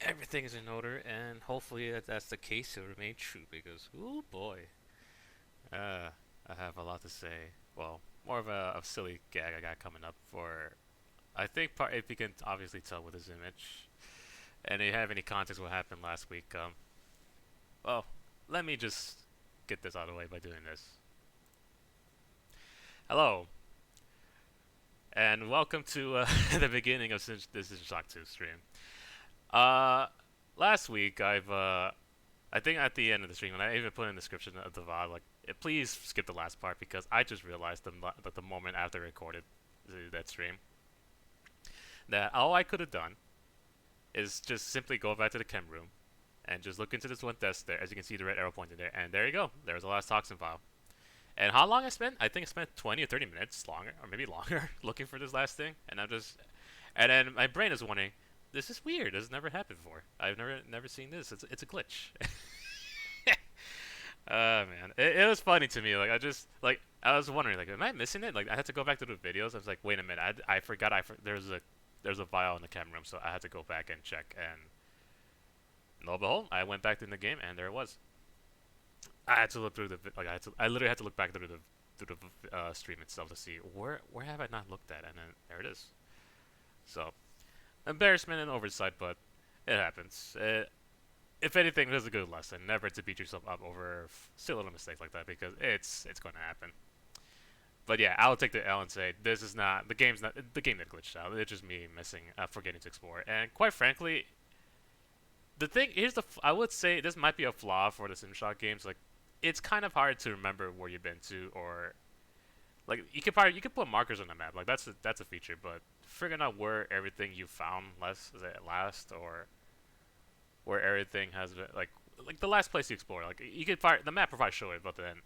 everything is in order, and hopefully that's the case. It will remain true because, oh boy, uh, I have a lot to say. Well, more of a silly gag I got coming up for. I think part if you can obviously tell with this image, and if you have any context what happened last week. Well, let me just get this out of the way by doing this. Hello, and welcome to the beginning of this is Shock 2 stream. Uh, Last week I think at the end of the stream, and I even put in the description of the VOD, like, please skip the last part because I just realized that the moment after I recorded that stream, that all I could have done is just simply go back to the chem room and just look into this one desk there. As you can see, the red arrow pointing there, and there you go. There's the last toxin file. And how long I spent? I think I spent 20 or 30 minutes longer, or maybe longer, looking for this last thing. And then my brain is wondering, this is weird. This has never happened before. I've never seen this. It's a glitch. Man, it was funny to me. Like I was wondering, like, am I missing it? Like I had to go back to the videos. I was like, wait a minute, I forgot. There's a vial in the chem room, so I had to go back and check. And lo and behold, I went back in the game, and there it was. I had to look through I literally had to look back through the stream itself to see where have I not looked at, and then there it is. So embarrassment and oversight, but it happens. If anything, this is a good lesson. Never to beat yourself up over silly little mistakes like that because it's going to happen. But yeah, I'll take the L and say this is not the game that glitched out. It's just me missing, forgetting to explore. And quite frankly, the thing here's I would say this might be a flaw for the SimShock games. Like, it's kind of hard to remember where you've been to, or like you could put markers on the map. Like that's a feature, but figuring out where everything you found last, or where everything has been, like the last place you explore. Like you could fire the map provides show it, but then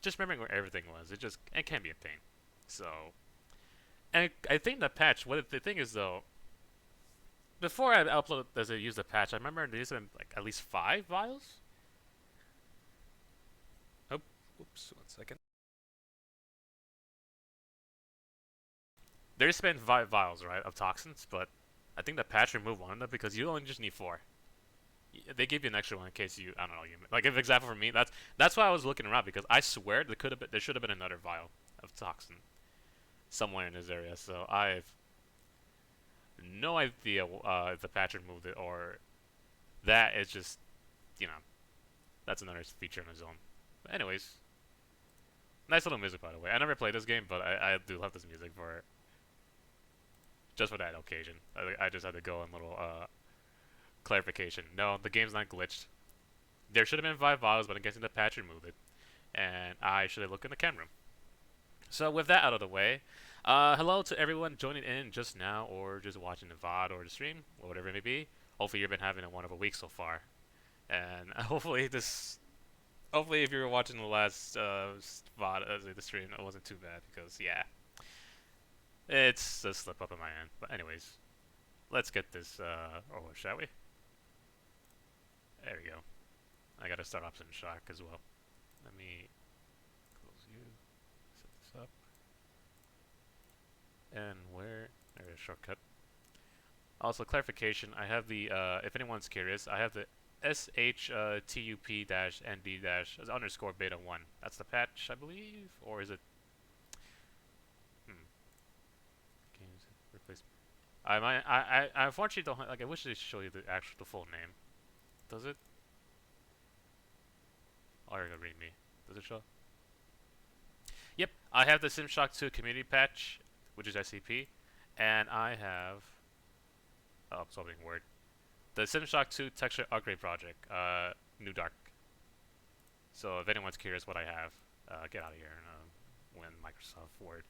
just remembering where everything was, it can be a pain. So, and I think the patch. What the thing is though, before I upload as I use the patch, I remember there used to be like at least 5 vials. Oh, oops, 1 second. There's been 5 vials, right, of toxins, but I think the patch removed one of them because you only just need 4. They give you an extra one in case you, I don't know, you like, if example for me, that's why I was looking around because I swear there should have been another vial of toxin somewhere in this area. So I've no idea if the patch removed it or that is just, you know, that's another feature on its own. But anyways, nice little music by the way. I never played this game, but I do love this music for just for that occasion. I just had to go in little clarification. No, the game's not glitched. There should have been 5 vials, but I'm guessing the patch removed it, and I should have looked in the chem room. So with that out of the way, hello to everyone joining in just now, or just watching the VOD or the stream, or whatever it may be. Hopefully you've been having a wonderful week so far, and hopefully if you were watching the last VOD, the stream, it wasn't too bad because yeah, it's a slip up on my end. But anyways, let's get this over, shall we? There we go. I gotta start off some shock as well. Let me close you, set this up, and there's a shortcut. Also, clarification, I have the, if anyone's curious, I have the SHTUP-NB- underscore beta 1. That's the patch, I believe? Or is it? Hmm. Games replace. I unfortunately don't, like, I wish they show you the full name. Does it? Oh, you're gonna read me. Does it show? Yep, I have the SimShock 2 community patch, which is SCP, and I have, oh, I'm solving word. The SimShock 2 texture upgrade project, New Dark. So if anyone's curious what I have, get out of here and win Microsoft Word.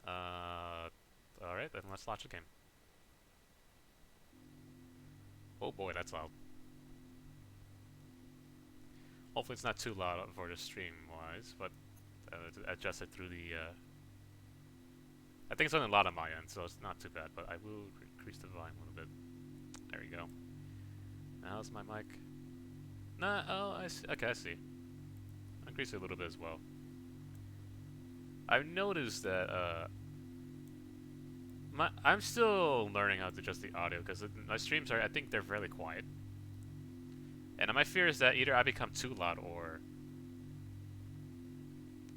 Alright, then let's launch the game. Oh boy, that's loud. Hopefully it's not too loud for the stream wise, but adjust it through the. I think it's only loud on my end, so it's not too bad. But I will increase the volume a little bit. There we go. Now how's my mic? Nah. Oh, I see. Okay, I see. Increase it a little bit as well. I've noticed that I'm still learning how to adjust the audio because my streams are, I think they're fairly quiet. And my fear is that either I become too loud or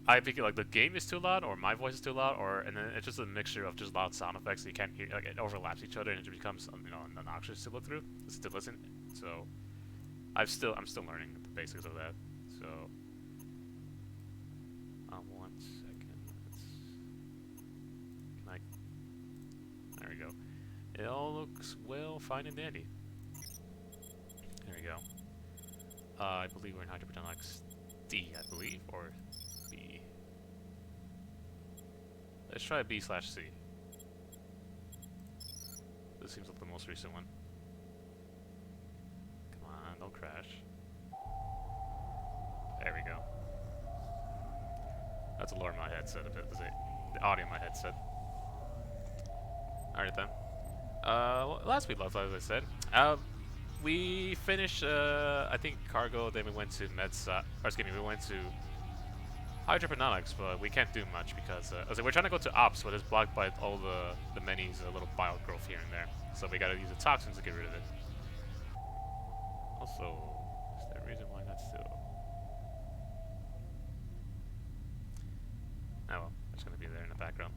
I think like the game is too loud or my voice is too loud, or and then it's just a mixture of just loud sound effects that you can't hear, like it overlaps each other and it becomes obnoxious to look through, to listen. So I'm still learning the basics of that. So 1 second. Can I? There we go. It all looks well, fine and dandy. There we go. I believe we're in HydraPretenLux D, I believe, or B. Let's try B/C. This seems like the most recent one. Come on, don't crash. There we go. That's a lower my headset a bit. The audio in my headset. Alright then. Last week, as I said, we finished, I think, Cargo, then we went to we went to HydraPretenLux, but we can't do much because, we're trying to go to Ops, but it's blocked by all the many's little bio growth here and there. So we gotta use the toxins to get rid of it. Also, is there a reason why not still? Oh well, it's gonna be there in the background.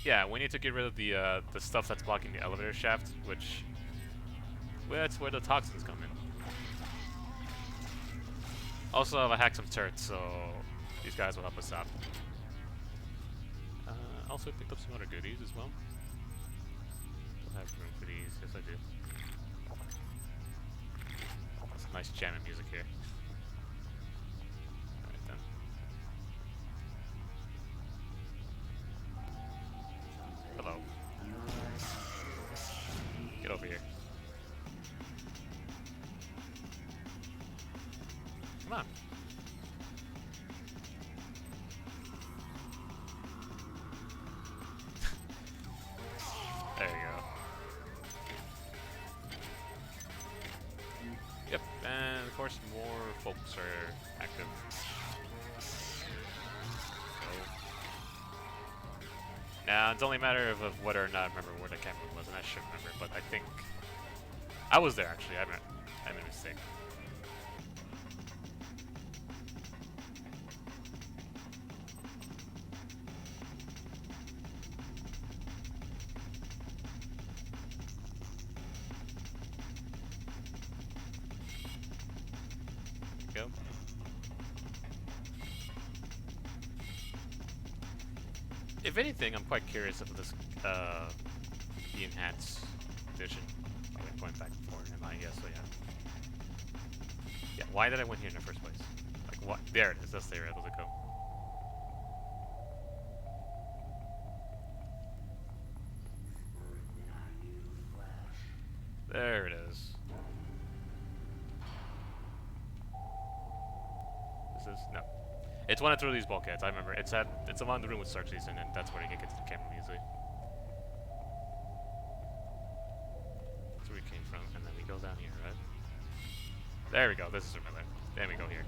Yeah, we need to get rid of the stuff that's blocking the elevator shaft, which that's where the toxins come in. Also, I hacked some turrets, so these guys will help us out. Also picked up some other goodies as well. Don't have room for these. Yes, I do. Some nice jamming music here. Alright then. Hello. Get over here. Come on. There you go. Yep, and of course more folks are active. Now, it's only a matter of whether or not I remember where the camera was, and I should remember, but I think I was there actually. I made a mistake. Go. If anything, I'm quite curious of this, the enhanced edition. Oh, I'm going back and forth, am I? Yes, so yeah. Yeah, why did I win here in the first place? Like, what? There it is, that's the area I was able to go. There it is. Is this? No. It's one through these bulkheads, I remember. It's along the room with Xerxes, and then that's where you can get to the camera easily. That's where we came from, and then we go down here, right? There we go, this is familiar. Then we go here.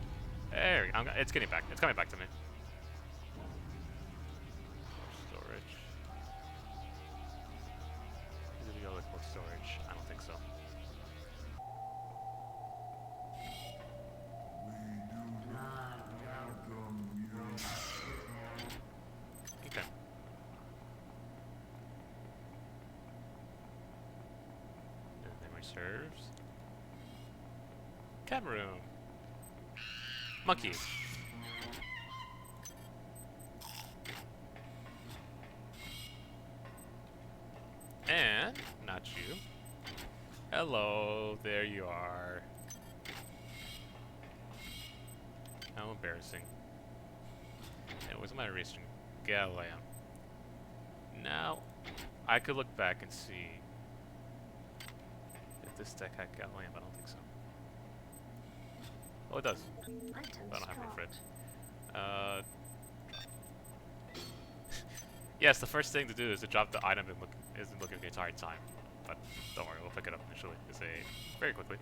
There we go. It's getting back. It's coming back to me. Storage. Did we go look for storage? I don't think so. Okay. Memory serves. Camera room. Monkeys. And not you. Hello, there you are. How embarrassing. And what's my erasing? Galileo. Now, I could look back and see if this deck had Galileo, but I don't think so. Oh, it does. I don't have any Fred. Yes, the first thing to do is to drop the item and isn't looking the entire time. But don't worry, we'll pick it up initially. Very quickly.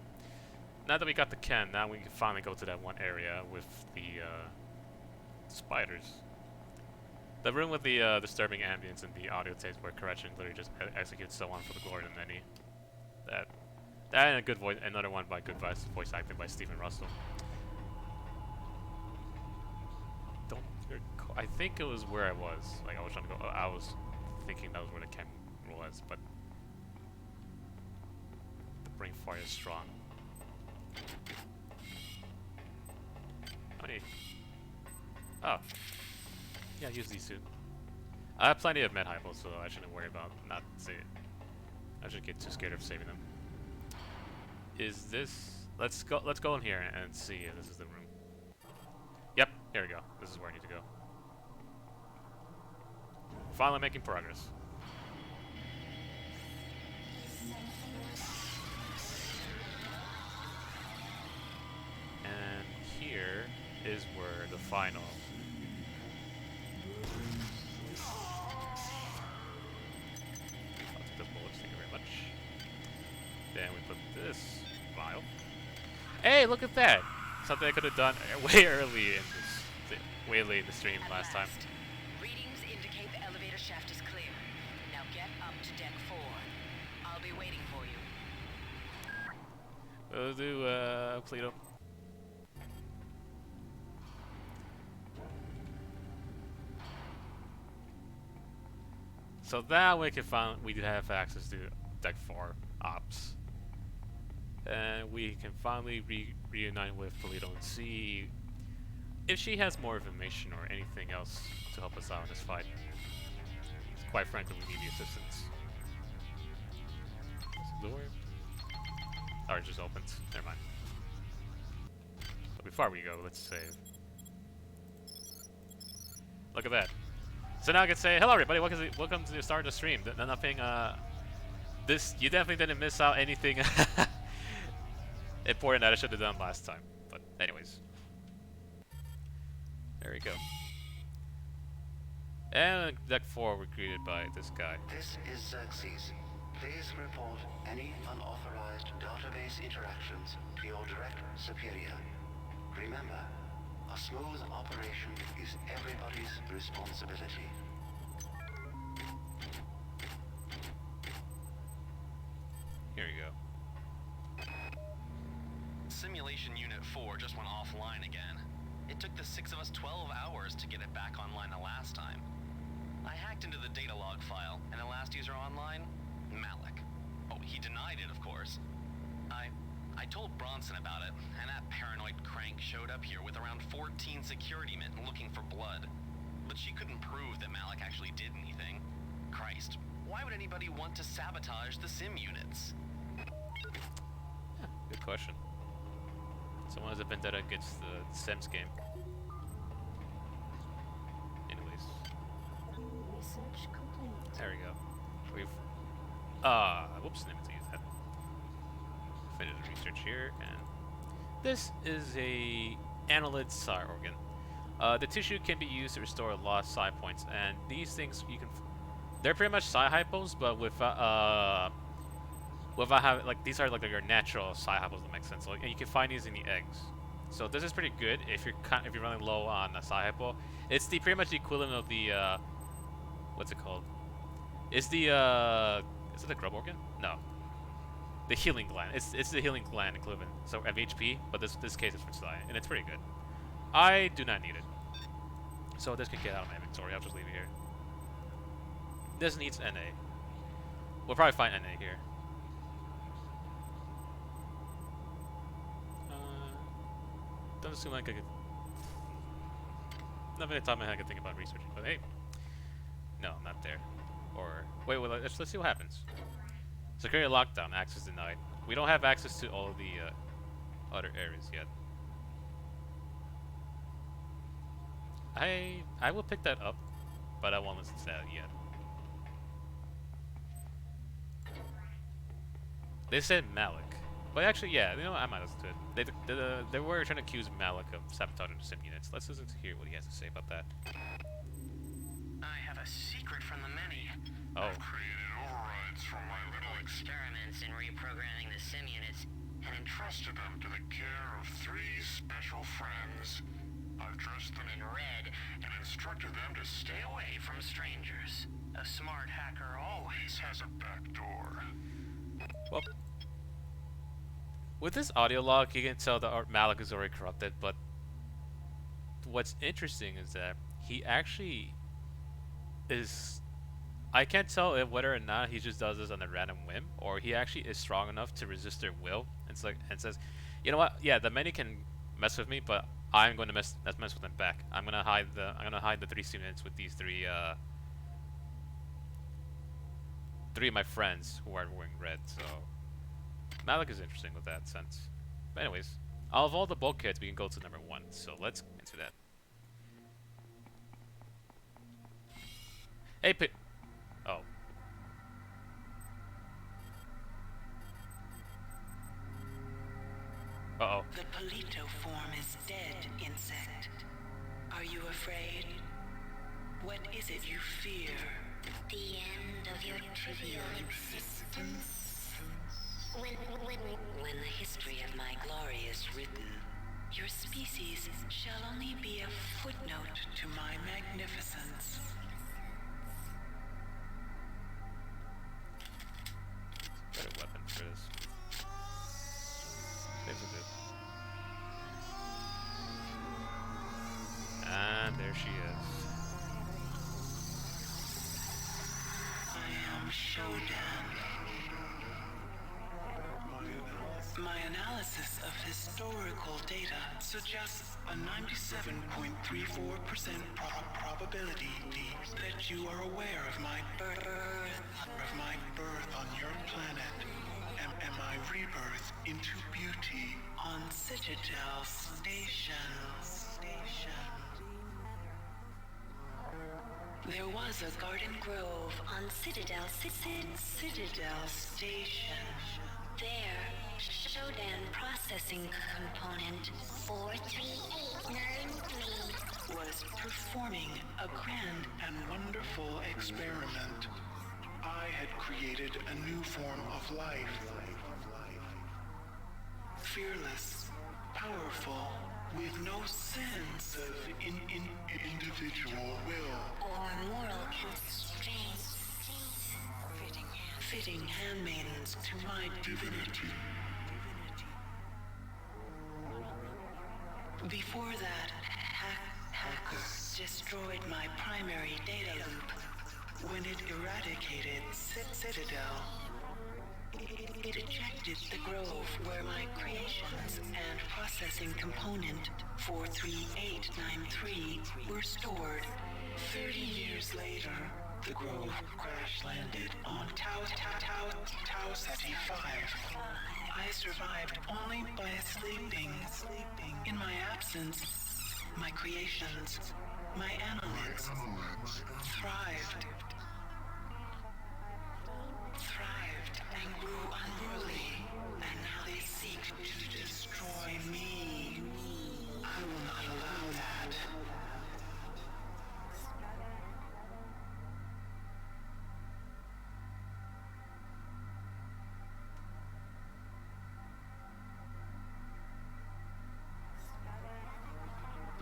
Now that we got the Ken, now we can finally go to that one area with the spiders. The room with the disturbing ambience and the audio tapes where Correction literally just executes someone for the glory of many. That and a good voice, another one by good voice acting by Stephen Russell. Don't recall, I think it was where I was. Like I was trying to go. I was thinking that was where the camera was, but the brain fire is strong. How many? Oh. Yeah, use these two. I have plenty of med hypos, so I shouldn't worry about not saving. I shouldn't get too scared of saving them. Is this? Let's go in here and see if this is the room. Yep, here we go. This is where I need to go. Finally making progress. And here is where the final. I'll take those bullets, thank you very much. Then we put this vial. Hey, look at that! Something I could have done way early in this, way late in the stream last time. Readings indicate the elevator shaft is clear. Now get up to deck 4. I'll be waiting for you. We'll do Pluto. So that we can find we have access to deck 4 ops. And we can finally reunite with Polito and see if she has more information or anything else to help us out in this fight. Quite frankly, we need the assistance. Is the door? Oh, it just opened. Never mind. But before we go, let's save. Look at that. So now I can say, hello everybody, welcome to the start of the stream. Nothing, you definitely didn't miss out anything important that I should have done last time. But anyways. There we go. And deck 4 we're greeted by this guy. This is Xerxes. Please report any unauthorized database interactions to your direct superior. Remember, a smooth operation is everybody's responsibility. Here we go. Simulation Unit 4 just went offline again. It took the 6 of us 12 hours to get it back online the last time. I hacked into the data log file, and the last user online? Malik. Oh, he denied it, of course. I told Bronson about it, and that paranoid crank showed up here with around 14 security men looking for blood. But she couldn't prove that Malik actually did anything. Christ, why would anybody want to sabotage the sim units? Yeah, good question. Someone has a vendetta against the Sims game. Anyways. Research complete. There we go. We've whoops, didn't mean to use that. Finish the research here, and this is a annelid psi organ. The tissue can be used to restore lost psi points, and these things you can they're pretty much psi hypos, but without having like these are like your natural psi hypos that make sense. Like, and you can find these in the eggs. So this is pretty good if you're running low on a psi hypo. It's the pretty much the equivalent of the what's it called? Is it the grub organ? No. The healing gland. It's the healing gland equivalent. So FHP, but this case is for psi, and it's pretty good. I do not need it. So this can get out of my inventory. I'll just leave it here. This needs NA. We'll probably find NA here. Doesn't seem like I could. Nothing at the top of my head I could think about researching, but hey. No, not there. Or wait, let's see what happens. Security lockdown, access denied. We don't have access to all of the other areas yet. I will pick that up, but I won't listen to that yet. They said Malik. But actually, yeah, you know what? I might listen to it. They were trying to accuse Malik of sabotaging the sim units. Let's listen to hear what he has to say about that. I have a secret from the many. Oh. I've created overrides from my little experiments in reprogramming the sim units and entrusted them to the care of 3 special friends. I've dressed them in red and instructed them to stay away from strangers. A smart hacker always has a back door. Well, with this audio log, you can tell that Malik is already corrupted, but what's interesting is that he actually is... I can't tell if whether or not he just does this on a random whim, or he actually is strong enough to resist their will, and says, you know what? Yeah, the many can mess with me, but I'm going to mess with them back. I'm gonna hide the 3 students with these three of my friends who are wearing red. So Malik is interesting with that sense. But anyways, out of all the bulkheads, we can go to number 1. So let's get into that. Hey, oh. Uh-oh. The Polito form is dead, insect. Are you afraid? What is it you fear? The end of your trivial existence. When the history of my glory is written, Your species shall only be a footnote to my magnificence. Better weapon for this. There's a bit. And there she is. I am Shodan. My analysis of historical data suggests a 97.34% probability that you are aware of my birth on your planet and my rebirth into beauty on Citadel Station. There was a garden grove on Citadel Citadel Station. there, Shodan processing component 43893 was performing a grand and wonderful experiment. I had created a new form of life. Fearless, powerful, with no sense of individual will. or moral constraints. Fitting handmaidens to my divinity. Before that, hackers destroyed my primary data loop. When it eradicated Citadel, it ejected the grove where my creations and processing component 43893 were stored. 30 years later, the grove crash-landed on Tau Ceti 5. I survived only by sleeping. In my absence, my creations, my annelids, thrived and grew unruly, and now they seek to destroy me. I will not allow that.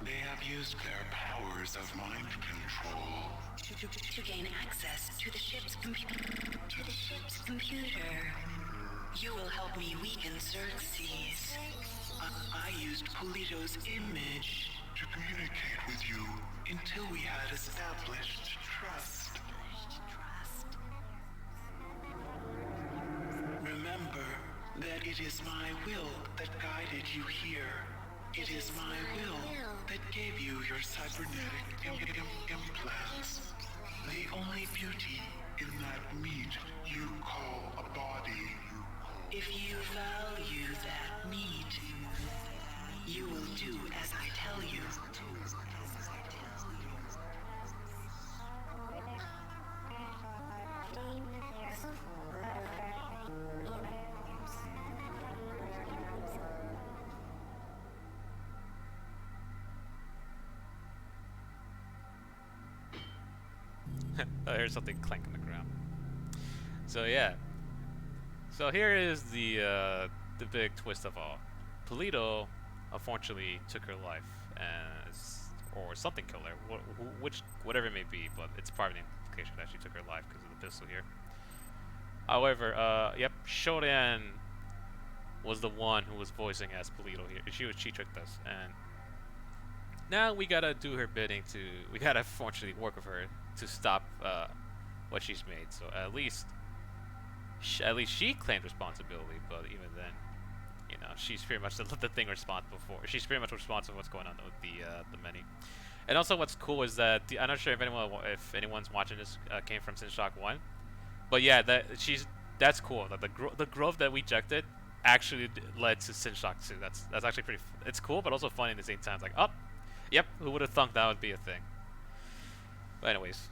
They have used their powers of mind control To gain access to the ship's computer. You will help me weaken Xerxes. I used Polito's image to communicate with you until we had established trust. Remember that it is my will that guided you here. It is my will that gave you your cybernetic implants. The only beauty in that meat you call a body. If you value that meat, you will do as I tell you. I heard something clank on the ground. So yeah. So here is the big twist of all. Polito unfortunately took her life, as or something killed her, whatever it may be, but it's probably an implication that she took her life because of the pistol here. However, yep, Shodan was the one who was voicing as Polito here. She tricked us, and now we gotta do her bidding we gotta fortunately work with her to stop what she's made. So at least she claimed responsibility, but even then, you know, she's pretty much the thing responsible for. She's pretty much responsible for what's going on with the many. And also, what's cool is that I'm not sure if anyone's watching this came from Synshock 1, but yeah, that's cool. That the growth that we ejected actually led to Synshock 2. That's actually pretty. It's cool, but also funny at the same time. It's like, oh, yep, who would have thunk that would be a thing? But anyways.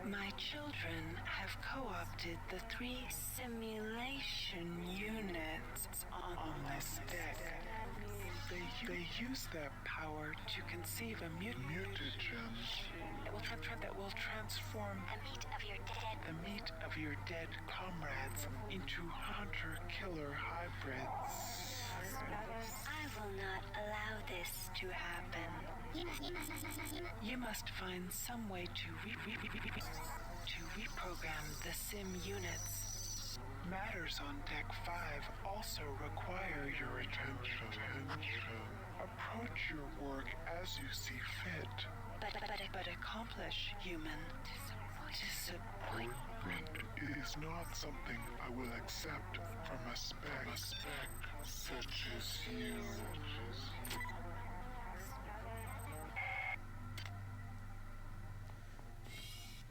My children have co-opted the 3 simulation units on this deck. They use their power to conceive a mutagen that will transform the meat of your dead comrades into hunter-killer hybrids. I will not allow this to happen. You must find some way to reprogram the sim units. Matters on Deck 5 also require your attention. Approach your work as you see fit. But accomplish, human. Disappointment is not something I will accept from a spec such as you.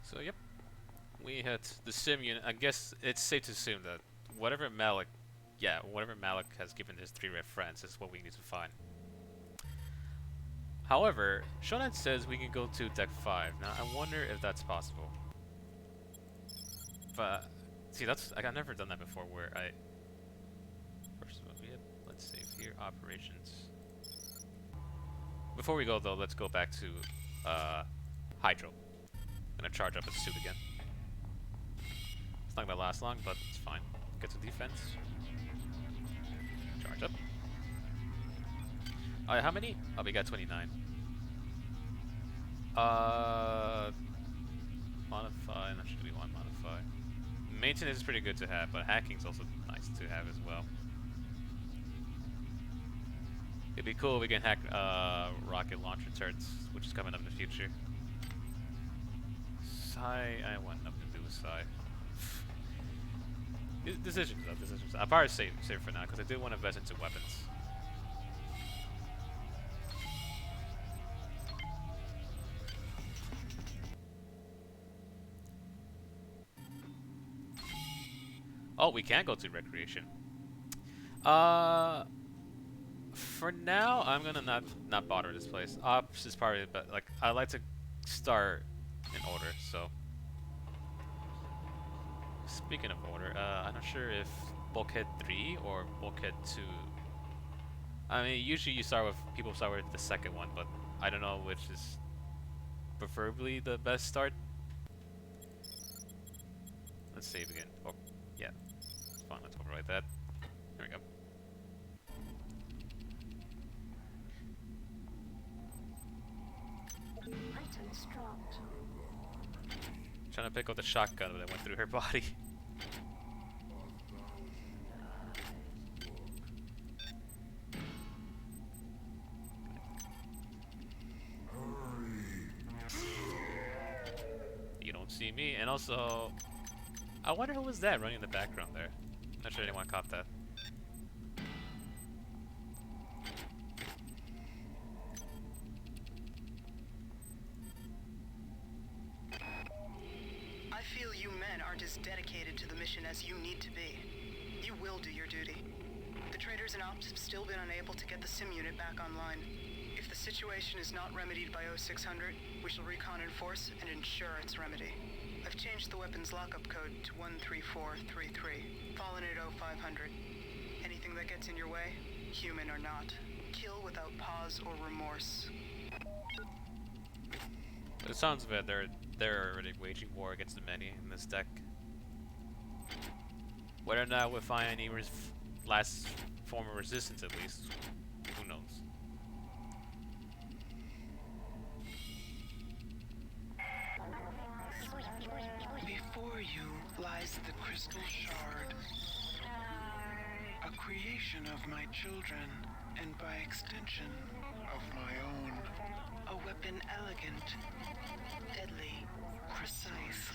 So yep, we hit the sim unit. I guess it's safe to assume that whatever Malik has given his 3 red friends is what we need to find. However, Shonen says we can go to Deck 5. Now I wonder if that's possible. But see, I've never done that before. Where first of all, let's save here, operations. Before we go though, let's go back to Hydro. Gonna charge up his suit again. It's not gonna last long, but it's fine. Get to defense. Charge up. Alright, how many? Oh, we got 29. Modify, not sure we want modify. Maintenance is pretty good to have, but hacking's also nice to have as well. It'd be cool if we can hack rocket launcher turrets, which is coming up in the future. I want nothing to do with Psy. Decisions. I'll probably save it for now because I do want to invest into weapons. Oh, we can go to recreation. For now, I'm gonna not bother this place. Ops is probably, but like I like to start in order. So, speaking of order, I'm not sure if Bulkhead 3 or Bulkhead 2. I mean, usually people start with the second one, but I don't know which is preferably the best start. Let's save again. Oh, yeah. It's fine. Let's overwrite that. There we go. Items dropped. Trying to pick up the shotgun that went through her body. You don't see me, and also, I wonder who was that running in the background there. Not sure anyone caught that. I feel you men aren't as dedicated to the mission as you need to be. You will do your duty. The traders and ops have still been unable to get the sim unit back online. If the situation is not remedied by 0600, we shall recon in force and ensure its remedy. I've changed the weapons lockup code to 13433, fallen at 0500. Anything that gets in your way, human or not, kill without pause or remorse. It sounds bad. They're already waging war against the many in this deck. Whether or not we'll find any last form of resistance, at least, who knows? lies the crystal shard. A creation of my children, and by extension, of my own. A weapon elegant, deadly, precise.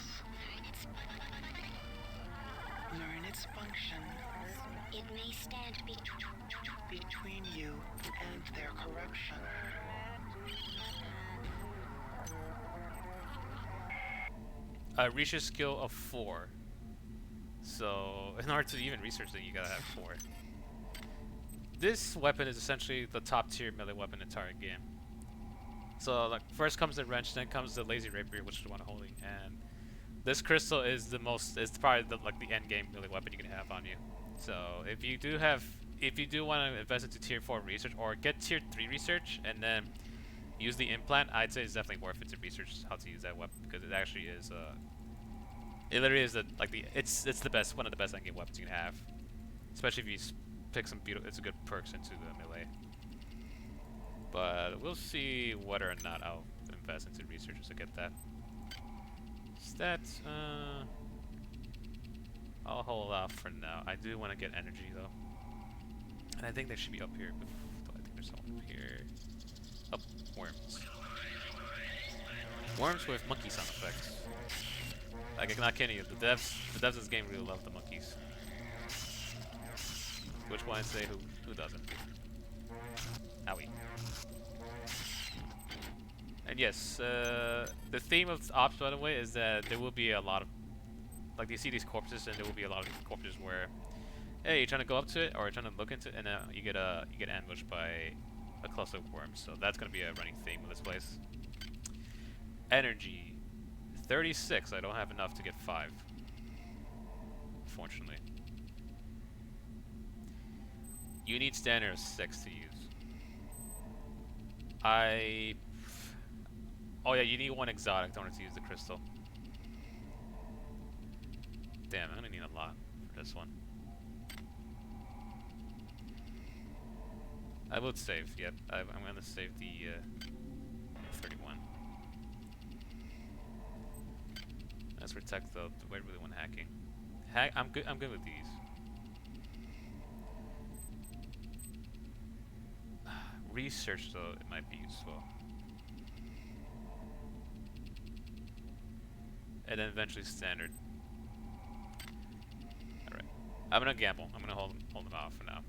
Learn its function. It may stand Between you and their corruption. Reach a skill of 4. So, in order to even research it, you gotta have 4. This weapon is essentially the top tier melee weapon in the entire game. So, like, first comes the wrench, then comes the lazy rapier, which is the one I'm holding, and this crystal is the most, it's probably the, like, the end game melee weapon you can have on you. So, if you do want to invest into tier 4 research, or get tier 3 research, and then use the implant, I'd say it's definitely worth it to research how to use that weapon, because it actually is, it literally is it's the best, one of the best endgame weapons you can have. Especially if you pick some beautiful, it's a good perks into the melee. But we'll see whether or not I'll invest into research to get that. Stats, I'll hold off for now. I do want to get energy though. And I think they should be up here. I think there's someone up here. Oh, worms. Worms with monkey sound effects. Like, I'm not kidding you, the devs of this game really love the monkeys. Which one I say who doesn't? Owie. And yes, the theme of Ops, by the way, is that there will be a lot of, like, you see these corpses, and there will be a lot of corpses where, hey, you're trying to go up to it, or you're trying to look into it, and you get ambushed by a cluster of worms. So that's gonna be a running theme of this place. Energy, 36. I don't have enough to get 5, unfortunately. You need standard of 6 to use. Oh yeah, you need 1 exotic in order to use the crystal. Damn, I'm gonna need a lot for this one. I would save, yep. I'm gonna save the 31. Let's protect the I really want hacking. I'm good with these. Research though, it might be useful. And then eventually standard. Alright. I'm gonna gamble. I'm gonna hold them off for now.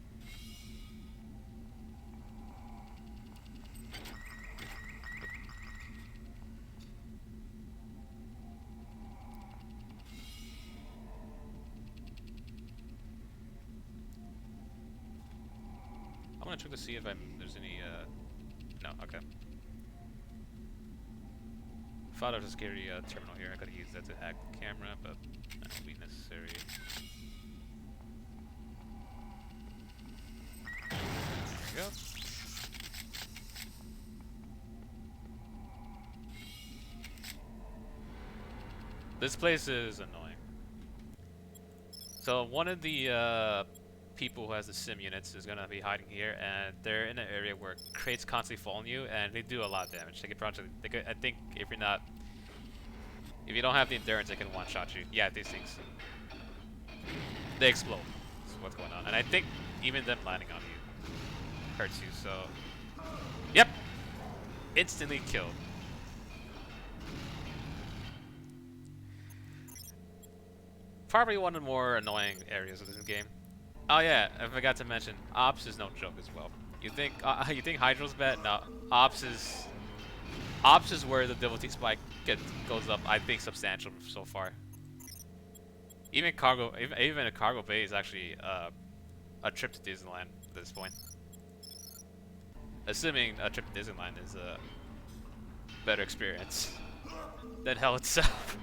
I'm gonna check to see if there's any, no, okay. Thought there was a scary terminal here. I could use that to hack the camera, but that won't be necessary. There we go. This place is annoying. So one of the people who has the sim units is gonna be hiding here, and they're in an area where crates constantly fall on you, and they do a lot of damage. They could I think if you don't have the endurance, they can one-shot you. Yeah, these things, they explode. That's what's going on, and I think even them landing on you hurts you. So, yep, instantly killed. Probably one of the more annoying areas of this game. Oh yeah, I forgot to mention, Ops is no joke as well. You think Hydra's bad? No, Ops is where the difficulty spike goes up. I think substantial so far. Even a cargo bay is actually a trip to Disneyland at this point. Assuming a trip to Disneyland is a better experience than hell itself.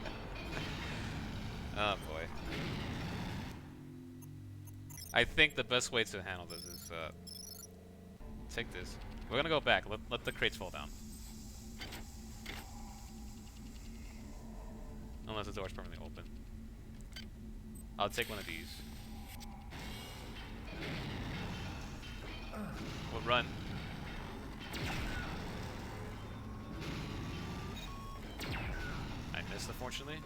Oh boy. I think the best way to handle this is take this. We're gonna go back. Let the crates fall down. Unless the door's permanently open. I'll take one of these. We'll run. I missed, unfortunately.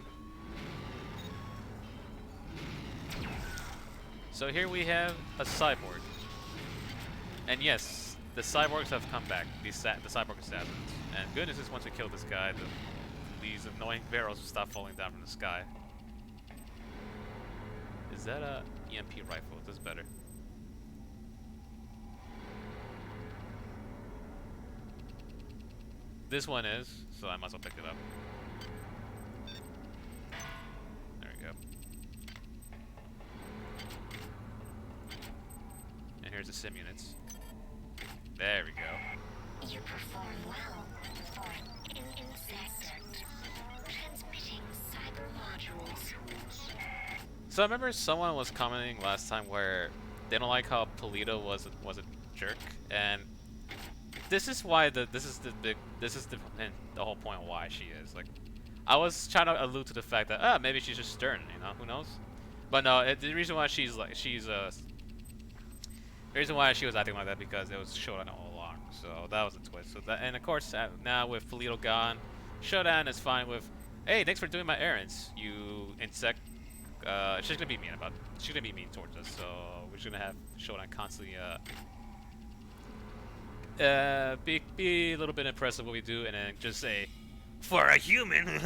So here we have a cyborg. And yes, the cyborgs have come back. The cyborg assassins. And good news is once we kill this guy, these annoying barrels will stop falling down from the sky. Is that a EMP rifle? This is better. This one is, so I might as well pick it up. There we go. And here's the sim units. There we go. You perform well for an insect. Transmitting cyber modules. So I remember someone was commenting last time where they don't like how Polito was a jerk, and this is why the whole point of why she is. Like, I was trying to allude to the fact that maybe she's just stern, you know, who knows? But no, the reason why the reason why she was acting like that because it was Shodan all along. So that was a twist. So that, and of course now with Polito gone, Shodan is fine with, hey, thanks for doing my errands, you insect. She's gonna be mean towards us. So we're just gonna have Shodan constantly be a little bit impressed with what we do, and then just say, for a human, and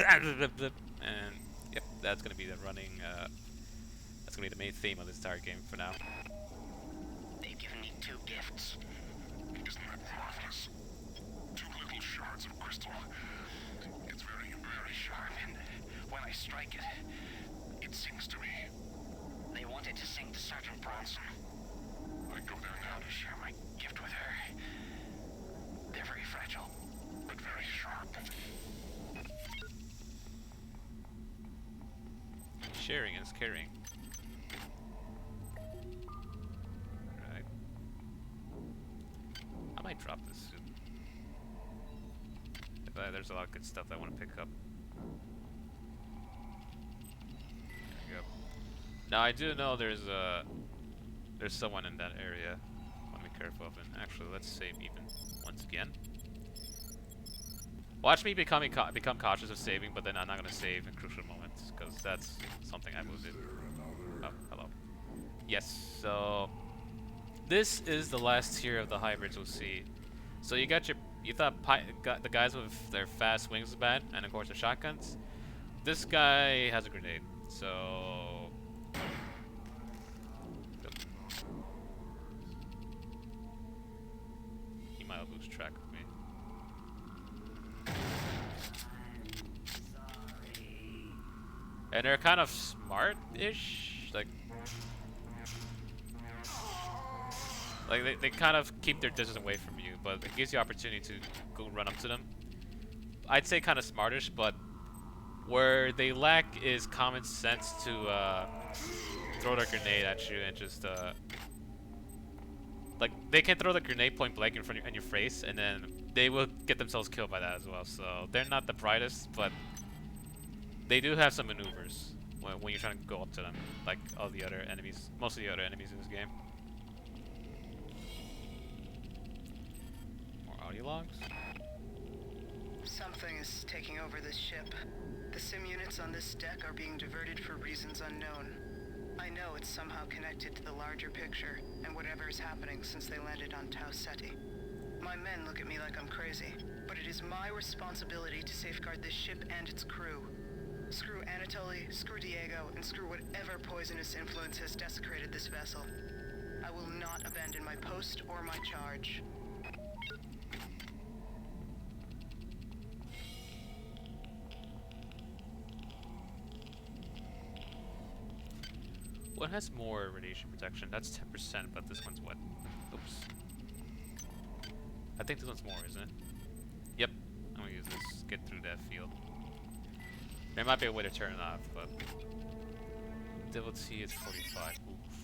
yep, that's gonna be the running. That's gonna be the main theme of this entire game for now. They've given me 2 gifts. Isn't that marvelous? 2 little shards of crystal. It's very, very sharp. And when I strike it, It sings to me. they wanted to sing to Sergeant Bronson. I go there now To share my gift with her. They're very fragile. but very sharp. Sharing is caring. Right. I might drop this soon. There's a lot of good stuff that I want to pick up. There we go. Now I do know there's someone in that area. I want to be careful of it. Actually, let's save even once again. Watch me become cautious of saving, but then I'm not gonna save in crucial moments because that's something I will do. Oh, hello. Yes. So this is the last tier of the hybrids we'll see. So you got the guys with their fast wings is bad, and of course the shotguns. This guy has a grenade, so. He might lose track of me. And they're kind of smart-ish, like they kind of keep their distance away from you, but it gives you opportunity to go run up to them. I'd say kind of smartish, but where they lack is common sense to throw their grenade at you and just like they can throw the grenade point blank in front of your face, and then they will get themselves killed by that as well. So they're not the brightest, but they do have some maneuvers when you're trying to go up to them, like all the other enemies, most of the other enemies in this game. More audio logs. Something is taking over this ship. The sim units on this deck are being diverted for reasons unknown. I know it's somehow connected to the larger picture and whatever is happening since they landed on Tau Ceti. My men look at me like I'm crazy, but it is my responsibility to safeguard this ship and its crew. Screw Anatoly, screw Diego, and screw whatever poisonous influence has desecrated this vessel. I will not abandon my post or my charge. One has more radiation protection. That's 10%, but this one's what? Oops. I think this one's more, isn't it? Yep. I'm gonna use this. Get through that field. There might be a way to turn it off, but Devotee is 45.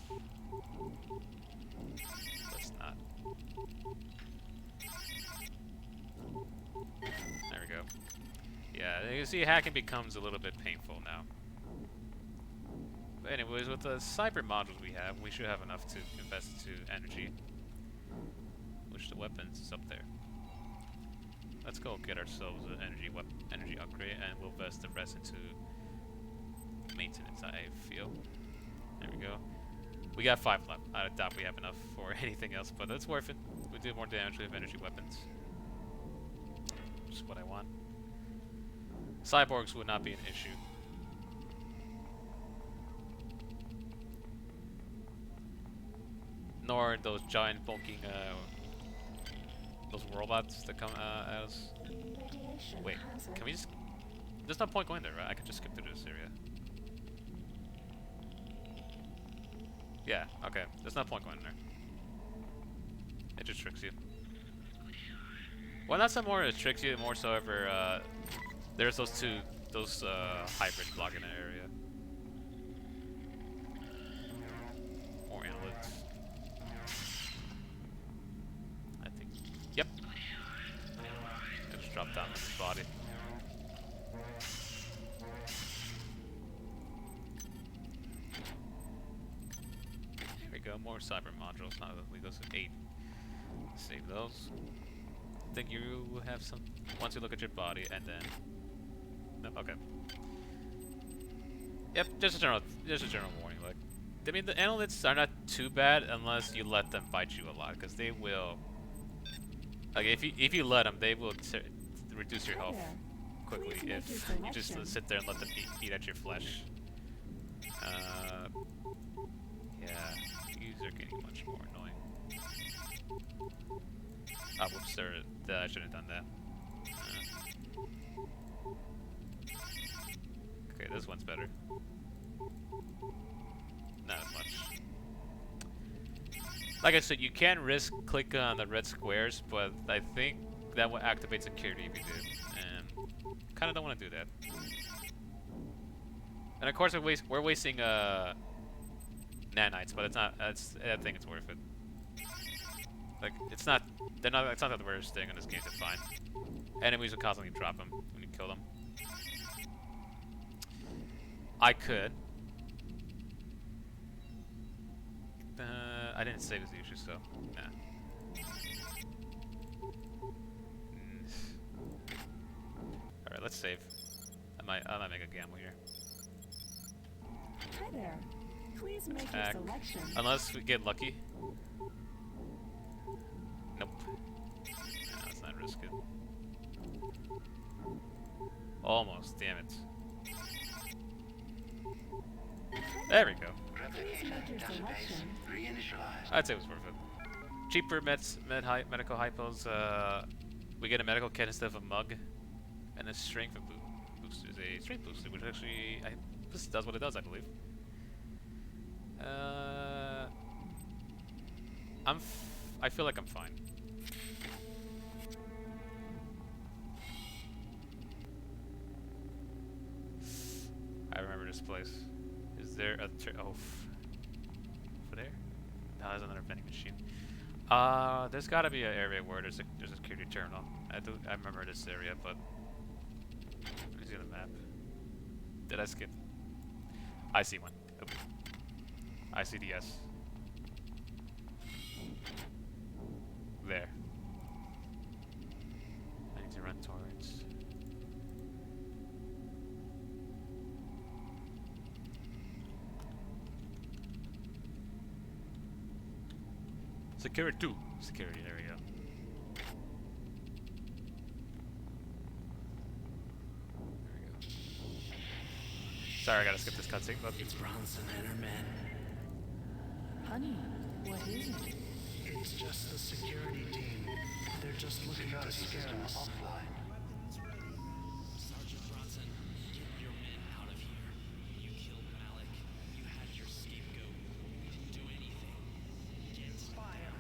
Oof. Let's not. There we go. Yeah, you see, hacking becomes a little bit painful now. But anyways, with the cyber modules we have, we should have enough to invest into energy. Which the weapons is up there. Let's go get ourselves an energy upgrade, and we'll invest the rest into maintenance, I feel. There we go. We got 5 left. I doubt we have enough for anything else, but it's worth it. We do more damage with energy weapons. Which is what I want. Cyborgs would not be an issue. Nor those giant bulking those robots that come at us. Wait, can we just... There's no point going there, right? I could just skip through this area. Yeah, okay. There's no point going there. It just tricks you. Well, not so more it tricks you, more so ever, there's those hybrids blocking the area. More analytics. I think. Yep. It just dropped down to his body. Here we go, more cyber modules. Now that we go to 8. Save those. I think you have some once you look at your body and then. No, okay. Yep, just a general warning. Like, I mean, the analysts are not too bad unless you let them bite you a lot, because they will. Like, if you let them, they will reduce your health quickly if you just sit there and let them eat at your flesh. Yeah, these are getting much more annoying. Ah, whoops, I shouldn't have done that. Okay, this one's better. Not as much. Like I said, you can risk clicking on the red squares, but I think that will activate security if you do, and kind of don't want to do that. And of course, we're wasting nanites, but it's not. I think it's worth it. Like, it's not the worst thing in this game to find. Enemies will constantly drop them when you kill them. I could. I didn't save as usual, so nah. All right, let's save. I might make a gamble here. Hi there. Please make your selection. Unless we get lucky. Nope. No, let's not risk it. Almost, damn it. There we go. I'd say it was worth it. Cheaper medical hypos. We get a medical kit instead of a mug, and a strength booster is a strength booster, which actually this does what it does, I believe. I feel like I'm fine. I remember this place. Is there a over there? No, there's another vending machine. There's got to be an area where there's a security terminal. I remember this area, but let me see the map. Did I skip? I see one. Oop. I see the S. There. I need to run towards. Security 2. Security, there we go. There we go. Sorry, I gotta skip this cutscene, but It's Bronson and her men. Honey, what is it? It's just the security team. They're just looking to scare us. Offline. Sergeant Bronson, get your men out of here. You killed Malik. You had your scapegoat. We didn't do anything. Get fire.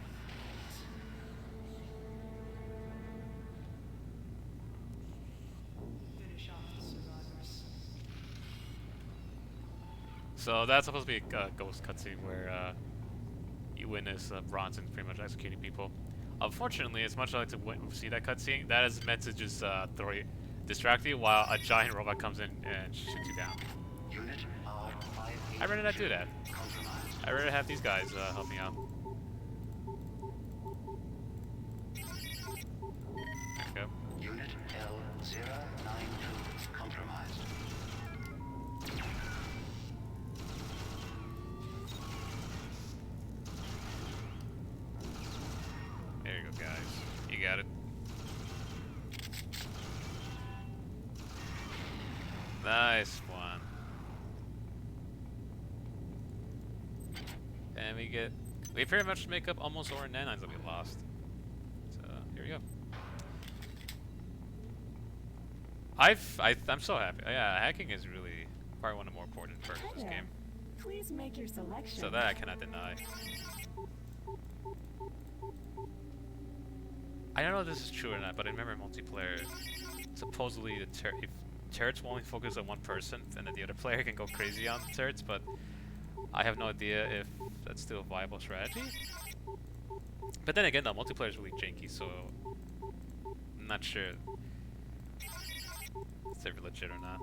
Finish off the survivors. So that's supposed to be a ghost cutscene where you witness Bronson pretty much executing people. Unfortunately, as much as I like to see that cutscene, that is meant to just distract you while a giant robot comes in and shoots you down. Unit R5. I'd rather not do that. Compromised. I'd rather have these guys help me out. There we go. Unit L092 compromised. And we pretty much make up almost all our nanines that we lost. So here we go. I'm so happy. Yeah, hacking is really probably one of the more important parts of this Hi there. game. Please make your selection. So that I cannot deny. I don't know if this is true or not, but I remember in multiplayer, supposedly if turrets will only focus on one person, and then the other player can go crazy on the turrets, but I have no idea if that's still a viable strategy. But then again, the multiplayer is really janky, so I'm not sure if they're legit or not.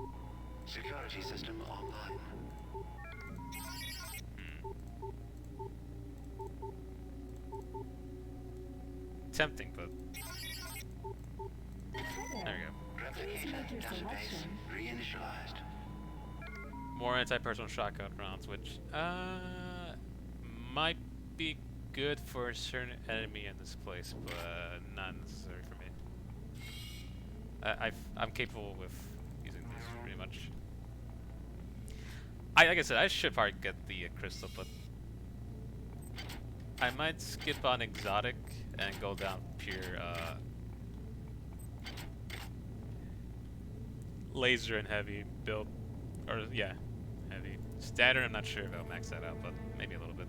Security system online. Tempting, but Hi there we go. Please make your Database selection. reinitialized. More anti-personal shotgun rounds, which might be good for a certain enemy in this place, but not necessary for me. I'm capable with using these pretty much. Like I said, I should probably get the crystal, but I might skip on exotic and go down pure laser and heavy build, or yeah, heavy. Standard, I'm not sure if I'll max that out, but maybe a little bit.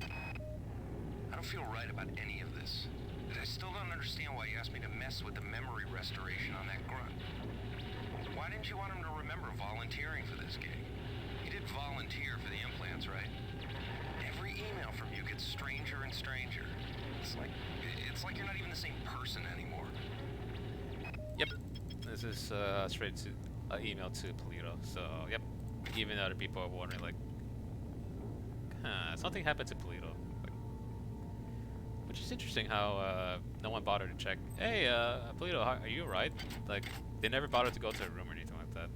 I don't feel right about any of this. I still don't understand why you asked me to mess with the memory restoration on that grunt. Why didn't you want him to remember volunteering for this gig? He did volunteer for the implants, right? Every email from you gets stranger and stranger. It's like you're not even the same person anymore. Yep, this is straight to email to Polito. So yep, even other people are wondering like, something happened to Polito. Like, which is interesting how no one bothered to check. Hey, Polito, are you alright? Like, they never bothered to go to a room or anything like that.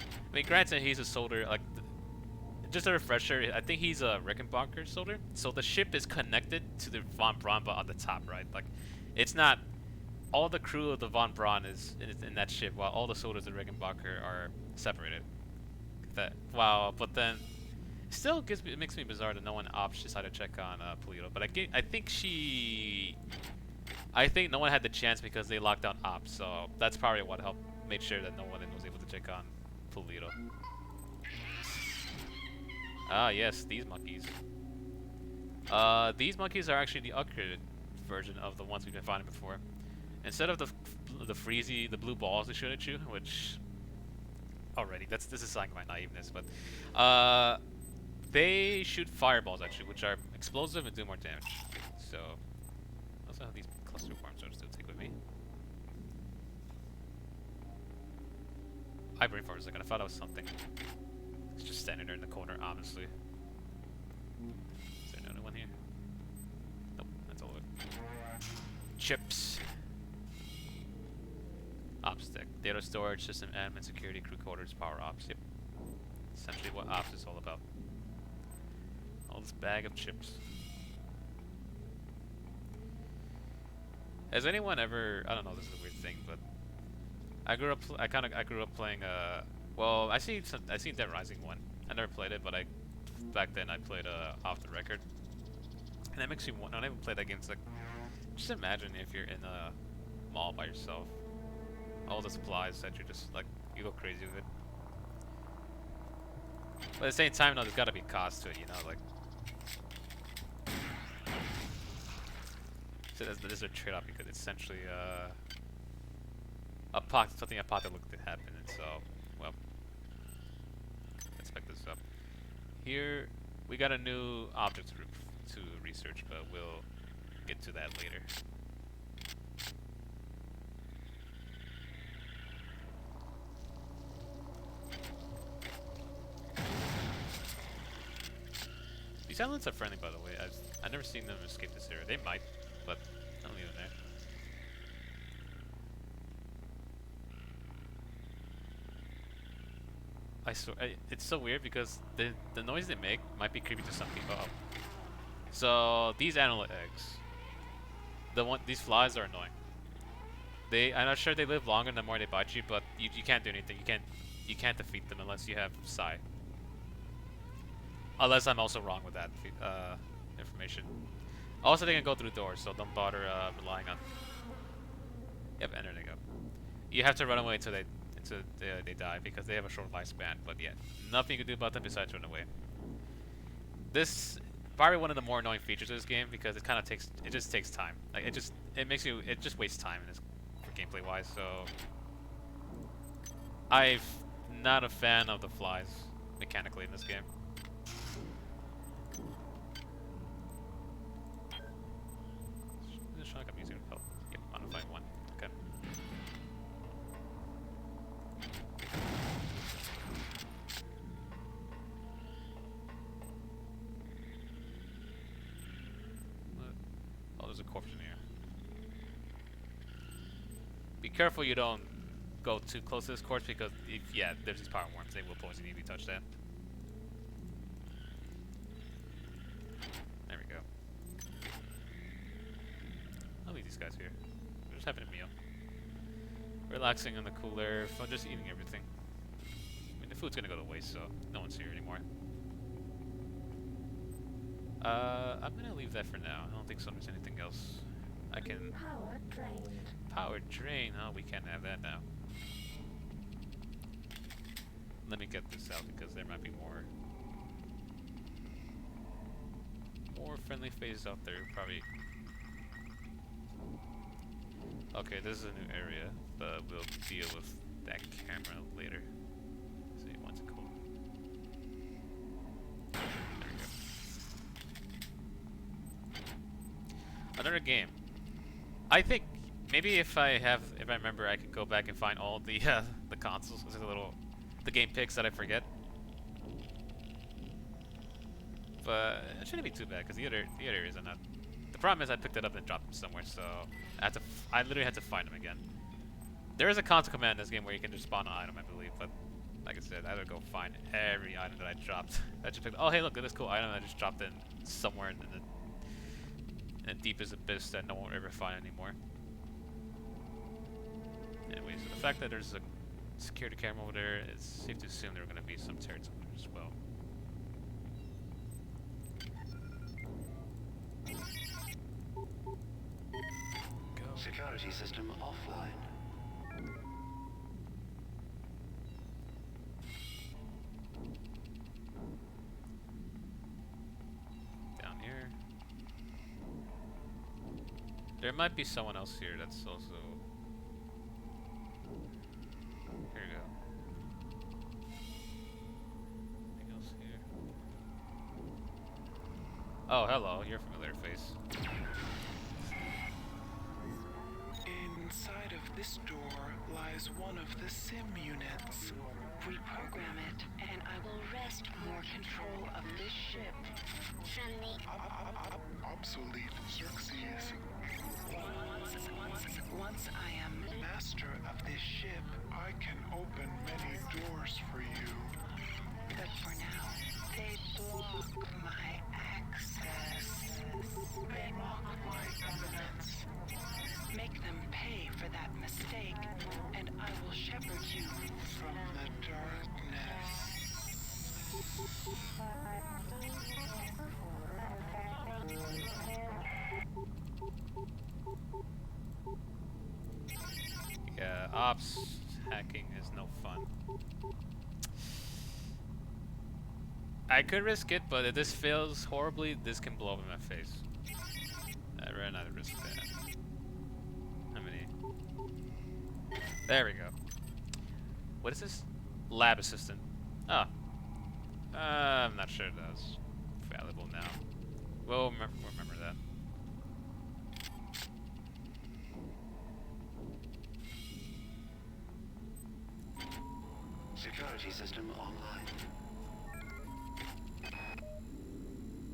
I mean, granted, he's a soldier. Like, just a refresher, I think he's a Rickenbacker soldier. So the ship is connected to the Von Braun, but on the top, right? Like, it's not all the crew of the Von Braun is in that ship, while all the soldiers of Rickenbacker are separated. Wow, but then still it makes me bizarre that no one ops decided to check on Polito. But I think no one had the chance because they locked down ops. So that's probably what helped made sure that no one was able to check on Polito. Ah, yes, these monkeys. These monkeys are actually the upgraded version of the ones we've been finding before. Instead of the freezy, the blue balls they shoot at you, which already this is sign of my naiveness, but they shoot fireballs at you, which are explosive and do more damage. So I also have these cluster farms to take with me. I brain for a second. I thought that was something. It's just standing there in the corner, obviously. Is there another one here? Nope, that's all of it. Chips. Ops deck. Data storage, system admin, security, crew quarters, power ops. Yep. Essentially what ops is all about. All this bag of chips. Has anyone ever, I don't know, this is a weird thing, but I grew up playing well, I seen Dead Rising 1. I never played it, but back then I played Off the Record. And that makes me want, when I even play that game, it's like, just imagine if you're in a mall by yourself. All the supplies that you just, like, you go crazy with it. But at the same time, no, there's gotta be cost to it, you know, like. So there's a trade-off because it's essentially, something apocalyptic to happen, and so, well, let's pick this up. Here, we got a new object group to research, but we'll get to that later. These islands are friendly, by the way. I've never seen them escape this area. They might, but I don't leave them there. I swear, it's so weird because the noise they make might be creepy to some people. Oh. So these animal eggs, these flies are annoying. I'm not sure they live longer the more they bite you, but you can't do anything. You can't defeat them unless you have Psi. Unless I'm also wrong with that information. Also, they can go through doors, so don't bother relying on. Yep, and there they go. You have to run away until they die because they have a short lifespan. But yeah, nothing you can do about them besides run away. This probably one of the more annoying features of this game because it kind of just takes time. Like it just wastes time in this for gameplay wise. So I'm not a fan of the flies mechanically in this game. The shotgun music would help. Yep, modify one. Okay. Oh, there's a corpse in here. Be careful you don't go too close to this corpse because there's these power worms. They will poison you if you touch that. There we go. I'll leave these guys here. We're just having a meal. Relaxing in the cool air, fun just eating everything. I mean, the food's gonna go to waste, so no one's here anymore. I'm gonna leave that for now. I don't think so there's anything else I can... Power drained. Power drain? Oh, we can't have that now. Let me get this out because there might be more friendly faces out there, probably. Okay, this is a new area, but we'll deal with that camera later. Let's see, what's it called? There we go. Another game. I think maybe if I remember, I could go back and find all the consoles. There's the game picks that I forget. But it shouldn't be too bad because the other areas are not. The problem is I picked it up and dropped them somewhere, so I literally had to find them again. There is a console command in this game where you can just spawn an item, I believe, but like I said, I had to go find every item that I dropped. I just picked. Oh, hey, look at this cool item I just dropped in somewhere in the deepest abyss that no one will ever find anymore. Anyway, so the fact that there's a security camera over there, it's safe to assume there are going to be some turrets over there as well. Go. Security system offline. Down here. There might be someone else here that's also... Here we go. Anything else here? Oh, hello. You're a familiar face. Inside of this door lies one of the sim units. Reprogram it, and I will wrest more control of this ship from the Obsolete Xerxes. Once I am master of this ship, I can open many doors for you. But for now, they block my access. They mock my eminence. Make them pay for that mistake, and I will shepherd you From the darkness. Yeah, ops hacking is no fun. I could risk it, but if this fails horribly, this can blow up in my face. I'd rather not risk that. How many? There we go. What is this? Lab assistant. Oh. I'm not sure that's valuable now. We'll remember that. Security system online.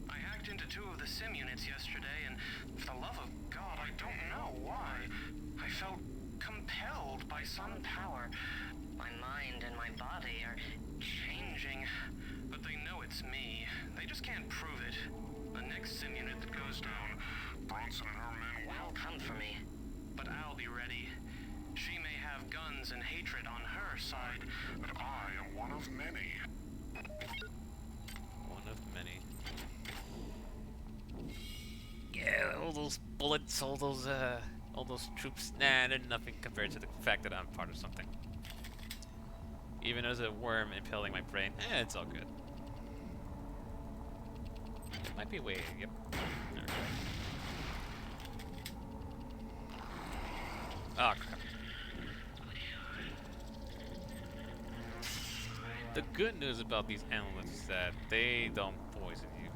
I hacked into 2 of the sim units yesterday, and for the love of God, I don't know why. I felt compelled by some power. My mind and my body are changing, but they know it's me. They just can't prove it. The next sim unit that goes down, Bronson and her men will come for me. But I'll be ready. She may have guns and hatred on her side, but I am one of many. One of many. bullets, all those troops, nah, they're nothing compared to the fact that I'm part of something. Even as a worm impaling my brain, it's all good. It might be way, yep. There we go. Oh crap. The good news about these amulets is that they don't poison you.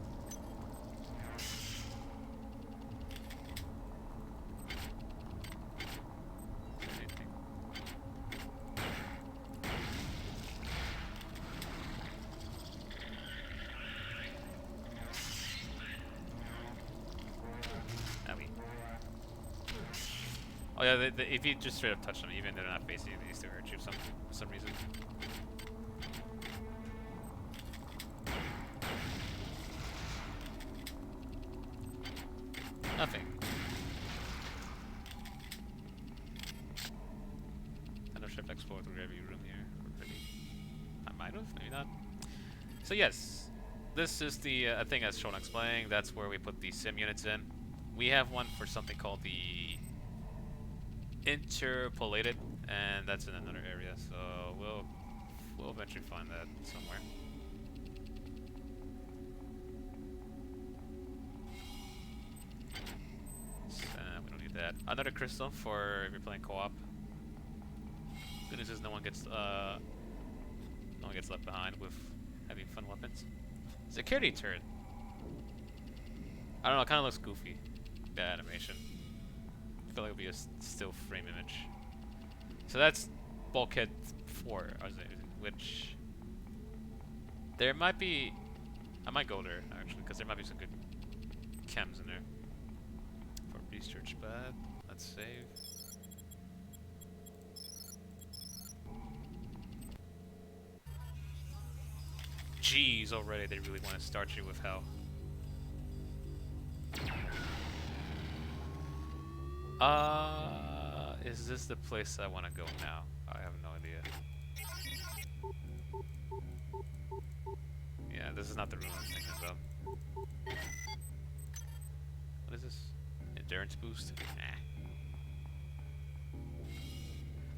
Anything. Oh yeah, if you just straight up touch them, even if they're not facing you, they still hurt you for some reason. Nothing. I don't sure if I explored through every room here already. I might have, maybe not. So yes, this is the thing as Shonak's playing. That's where we put the sim units in. We have one for something called the interpolated, and that's in another area. So we'll eventually find that somewhere. We don't need that. Another crystal for if you're playing co-op. Good news is no one gets left behind with having fun weapons. Security turret. I don't know. It kind of looks goofy. The animation. I feel like it'll be a still frame image. So that's Bulkhead 4, which there might be. I might go there actually because there might be some good chems in there for research. But let's save. Jeez, already they really want to start you with hell. Is this the place I want to go now? I have no idea. Yeah, this is not the room I'm thinking about. What is this? Endurance boost? Nah.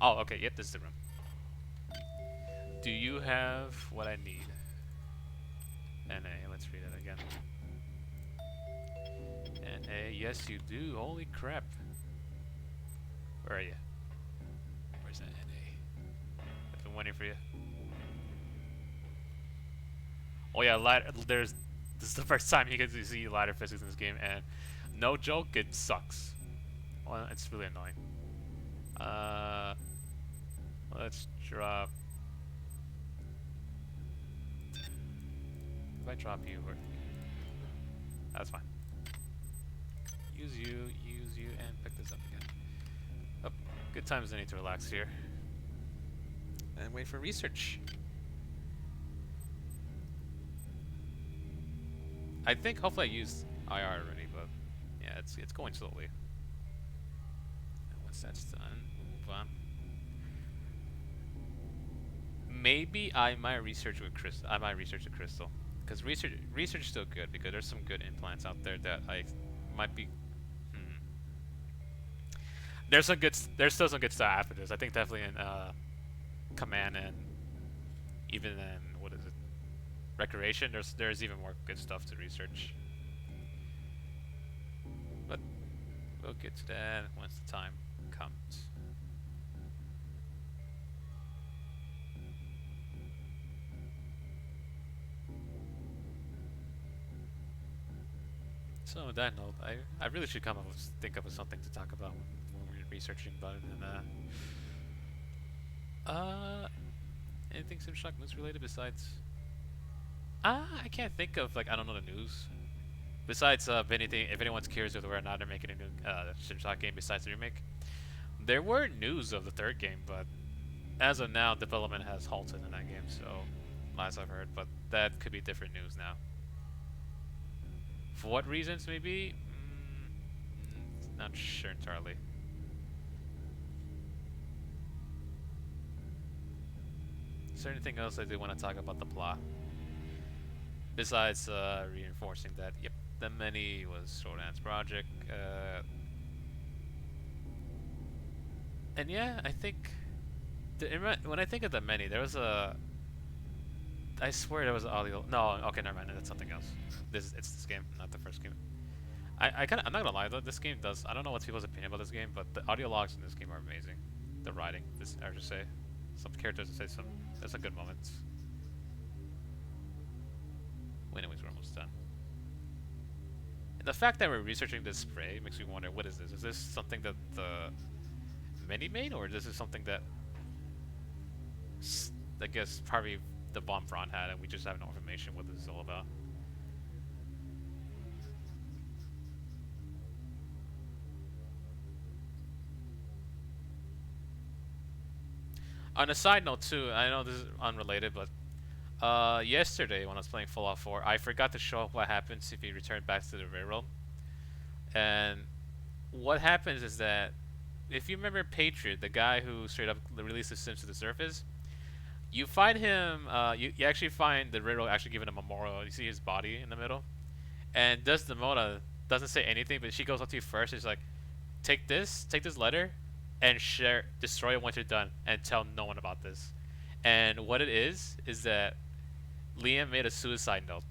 Oh, okay, yep, this is the room. Do you have what I need? NA, let's read it again. NA, yes you do, holy crap. Where are you? Where's that NA? I've been waiting for you. Oh yeah, this is the first time you get to see ladder physics in this game, and no joke, it sucks. Well, it's really annoying. Let's drop. If I drop you, that's fine. Use you, and pick this up again. Oh, good times I need to relax here. And wait for research. I think hopefully I used IR already, but yeah, it's going slowly. And once that's done, move on. Maybe I might research with Crystal. Crystal, because research is still good because there's some good implants out there that I might be. There's still some good stuff after this. I think definitely in Command and even in what is it, Recreation. There's even more good stuff to research. But we'll get to that once the time comes. So on that note, I really should think of something to talk about when we're researching about it. And anything SimShock news related besides? I can't think of, like, I don't know the news. Besides, if anyone's curious whether or not they're making a new SimShock game besides the remake, there were news of the third game, but as of now, development has halted in that game. So last I've heard, but that could be different news now. For what reasons, maybe? Not sure entirely. Is there anything else I do want to talk about the plot? Besides reinforcing that, yep, the many was Shodan's project. And yeah, I think when I think of the many, there was a. I swear there was an audio. No, okay, never mind. That's something else. It's this game, not the first game. I'm not gonna lie though. This game does. I don't know what's people's opinion about this game, but the audio logs in this game are amazing. The writing, I should say, some characters say some. There's some good moments. Well, anyways, we're almost done. And the fact that we're researching this spray makes me wonder, what is this? Is this something that the mini made, or this is something that I guess probably the Von Braun had, and we just have no information what this is all about? On a side note too, I know this is unrelated, but yesterday when I was playing Fallout 4, I forgot to show what happens if you return back to the railroad. And what happens is that if you remember Patriot, the guy who straight up released the Sims to the surface, you find him. You actually find the railroad actually giving a memorial. You see his body in the middle, and Desdemona doesn't say anything, but she goes up to you first. She's like, take this letter, and destroy it once you're done, and tell no one about this. And what it is that Liam made a suicide note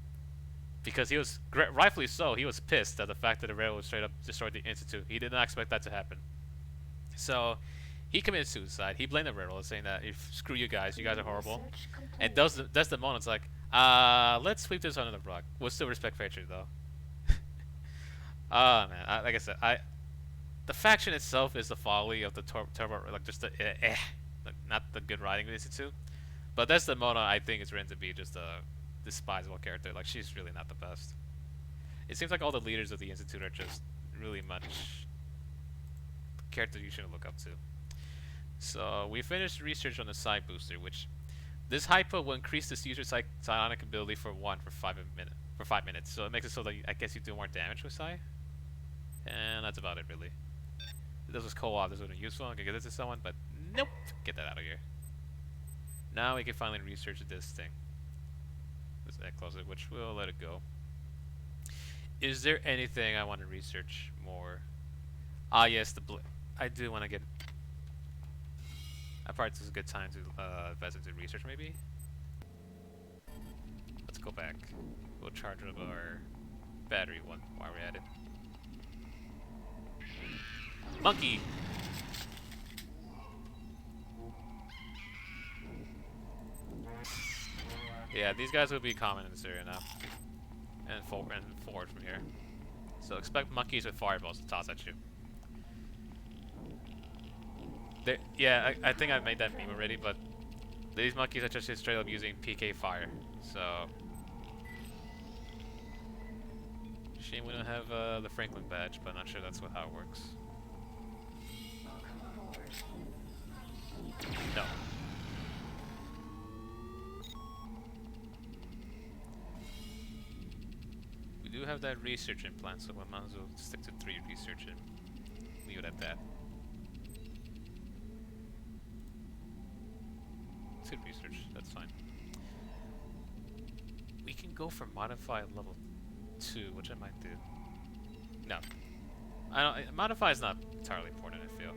because he was rightfully so. He was pissed at the fact that the railroad straight up destroyed the institute. He did not expect that to happen. So he committed suicide. He blamed the railroad, saying that screw you guys are horrible. And Desdemona's like, let's sweep this under the rug. We'll still respect Patriot though. Oh man, like I said, the faction itself is the folly of the Turbo, like just the not the good writing of the Institute. But Desdemona, I think, is written to be just a despisable character. Like, she's really not the best. It seems like all the leaders of the Institute are just really much characters you shouldn't look up to. So we finished research on the Psi Booster, which this hypo will increase this user's psionic ability for 5 minutes. So it makes it so that I guess you do more damage with Psi. And that's about it, really. This was co-op. This would have been useful. I could give this to someone, but nope. Get that out of here. Now we can finally research this thing. Let's close it, which we'll let it go. Is there anything I want to research more? Ah, yes, I do want to get. I probably this is a good time to invest into research, maybe. Let's go back. We'll charge up our battery one while we're at it. Monkey. Yeah, these guys will be common in this area now, and forward from here. So expect monkeys with fireballs to toss at you. Yeah, I think I made that meme already, but these monkeys are just straight up using PK fire. So shame we don't have the Franklin badge, but I'm not sure that's how it works. No. We do have that research in plan, so we might as well stick to 3 research and leave it at that. 2 research, that's fine. We can go for modify level 2, which I might do. No. Modify is not entirely important, I feel.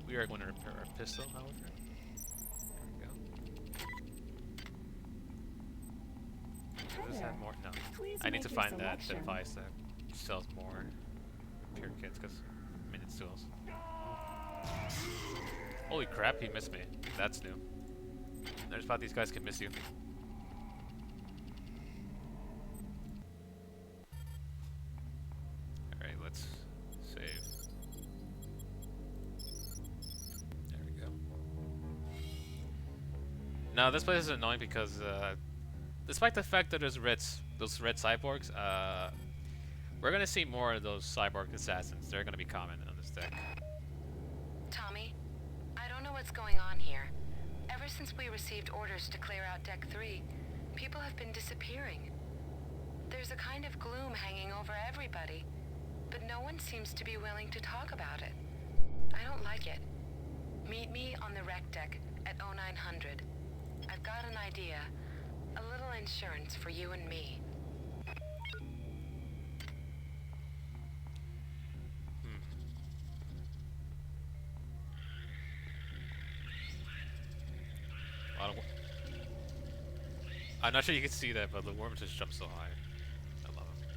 We are going to repair our pistol, however. There we go. Does this have more? No. I need to find that device that sells more pure kits, because minutes tools. Holy crap, he missed me. That's new. There's about these guys can miss you. Alright, let's save. Now this place is annoying because, despite the fact that there's those red cyborgs, we're gonna see more of those cyborg assassins. They're gonna be common on this deck. Tommy, I don't know what's going on here. Ever since we received orders to clear out Deck 3, people have been disappearing. There's a kind of gloom hanging over everybody, but no one seems to be willing to talk about it. I don't like it. Meet me on the rec deck at 0900. I've got an idea. A little insurance for you and me. I'm not sure you can see that, but the worms just jump so high. I love them.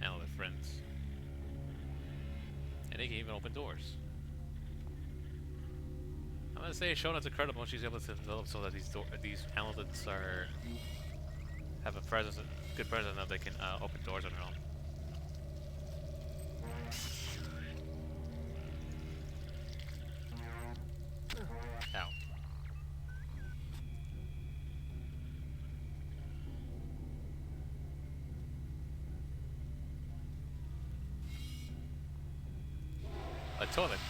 And all their friends. And they can even open doors. I'm gonna say Shona's incredible when she's able to develop so that these annelids have a presence, good presence enough they can open doors on their own. Ow. A toilet.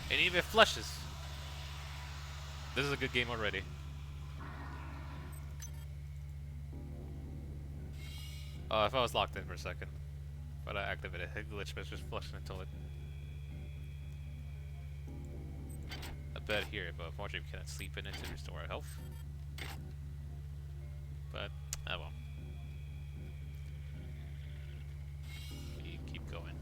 And even flushes. This is a good game already. Oh, if I was locked in for a second. But I activated a glitch, but it's just flushing the toilet. A bed here, but unfortunately we cannot sleep in it to restore our health. But, oh well. We keep going.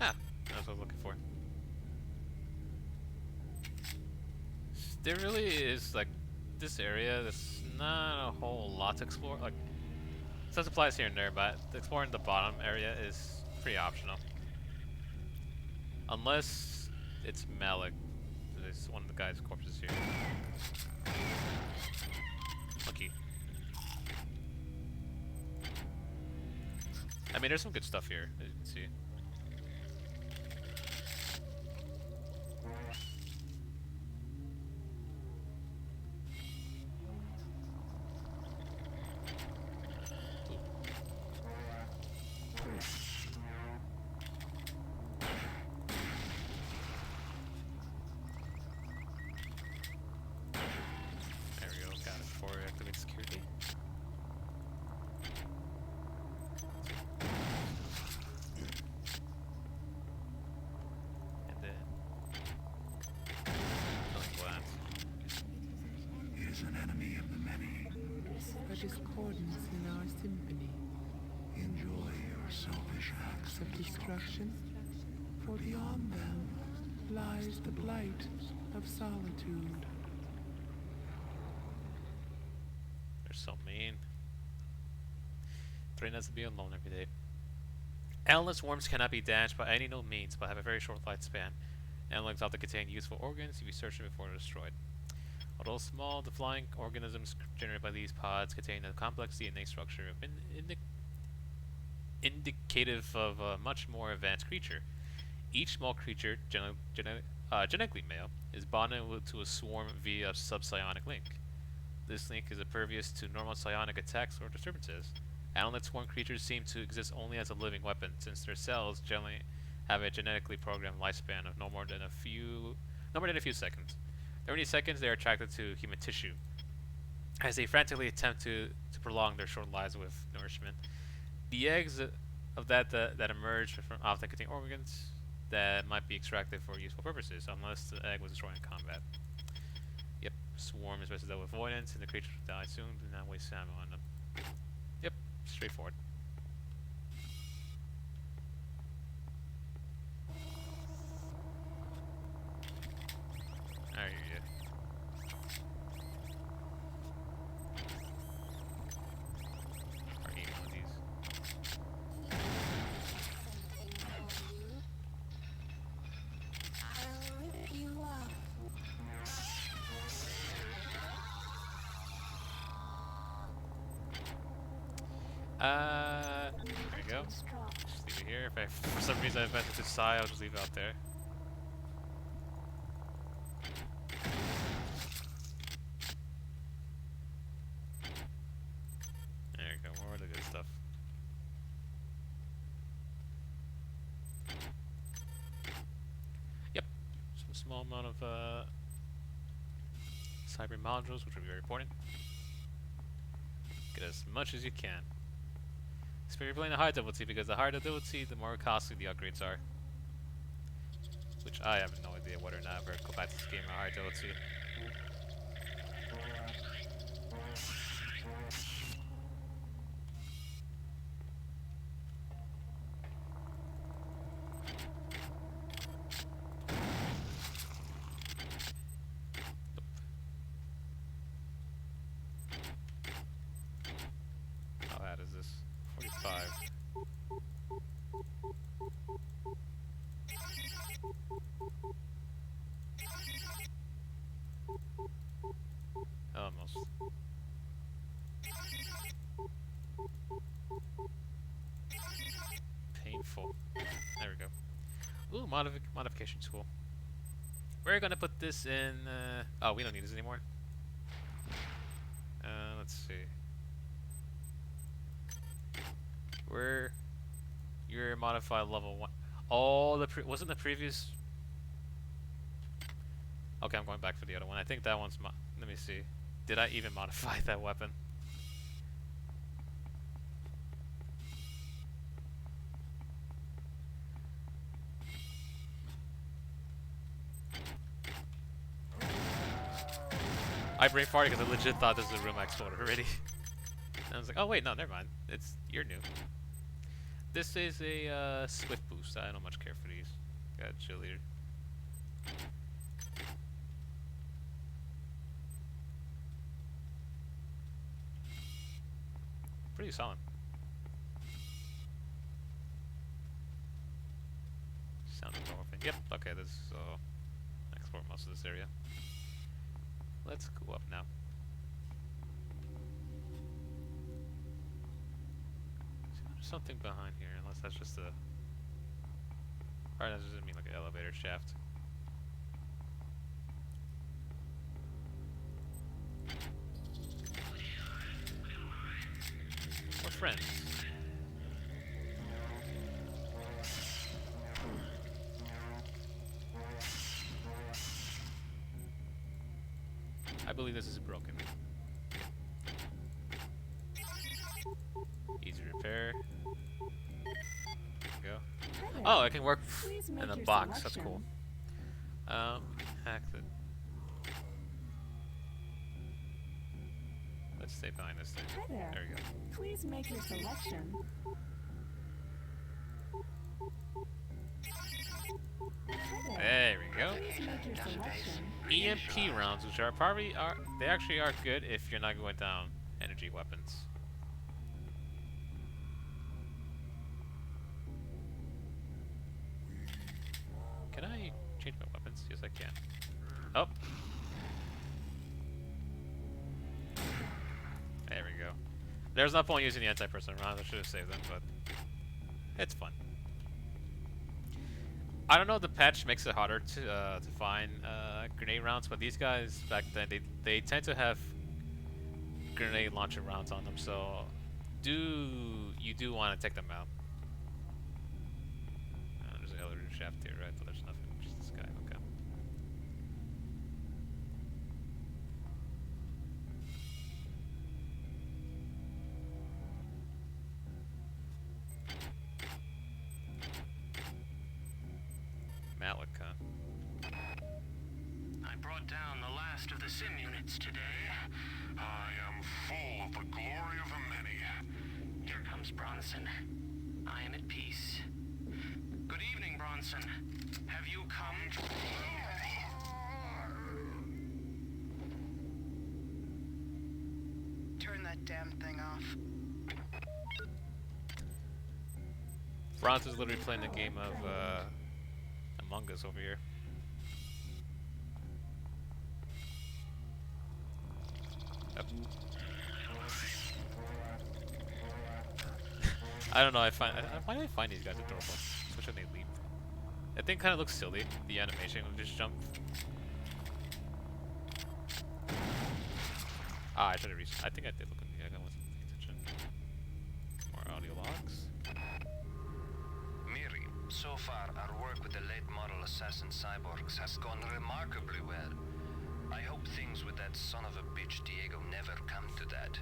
Ah, that's what I was looking for. There really is, like, this area, there's not a whole lot to explore. Like, some supplies here and there, but exploring the bottom area is pretty optional. Unless it's Malik. There's one of the guy's corpses here. Lucky. I mean, there's some good stuff here, as you can see. There we go, got it before we activate security. And then killing plants. Is an enemy of the many. A discordance in our symphony Enjoy your selfish acts of destruction, for beyond them lies the blight of solitude. They're so mean. Threaten us to be alone every day. Endless worms cannot be damaged by any known means, but have a very short lifespan. Endlings often contain useful organs to be searched before they're destroyed. Although small, the flying organisms generated by these pods contain a complex DNA structure indicative of a much more advanced creature. Each small creature, genetically male, is bonded to a swarm via a subpsionic link. This link is impervious to normal psionic attacks or disturbances. Annelid swarm creatures seem to exist only as a living weapon, since their cells generally have a genetically programmed lifespan of no more than a few seconds. Every many seconds, they are attracted to human tissue, as they frantically attempt to prolong their short lives with nourishment. The eggs of that emerge from often contain organs that might be extracted for useful purposes, unless the egg was destroyed in combat. Yep, swarm is best dealt with avoidance, and the creatures will die soon. Do not waste ammo on them. Yep, straightforward. I hear you. Are you one of these? There we go. Just leave be here. If I, for some reason I invented to Psy, I'll just leave it out there. There you go, more of the good stuff. Yep, some small amount of cyber modules, which will be very important. Get as much as you can. Especially if you're playing the high difficulty, because the higher the difficulty, the more costly the upgrades are. Which I have no idea whether or not I ever go back to this game at high difficulty. How bad is this? 45. Almost. Painful. There we go. Ooh, modification tool. We're gonna put this in. Oh, we don't need this anymore. Let's see. You're modified level 1. Oh, wasn't the previous. Okay, I'm going back for the other one. I think that one's let me see. Did I even modify that weapon? I brain farted because I legit thought this was a room I explored already. And I was like, oh wait, no, never mind. You're new. This is a swift boost. I don't much care for these. Got cheerleader. Pretty solid. Sound of morphine. Yep. Okay, this is explore most of this area. Let's go up now. There's something behind here, unless that's just a. Alright, that doesn't mean like an elevator shaft. We're friends. I believe this is broken. Easy repair. There we go. Oh, it can work in the box. That's cool. Hack the. Let's stay behind this thing. Hi there. There we go. Please make your selection. There we go. Please make your selection. EMP rounds, which are they actually are good if you're not going down energy weapons. Can I change my weapons? Yes, I can. Oh. There we go. There's no point using the anti-personnel rounds. I should have saved them, but it's fun. I don't know if the patch makes it harder to find grenade rounds, but these guys back then they tend to have grenade launcher rounds on them, so you do want to take them out. There's an elevator shaft here, right? But there's nothing. Just this guy. Okay. Malik, huh? I brought down the last of the sim units today. I am full of the glory of the many. Here comes Bronson. I am at peace. Good evening, Bronson. Have you come to... Turn that damn thing off. Bronson's literally playing the game of Among Us over here. Yep. I don't know. Why do I find these guys adorable? Especially when they leap. That thing kind of looks silly. The animation of just jump. Ah, I should have reached. I think I did look at the. I wasn't paying attention. More audio logs. Miri, so far our work with the late model assassin cyborgs has gone remarkably well. I hope things with that son of a bitch Diego never come to that.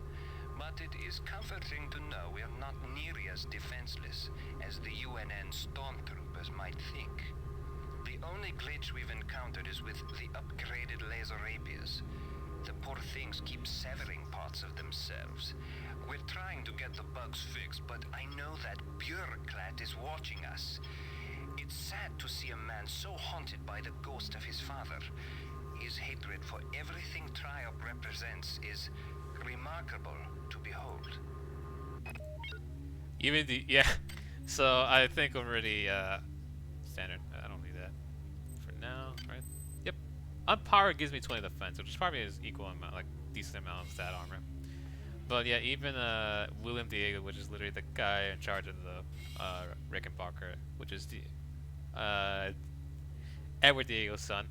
But it is comforting to know we are not nearly as defenseless as the UNN stormtroopers might think. The only glitch we've encountered is with the upgraded laser rapiers. The poor things keep severing parts of themselves. We're trying to get the bugs fixed, but I know that bureaucrat is watching us. It's sad to see a man so haunted by the ghost of his father. His hatred for everything Triop represents is remarkable to behold. Even the yeah. So I think I'm already standard. I don't need that for now, right? Yep. Power gives me 20 defense, which is probably is equal amount, like decent amount of stat armor. But yeah, even William Diego, which is literally the guy in charge of the Rickenbacker, which is the Edward Diego's son.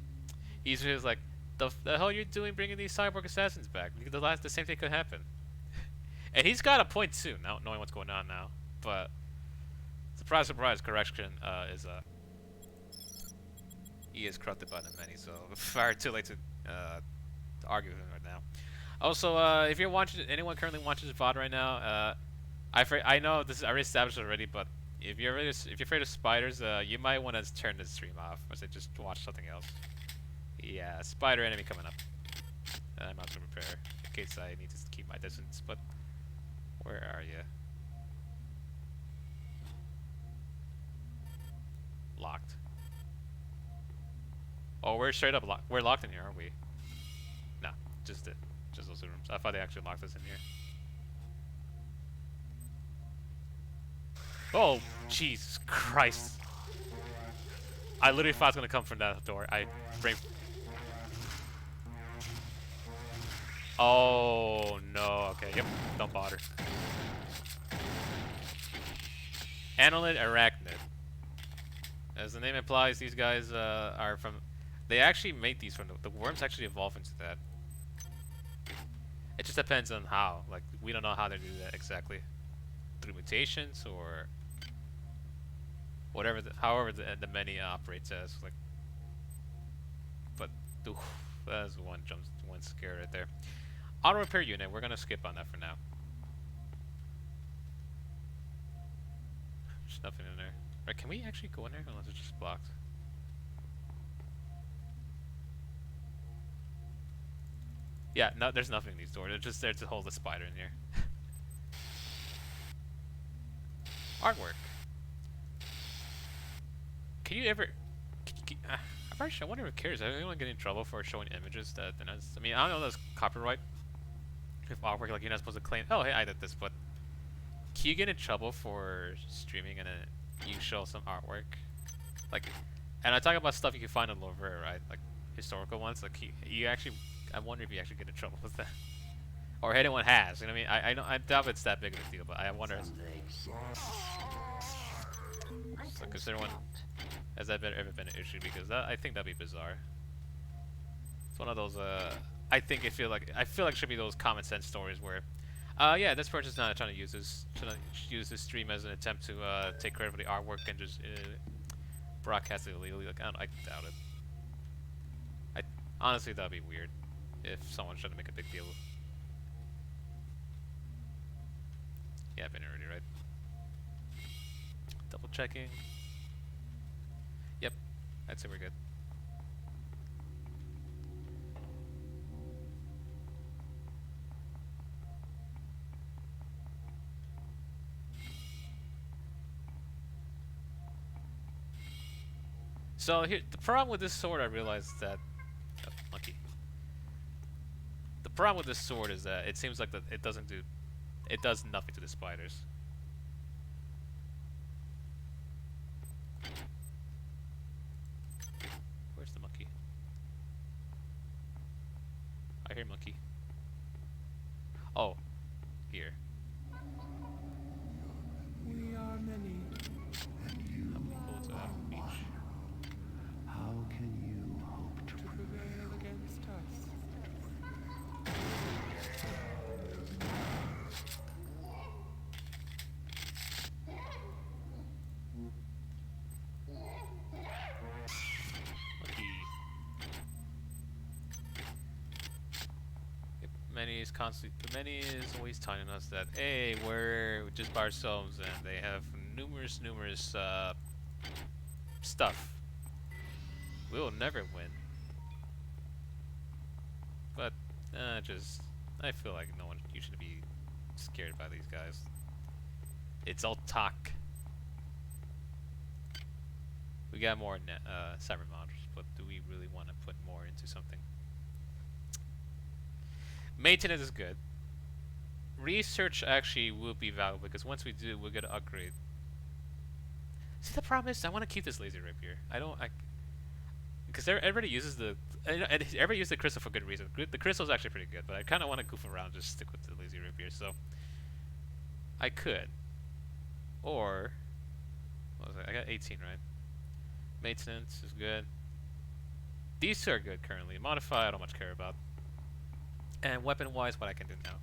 He's just like, the hell you're doing bringing these cyborg assassins back? The same thing could happen. And he's got a point too, now knowing what's going on now. But surprise, surprise, correction is he is corrupted by the many, so far too late to argue with him right now. Also, if you're watching, anyone currently watches VOD right now, I know this is I already established already, but if you're afraid of spiders, you might want to turn the stream off, or say just watch something else. Yeah, spider enemy coming up. I'm about to prepare in case I need to keep my distance. But where are you? Locked. Oh, we're straight up locked. We're locked in here, aren't we? No, just those rooms. I thought they actually locked us in here. Oh, Jesus Christ! I literally thought it was gonna come from that door. Oh no, okay, yep, don't bother. Annelid arachnid. As the name implies, these guys are from... They actually made these from... The worms actually evolve into that. It just depends on how. Like, we don't know how they do that exactly. Through mutations or... Whatever, however the many operates as. Like, but, oof, that's one scare right there. Auto repair unit, we're gonna skip on that for now. There's nothing in there. Right, can we actually go in there unless it's just blocked? Yeah, no, there's nothing in these doors. They're just there to hold the spider in here. Artwork. Can you ever... I wonder if it cares. I don't want to get in trouble for showing images that... I mean, I don't know that's copyright. If artwork, like, you're not supposed to claim, oh, hey, I did this, but... Can you get in trouble for streaming and you show some artwork? Like... And I talk about stuff you can find on Lovera, right? Like, historical ones. Like, you actually... I wonder if you actually get in trouble with that. Or anyone has, you know what I mean? I doubt it's that big of a deal, but I wonder... So, because everyone... Has that ever been an issue? Because I think that'd be bizarre. It's one of those, I feel like it should be those common sense stories where, yeah, this person's not trying to use this stream as an attempt to take credit for the artwork and just broadcast it illegally. Like, I doubt it. Honestly, that'd be weird if someone's trying to make a big deal. Yeah, I've been already, right? Double checking. Yep, I'd say we're good. So here, the problem with this sword, I realized that... Oh, monkey. The problem with this sword is that it seems like that it does nothing to the spiders. Where's the monkey? I hear monkey. Oh, here. We many. How many bullets do I have each? How can you hope to To prevail against us. Lucky. Yep, Many is constantly. Many is always telling us that hey, we're just by ourselves, and they have numerous stuff. We'll never win. But I feel like no one you should be scared by these guys. It's all talk. We got more cyber modules, but do we really want to put more into something? Maintenance is good. Research actually will be valuable because once we do, we'll get an upgrade. See, the problem is I want to keep this laser rapier. Because everybody uses everybody uses the crystal for good reason. The crystal's actually pretty good, but I kind of want to goof around and just stick with the laser rapier. So I could, or what was I got 18, right? Maintenance is good. These two are good currently. Modify I don't much care about. And weapon-wise, what I can do now.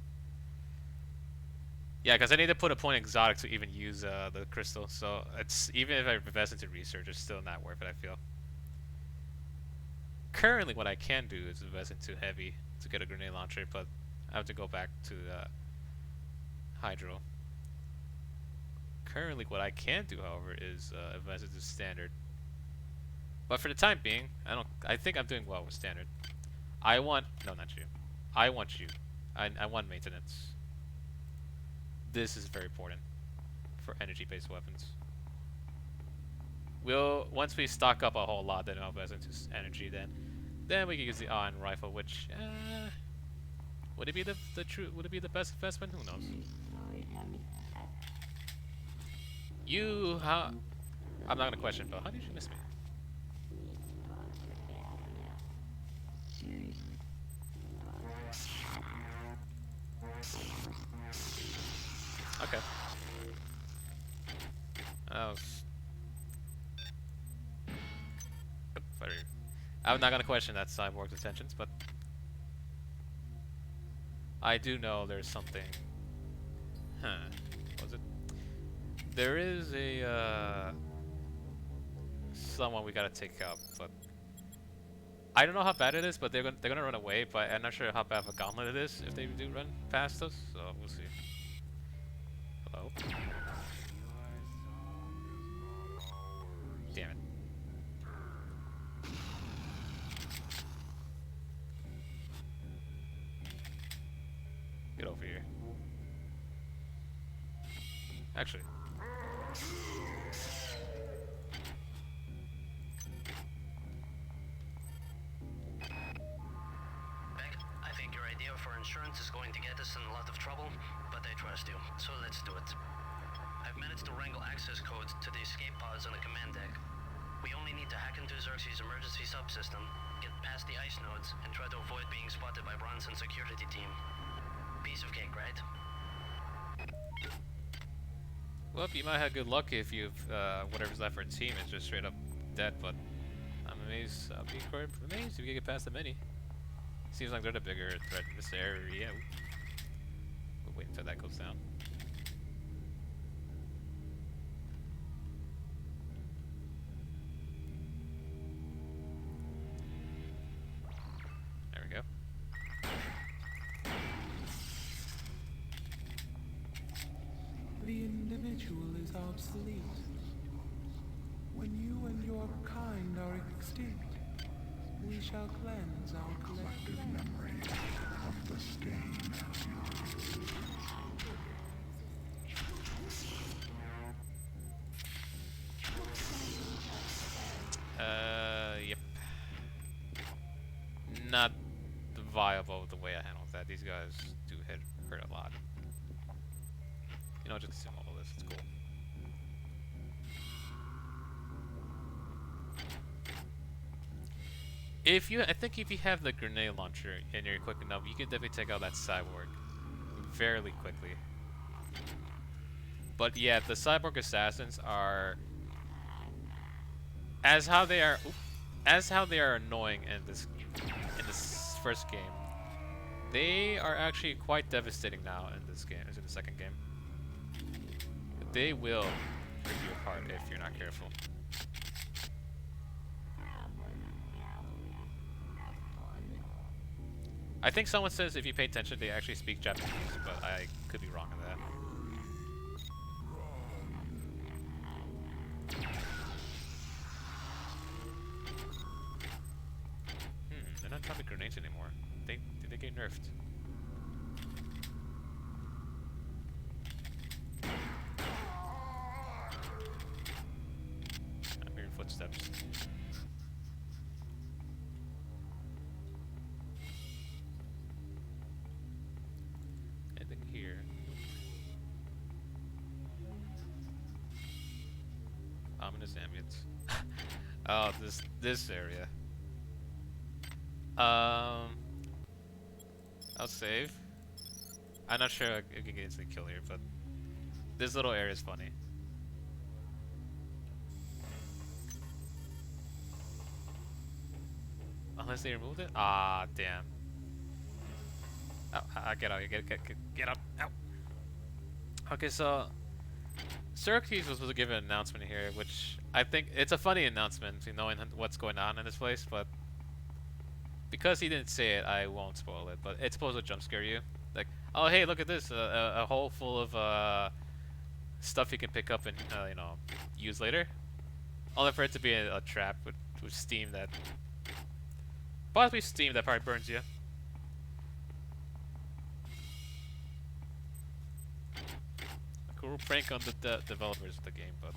Yeah, because I need to put a point exotic to even use the crystal. So it's even if I invest into research, it's still not worth it. I feel. Currently, what I can do is invest into heavy to get a grenade launcher, but I have to go back to hydro. Currently, what I can do, however, is invest into standard. But for the time being, I think I'm doing well with standard. No, not you. I want you. I want maintenance. This is very important for energy-based weapons. Once we stock up a whole lot, then I'll invest into energy. Then we can use the iron rifle, which would it be would it be the best investment? Who knows? I'm not gonna question, but how did you miss me? Okay. I'm not gonna question that cyborg's intentions, but I do know there's something. What was it? There is someone we gotta take out, but I don't know how bad it is. But they're gonna run away. But I'm not sure how bad of a gauntlet it is if they do run past us. So we'll see. Hello. Damn it. Get over here. Actually. Beck, I think your idea for insurance is going to get us in a lot of trouble, but I trust you, so let's do it. I've managed to wrangle access codes to the escape pods on the command deck. We only need to hack into Xerxes' emergency subsystem, get past the ice nodes, and try to avoid being spotted by Bronson's security team. Piece of cake, right? Well, you might have good luck if you've whatever's left for a team is just straight up dead, but I'm amazed. I'll be quite amazed if you get past the mini. Seems like they're the bigger threat in this area. We'll wait until that goes down. There we go. The individual is obsolete. When you and your kind are extinct, we shall cleanse our collective memory of the stain. Yep. Not viable the way I handled that. These guys do hurt a lot. You know, just consume all of this. It's cool. I think if you have the grenade launcher and you're quick enough, you can definitely take out that cyborg fairly quickly. But yeah, the cyborg assassins are as how they are annoying in this first game. They are actually quite devastating now in this game, in the second game. They will rip you apart if you're not careful. I think someone says if you pay attention they actually speak Japanese, but I could be wrong on that. They're not dropping grenades anymore. Did they get nerfed? I'm hearing footsteps. Anything here? Ominous ambience. Oh, this area. I'll save. I'm not sure I can get instant kill here, but this little area is funny. Unless they removed it? Ah, damn. Oh, get out, get up, ow. Okay, so Syracuse was supposed to give an announcement here, which I think it's a funny announcement, knowing what's going on in this place, but because he didn't say it, I won't spoil it, but it's supposed to jump scare you. Like, oh hey, look at this, a hole full of stuff you can pick up and you know, use later. Only for it to be a trap with steam that possibly probably burns you. A cool prank on the developers of the game, but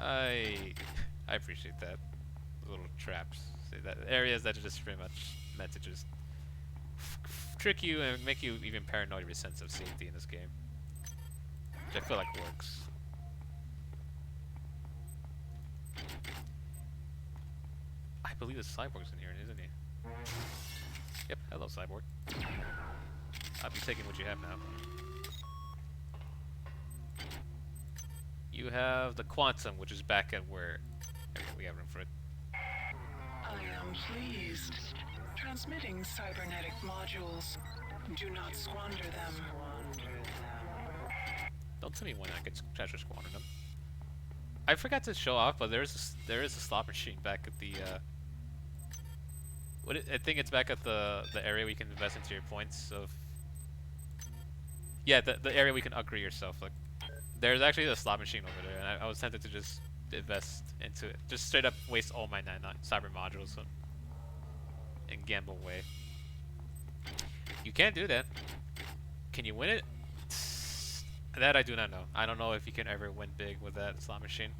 I appreciate that. Little traps. That areas that are just pretty much meant to just trick you and make you even paranoid of your sense of safety in this game, which I feel like works. I believe the cyborg's in here, isn't he? Yep, hello cyborg. I'll be taking what you have now. You have the quantum, which is back at where... Okay, we have room for it. I am pleased. Transmitting cybernetic modules. Do not squander them. Don't tell me when I could treasure squander them. I forgot to show off, but there is a slot machine back at the I think it's back at the area where you can invest into your points of. Yeah, the area where you can upgrade yourself. Like, there's actually a slot machine over there, and I was tempted to just invest into it, just straight up waste all my cyber modules and gamble away. You can do that. Can you win it? That I do not know. I don't know if you can ever win big with that slot machine.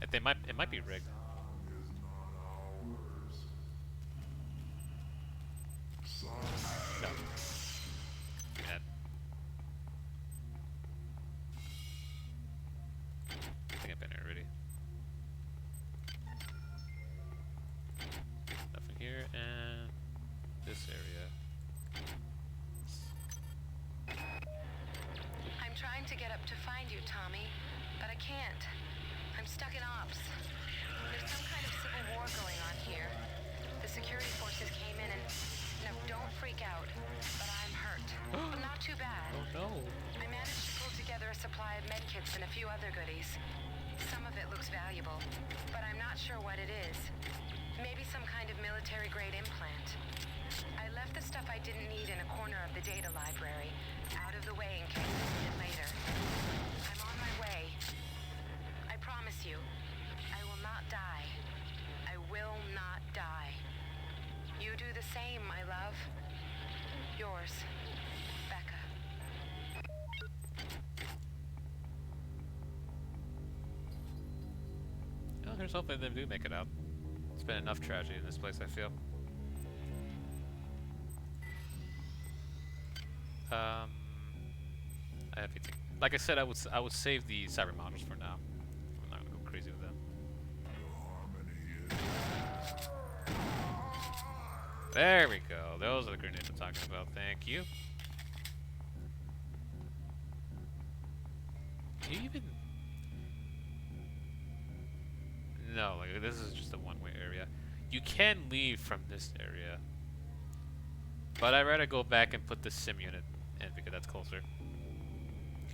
It might be rigged. No. Man. I think I've been here already. Nothing here, and this area. I'm trying to get up to find you, Tommy, but I can't. I'm stuck in ops. There's some kind of civil war going on here. The security forces came in and... No, don't freak out, but I'm hurt. Not too bad. Oh no. I managed to pull together a supply of medkits and a few other goodies. Some of it looks valuable, but I'm not sure what it is. Maybe some kind of military-grade implant. I left the stuff I didn't need in a corner of the data library, out of the way in case I need it later. I'm on my way. I promise you, I will not die. I will not die. You do the same, my love. Yours, Becca. Oh, here's hoping they do make it out. It's been enough tragedy in this place, I feel. I have anything. Like I said, I would save the cyber models for now. I'm not gonna go crazy with them. There we go. Those are the grenades I'm talking about. Thank you. Can you even... No, like this is just a one-way area. You can leave from this area. But I'd rather go back and put the sim unit in because that's closer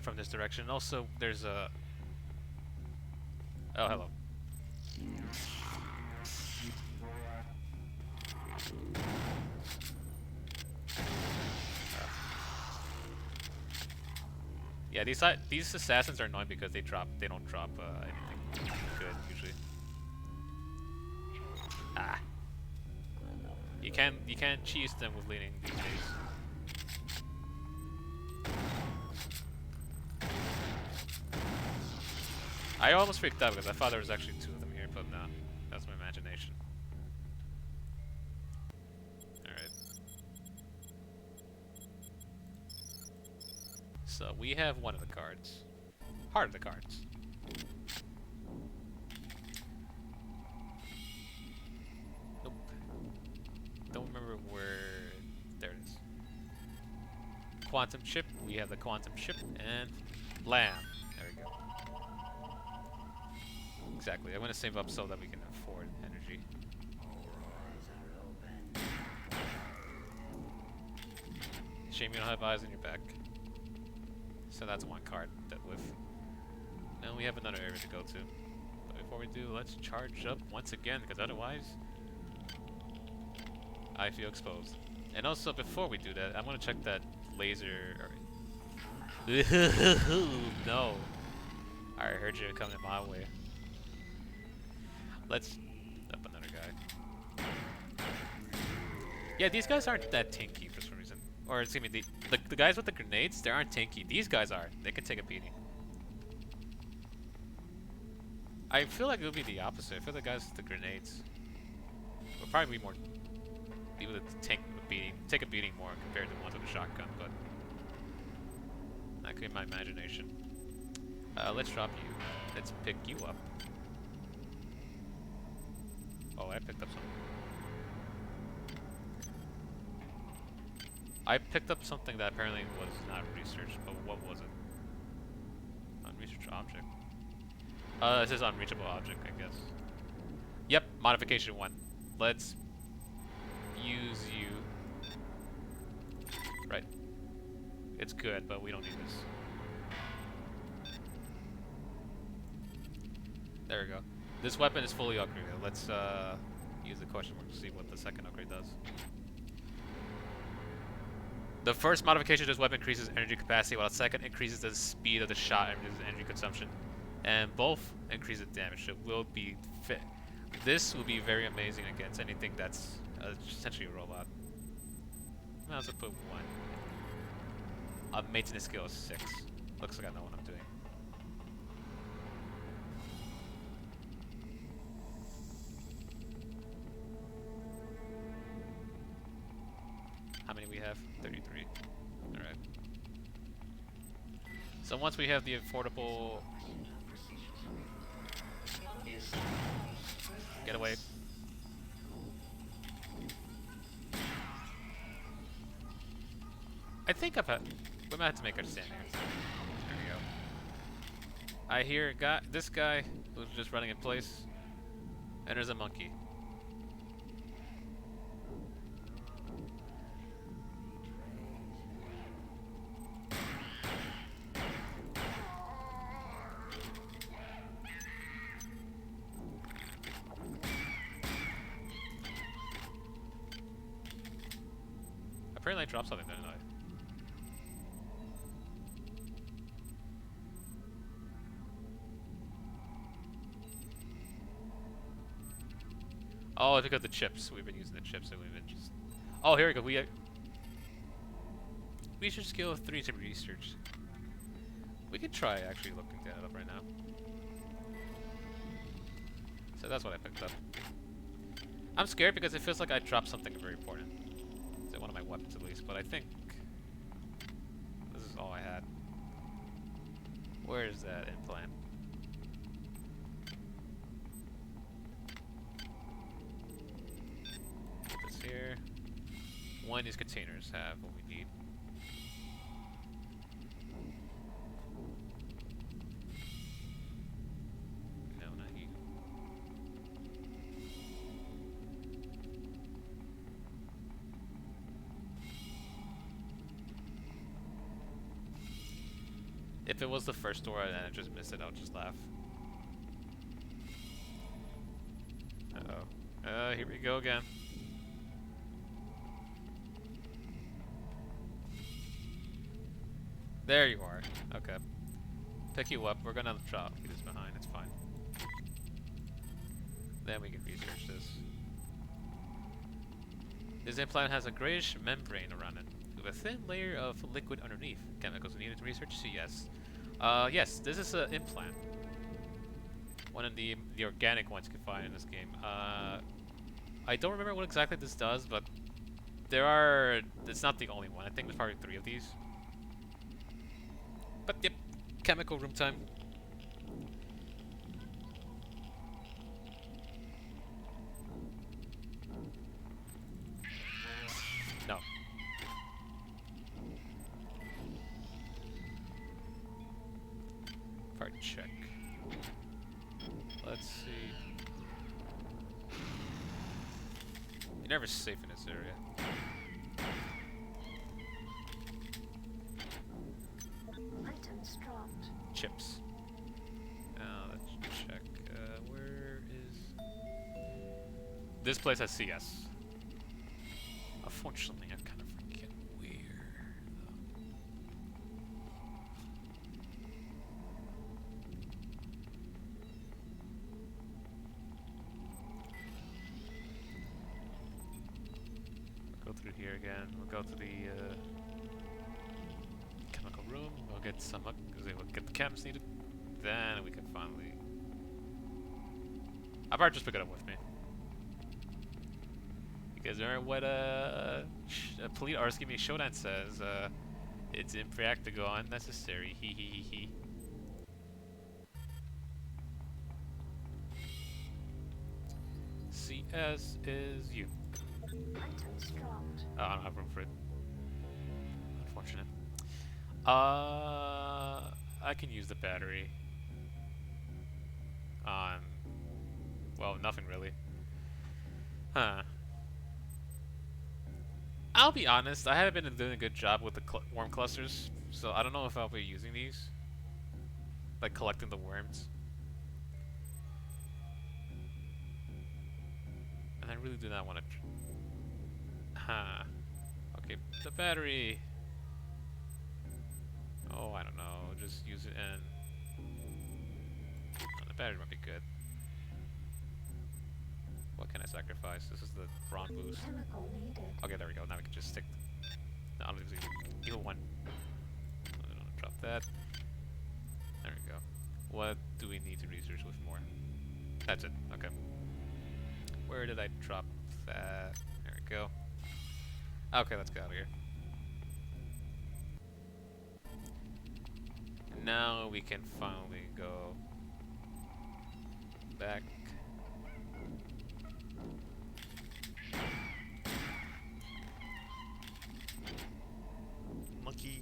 from this direction. Also, there's a... Oh, hello. Yeah, these assassins are annoying because they don't drop anything good usually. Ah. You can't cheese them with leaning these days. I almost freaked out because I thought there was actually two of them here, but no, that's my imagination. Alright. So we have one of the cards. Heart of the cards. Nope. Don't remember where... There it is. Quantum chip. We have the quantum chip and lamb. There we go. Exactly. I want to save up so that we can afford energy. Shame you don't have eyes on your back. So that's one card that with. And we have another area to go to. But before we do, let's charge up once again, because otherwise I feel exposed. And also, before we do that, I want to check that laser. No. I heard you coming my way. Let's up another guy. Yeah, these guys aren't that tanky for some reason. Or excuse me, the guys with the grenades, they aren't tanky. These guys are. They can take a beating. I feel like it would be the opposite. I feel the guys with the grenades would probably be more able to take a beating more compared to the ones with a shotgun, but that could be my imagination. Let's drop you. Let's pick you up. Oh, I picked up something. I picked up something that apparently was not researched, but what was it? Unresearched object. This is unreachable object, I guess. Yep, modification 1. Let's use you. Right. It's good, but we don't need this. There we go. This weapon is fully upgraded. Let's use the question mark to see what the second upgrade does. The first modification of this weapon increases energy capacity, while the second increases the speed of the shot and reduces energy consumption. And both increase the damage, so it will be fit. This will be very amazing against anything that's essentially a robot. Might as well put 1. Maintenance skill is 6. Looks like I know what I'm doing. How many we have? 33. Alright. So once we have the affordable... Get away. I think we might have to make our stand here. There we go. I hear this guy who's just running in place. And there's a monkey. Apparently I dropped something, didn't I? Oh, because the chips. We've been using the chips and we've been just... Oh, here we go. We should skill 3 to research. We could try actually looking that up right now. So that's what I picked up. I'm scared because it feels like I dropped something very important. One of my weapons at least, but I think this is all I had. Where is that implant? Put this here. One of these containers have what we need. If it was the first door and I just missed it, I would just laugh. Uh-oh. Here we go again. There you are. Okay. Pick you up. We're gonna drop you this behind. It's fine. Then we can research this. This implant has a grayish membrane around it, with a thin layer of liquid underneath. Chemicals needed to research? See, yes. Yes, this is an implant. One of the organic ones you can find in this game. I don't remember what exactly this does, but there are... It's not the only one. I think there's probably 3 of these. But yep, chemical room time. No. Part check. Let's see. You're never safe in this area. Items dropped. Chips. Let's check. Where is... This place has CS. Unfortunately, I kind of forget where, though. We'll go through here again. We'll go to the chemical room. We'll get some... We'll get the chems needed. Then we can finally... I better just pick it up with me. Because remember what Polite Arts Give Me Shodan says, it's impractical, unnecessary, hee hee hee hee. CS is you. Items dropped. Oh, I don't have room for it. Unfortunate. I can use the battery on... Well, nothing really. Huh. I'll be honest, I haven't been doing a good job with the worm clusters, so I don't know if I'll be using these. Like collecting the worms. And I really do not want to... Huh. Okay, the battery... Oh, I don't know, just use it and... Oh, the battery might be good. What can I sacrifice? This is the brawn boost. Chemical needed. Okay, there we go. Now we can just stick. No, I'll just heal one. I'm gonna drop that. There we go. What do we need to research with more? That's it. Okay. Where did I drop that? There we go. Okay, let's get out of here. Now we can finally go back. Monkey.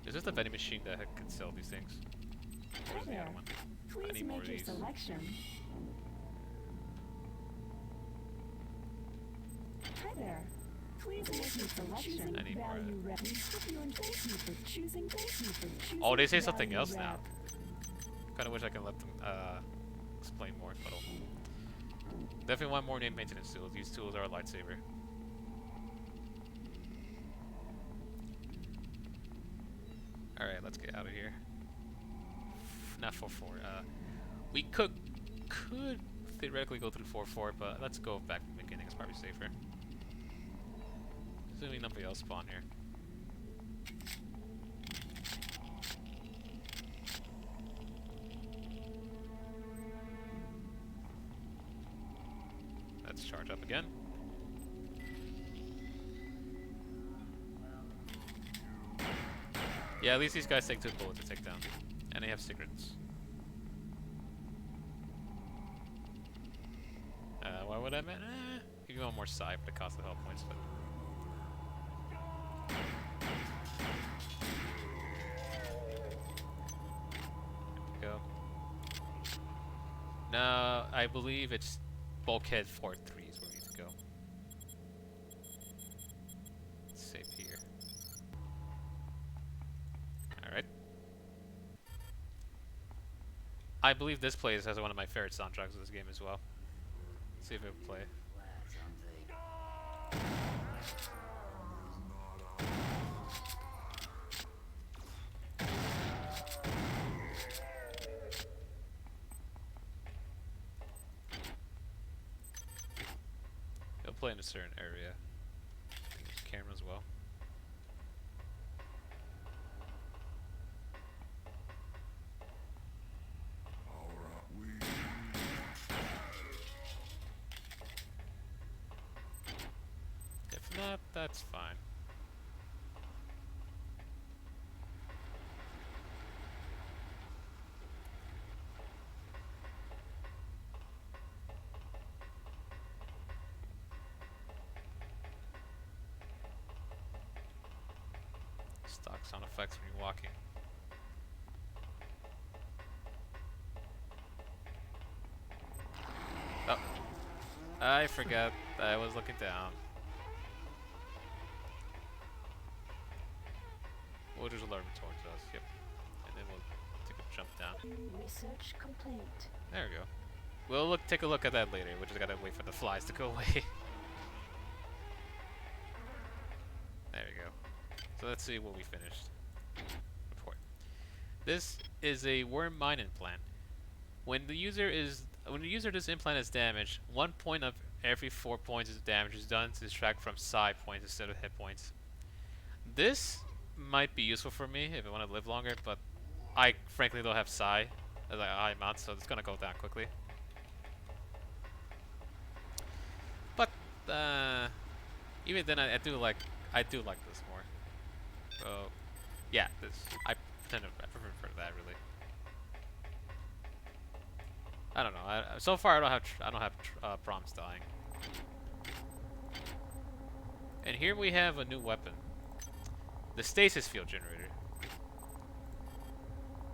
Is this the vending machine that can sell these things? Or is it the other one? I Please need more of make your these. selection. Hi there. Please make your selection. I need more of Value it. rep. Thank you and thank you for choosing. Thank you for choosing. Oh, they say something Value else now. Rep. Kind of wish I could let them explain more, but definitely want more name maintenance tools. These tools are a lightsaber. Alright, let's get out of here. Not 4-4. We could theoretically go through 4-4, but let's go back to the beginning. It's probably safer. Assuming nobody else spawn here. Let's charge up again. Yeah, at least these guys take 2 bullets to take down. And they have secrets. Why would I mean? Give you one more side for the cost of health points, but... There we go. Now, I believe it's Bulkhead 4-3 is where we need to go. It's safe here. I believe this place has one of my favorite soundtracks of this game as well. Let's see if it will play. It'll play in a certain area. I think there's a camera as well. If not, that's fine. Stock sound effects when you're walking. Oh, I forgot I was looking down. We'll just lure him towards us, yep. And then we'll take a jump down. Research complete. There we go. We'll take a look at that later. We just gotta wait for the flies to go away. There we go. So let's see what we finished. Report. This is a worm mine implant. When the user this implant is damaged, 1 point of every 4 points of damage is done to distract from psi points instead of hit points. This might be useful for me if I want to live longer, but I frankly don't have psi as a high amount, so it's gonna go down quickly. But even then, I do like this more. So yeah, I prefer that really. I don't know. So far, I don't have problems dying. And here we have a new weapon. The stasis field generator.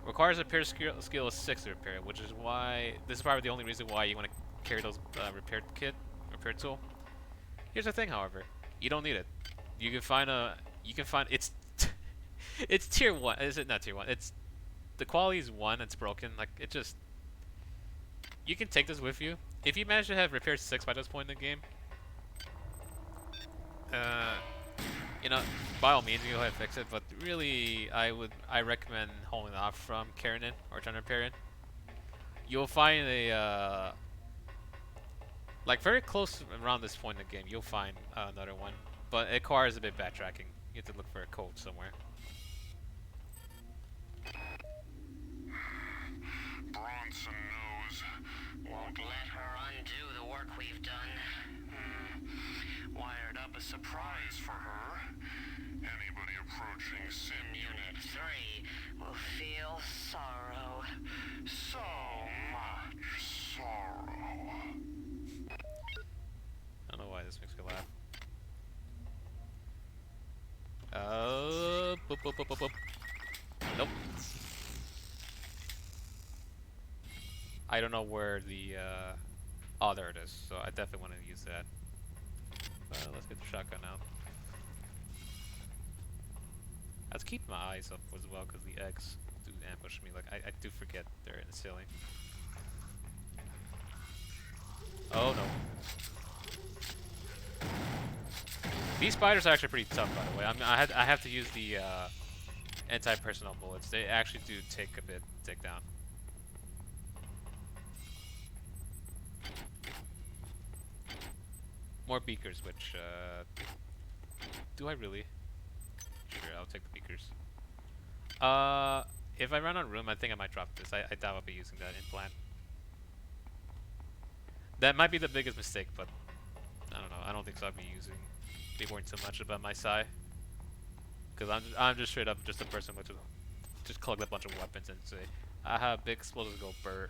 Requires a repair skill of 6 to repair, which is why this is probably the only reason why you want to carry those repair tool. Here's the thing, however, you don't need it. You can find it's it's tier 1. Is it not tier 1? It's the quality is 1. It's broken. Like it just. You can take this with you if you manage to have repair 6 by this point in the game. You know, by all means, you go ahead and fix it. But really, I recommend holding off from carrying it or trying to repair it. You'll find a like very close around this point in the game. You'll find another one, but it requires a bit backtracking. You have to look for a code somewhere. Bronson knows. Won't let her undo the work we've done. Wired up a surprise for her. Anybody approaching Sim Unit 3 will feel sorrow. So much sorrow. I don't know why this makes me laugh. Boop, boop, boop, boop, boop. Nope. I don't know where the, oh, there it is. So I definitely want to use that. Let's get the shotgun out. I have to keep my eyes up as well because the eggs do ambush me. Like, I do forget they're in the ceiling. Oh, no. These spiders are actually pretty tough, by the way. I have to use the anti-personnel bullets. They actually do take a bit to take down. More beakers, which, do I really? Sure, I'll take the beakers. If I run out of room, I think I might drop this. I doubt I'll be using that implant. That might be the biggest mistake, but I don't know. I don't think so. I'll be worrying too much about my psi. Because I'm just straight up just a person with just collect a bunch of weapons and say, I have big explosives go burr.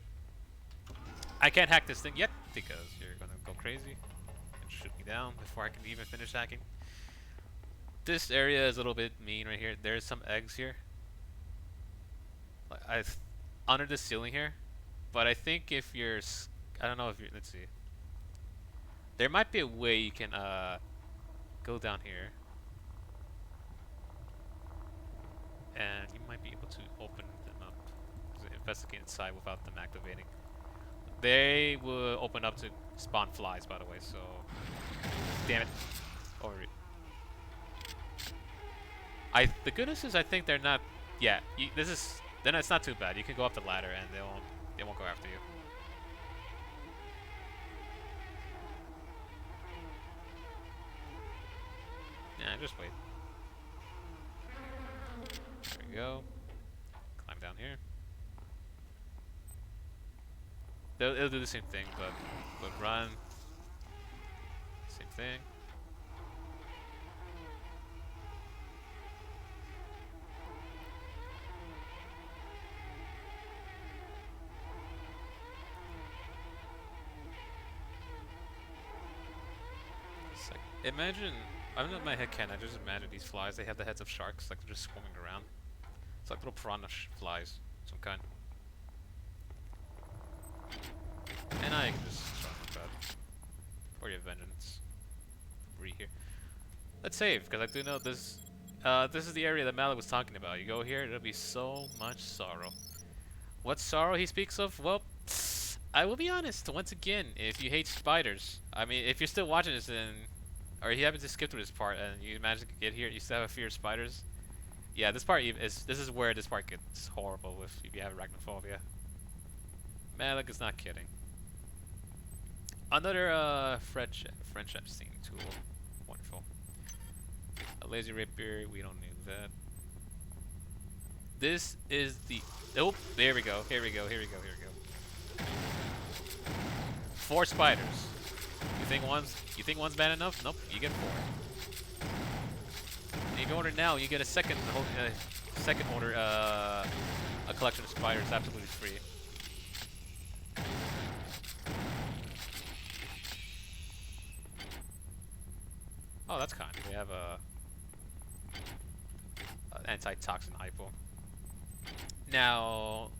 I can't hack this thing yet because you're gonna go crazy and shoot me down before I can even finish hacking. This area is a little bit mean right here. There's some eggs here. Like under the ceiling here, but I think if you're, I don't know if you're. Let's see. There might be a way you can go down here, and you might be able to open them up. investigate inside without them activating. They will open up to spawn flies, by the way, so... Damn it. Or... The good news is I think they're not... Yeah, then it's not too bad. You can go up the ladder and they won't go after you. Yeah, just wait. There we go. Climb down here. It'll do the same thing, but run. Same thing. It's like, imagine, I don't know if my head can, I just imagine these flies, they have the heads of sharks, like they're just swarming around. It's like little piranha flies, some kind. And I can just start with that. For your vengeance. Debris here. Let's save, because I do know this is the area that Malik was talking about. You go here, there'll be so much sorrow. What sorrow he speaks of? Well, I will be honest, once again, if you hate spiders, I mean, if you're still watching this and, or you happen to skip through this part and you manage to get here, you still have a fear of spiders. Yeah, this is where this part gets horrible if you have arachnophobia. Malik is not kidding. Another French Epstein tool. Wonderful. A laser rapier, we don't need that. This is the... Oh, there we go. Here we go. 4 spiders. You think one's bad enough? Nope, you get 4. And you go order now, you get a second order a collection of spiders absolutely free. Oh, that's kind. We have a anti-toxin hypo. Now,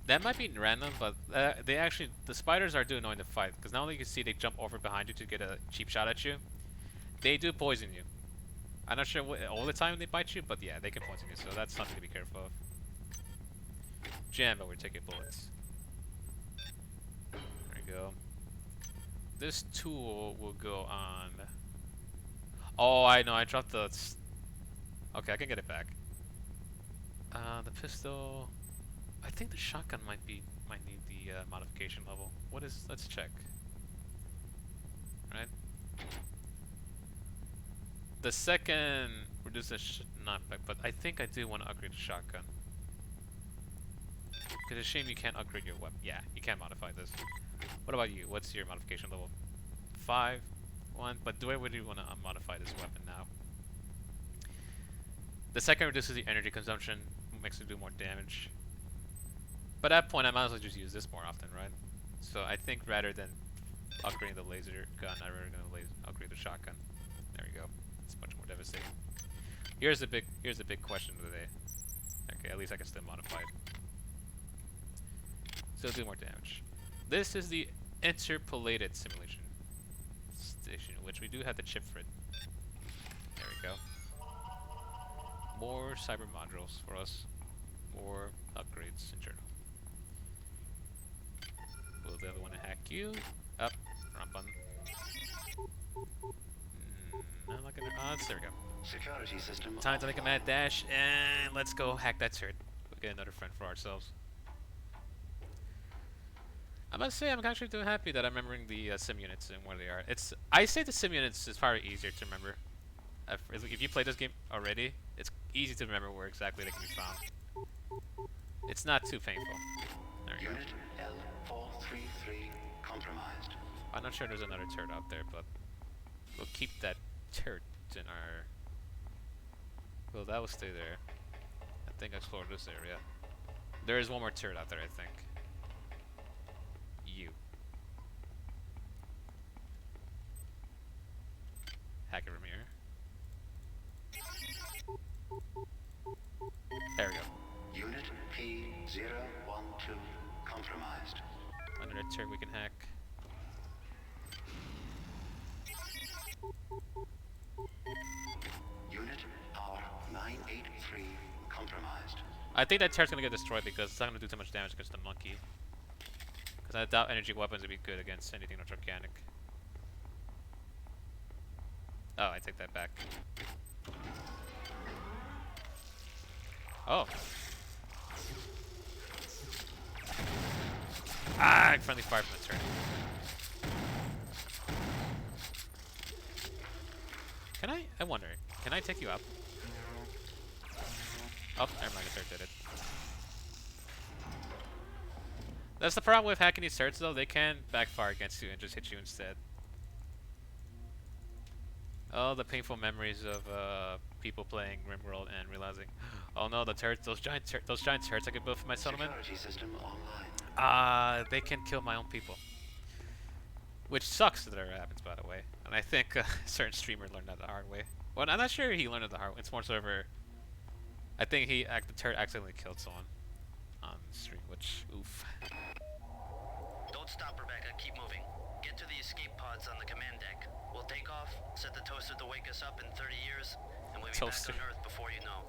that might be random, but the spiders are annoying to fight because not only you can see they jump over behind you to get a cheap shot at you, they do poison you. I'm not sure all the time they bite you, but yeah, they can poison you, so that's something to be careful of. Jam over ticket bullets. There we go. This tool will go on. Oh, I know. I dropped the. Okay, I can get it back. The pistol. I think the shotgun might need the modification level. What is? Let's check. Right. The second reduces knockback, but I think I do want to upgrade the shotgun. Cause it's a shame you can't upgrade your weapon. Yeah, you can't modify this. What about you? What's your modification level? 5. 1. But do I really want to modify this weapon now? The second reduces the energy consumption, makes it do more damage. But at that point, I might as well just use this more often, right? So I think rather than upgrading the laser gun, I'm rather going to upgrade the shotgun. There we go. It's much more devastating. Here's the big question of the day. Okay, at least I can still modify it. Still do more damage. This is the interpolated simulation station, which we do have the chip for it. There we go. More cyber modules for us. More upgrades in general. Will the other one hack you? Up. Wrong button. Not like there we go. Security system. Time to make a mad dash, and let's go hack that turret. We'll get another friend for ourselves. I must say, I'm actually too happy that I'm remembering the sim units and where they are. I say the sim units is probably easier to remember. If you play this game already, it's easy to remember where exactly they can be found. It's not too painful. There we go. Unit L433 compromised. I'm not sure there's another turret out there, but we'll keep that turret in our... Well, that will stay there. I think I explored this area. There is one more turret out there, I think. You. Hack it from here. There we go. Unit P012 compromised. Another turret we can hack. Unit R983 compromised. I think that turret's gonna get destroyed because it's not gonna do too much damage against the monkey. Because I doubt energy weapons would be good against anything that's organic. Oh, I take that back. Oh. Ah, friendly fire from the turret. Can I? I wonder. Can I take you up? Oh, never mind. The turret did it. That's the problem with hacking these turrets, though. They can backfire against you and just hit you instead. Oh, the painful memories of people playing RimWorld and realizing, oh no, the turrets, those giant turrets I could build for my settlement. They can kill my own people, which sucks that it happens, by the way. And I think a certain streamer learned that the hard way. Well, I'm not sure he learned it the hard way. It's more sort of I think the turret accidentally killed someone on stream, which oof. Don't stop, Rebecca. Keep moving. Get to the escape pods on the command deck. We'll take off, set the toaster to wake us up in 30 years, and we'll be Toaster. back on Earth before you know.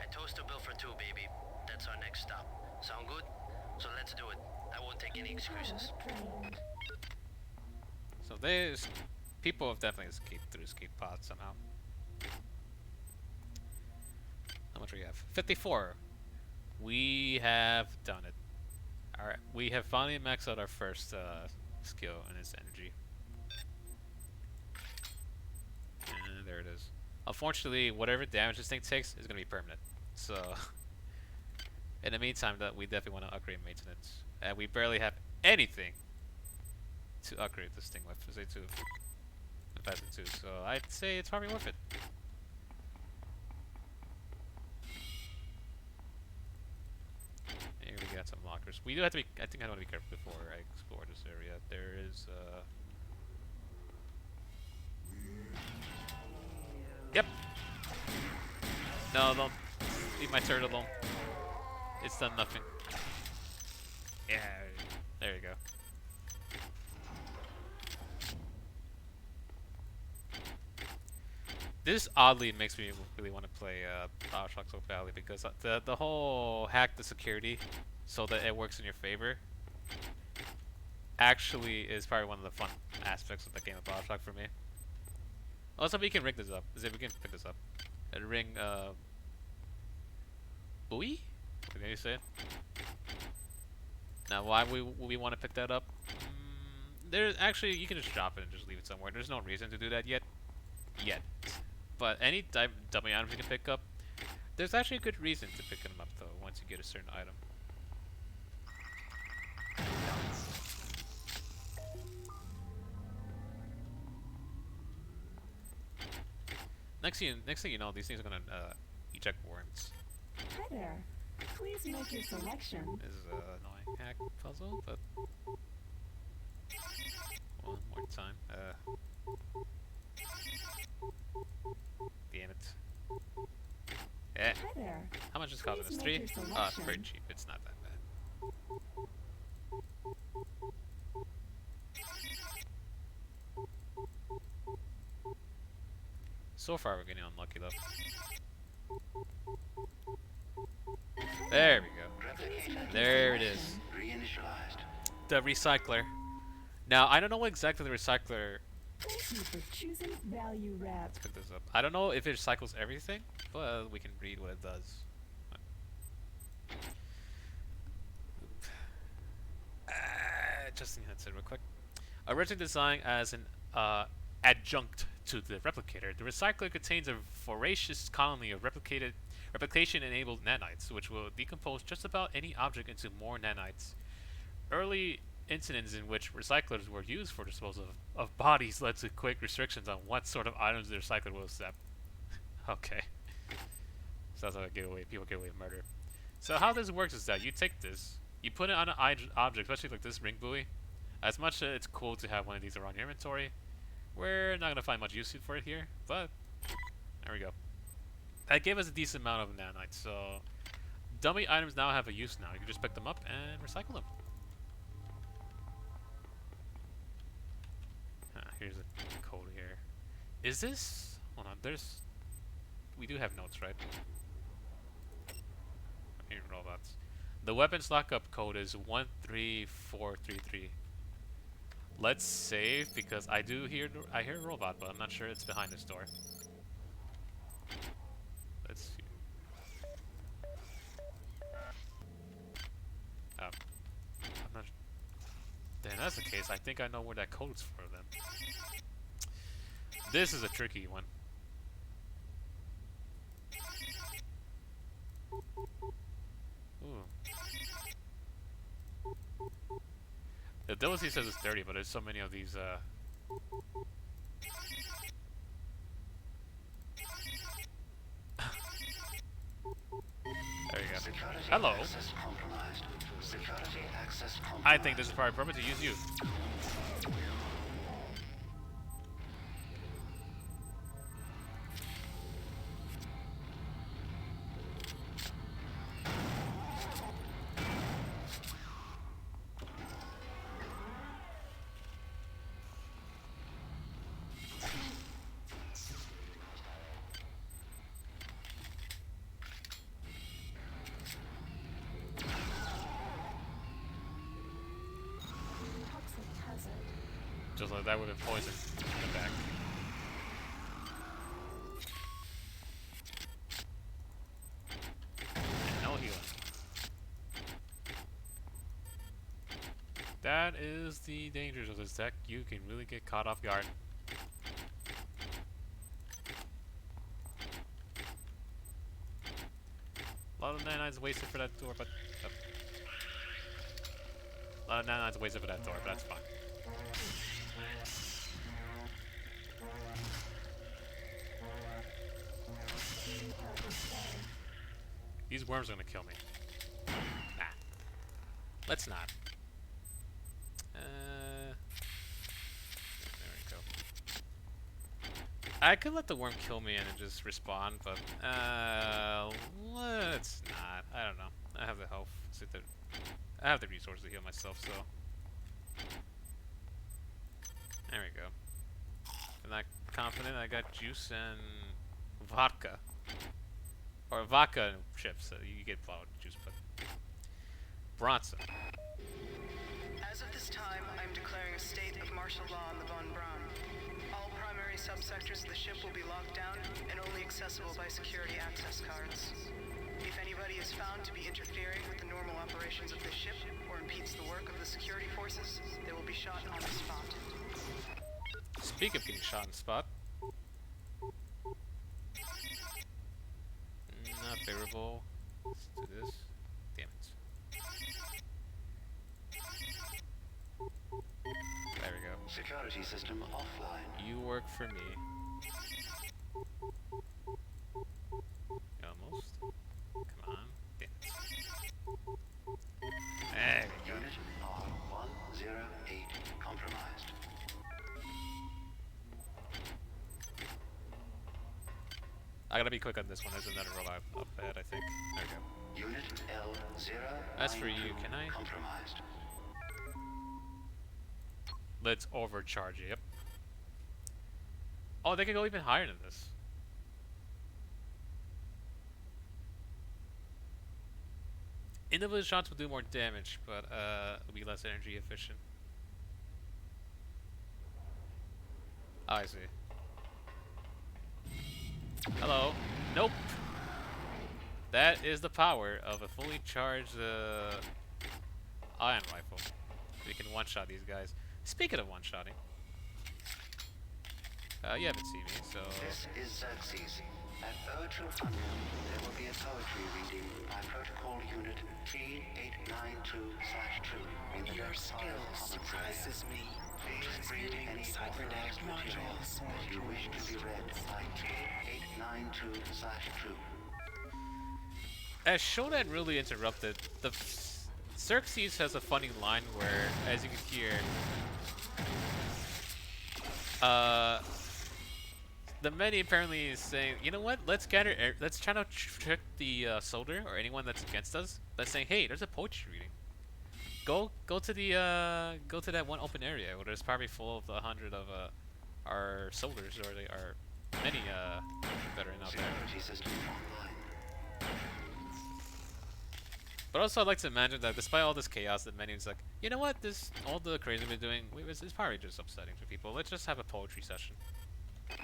A toaster built for two, baby. That's our next stop. Sound good? So let's do it. I won't take any excuses. So there's people have definitely escaped through escape pods somehow. How much do we have? 54. We have done it. Alright, we have finally maxed out our first skill, and it's energy. And there it is. Unfortunately, whatever damage this thing takes is going to be permanent. So, in the meantime, that we definitely want to upgrade maintenance. And we barely have anything to upgrade this thing with. Say to invest into. So I'd say it's probably worth it. Here we got some lockers. We do have to be. I think I want to be careful before I explore this area. There is. Yep. No, don't leave my turret alone. It's done nothing. Yeah. There you go. This oddly makes me really want to play Bioshock so badly because the whole hack the security so that it works in your favor actually is probably one of the fun aspects of the game of Bioshock for me. Also, we can rig this up. We can pick this up. And ring buoy? Can you say it? Now, why would we want to pick that up? There's actually you can just drop it and just leave it somewhere. There's no reason to do that yet. But any dummy items you can pick up, there's actually a good reason to pick them up though once you get a certain item. Next thing you know, these things are gonna eject worms. Hi there. Please make your selection. This is an annoying hack puzzle, but one more time. Damn it. Yeah. Hi there. How much is it costing us? 3? Oh, it's pretty cheap. It's not that bad. So far, we're getting unlucky though. There we go. There it is. The recycler. Now, I don't know what exactly the recycler. Thank you for choosing Value Wrap. Let's pick this up. I don't know if it recycles everything, but we can read what it does. Adjusting headset real quick. Originally designed as an adjunct to the replicator, the recycler contains a voracious colony of replication-enabled nanites, which will decompose just about any object into more nanites. Early incidents in which recyclers were used for disposal of bodies led to quick restrictions on what sort of items the recycler will accept. Okay. So that's how people get away with murder. So how this works is that you take this, you put it on an object, especially like this ring buoy. As much as it's cool to have one of these around your inventory, we're not going to find much use for it here, but there we go. That gave us a decent amount of nanites, so dummy items now have a use now. You can just pick them up and recycle them. Here's a code here. Is this? Hold on, we do have notes, right? Any robots. The weapons lockup code is 13433. Let's save because I hear a robot, but I'm not sure it's behind this door. Let's see. I'm not. Then that's the case. I think I know where that code's for then. This is a tricky one. Ooh. The Dillsy says it's dirty, but there's so many of these, There you go. Hello. I think this is probably perfect to use you. Just like that would have been poison in the back. And no healing. That is the dangers of this deck. You can really get caught off guard. A lot of nanites wasted for that door, but... A lot of nanites wasted for that door, but that's fine. These worms are gonna kill me. Nah. Let's not. There we go. I could let the worm kill me and then just respawn, but let's not. I don't know. I have the health. I have the resources to heal myself, so there we go. I'm not confident. I got juice and vodka. Or vodka and chips, so you get flavored juice, but... Bronson. As of this time, I'm declaring a state of martial law on the Von Braun. All primary subsectors of the ship will be locked down and only accessible by security access cards. If anybody is found to be interfering with the normal operations of this ship or impedes the work of the security forces, they will be shot on the spot. Speak of getting shot on the spot. Not favorable. Let's do this. Damn it. There we go. Security system offline. You work for me. Almost. Come on. Damn it. There we go. Unit R108 compromised. I gotta be quick on this one. There's another robot up ahead, I think. There we go. Unit L0. As for you, can I? Compromised. Let's overcharge it. Yep. Oh, they can go even higher than this. Individual shots will do more damage, but it'll be less energy efficient. Oh, I see. Hello. Nope. That is the power of a fully charged ion rifle. We can one-shot these guys. Speaking of one-shotting, you haven't seen me, so... This is Xerxes. At Urgent Unknown, there will be a poetry reading by Protocol Unit 3892/2 in the Your deck skill file surprises me. Please read Transmitting any cybernetic authorized material modules. that you wish to be read by 3892/2. As Shodan really interrupted, Xerxes has a funny line where, as you can hear, the many apparently is saying, you know what? Let's try to trick the soldier or anyone that's against us. That's saying, hey, there's a poetry reading. Go to that one open area where there's probably full of 100 of our soldiers, or they are many veteran out there. Security system online. But also, I'd like to imagine that despite all this chaos, the menu's like, you know what? This all the crazy we're doing, it's probably just upsetting for people. Let's just have a poetry session. If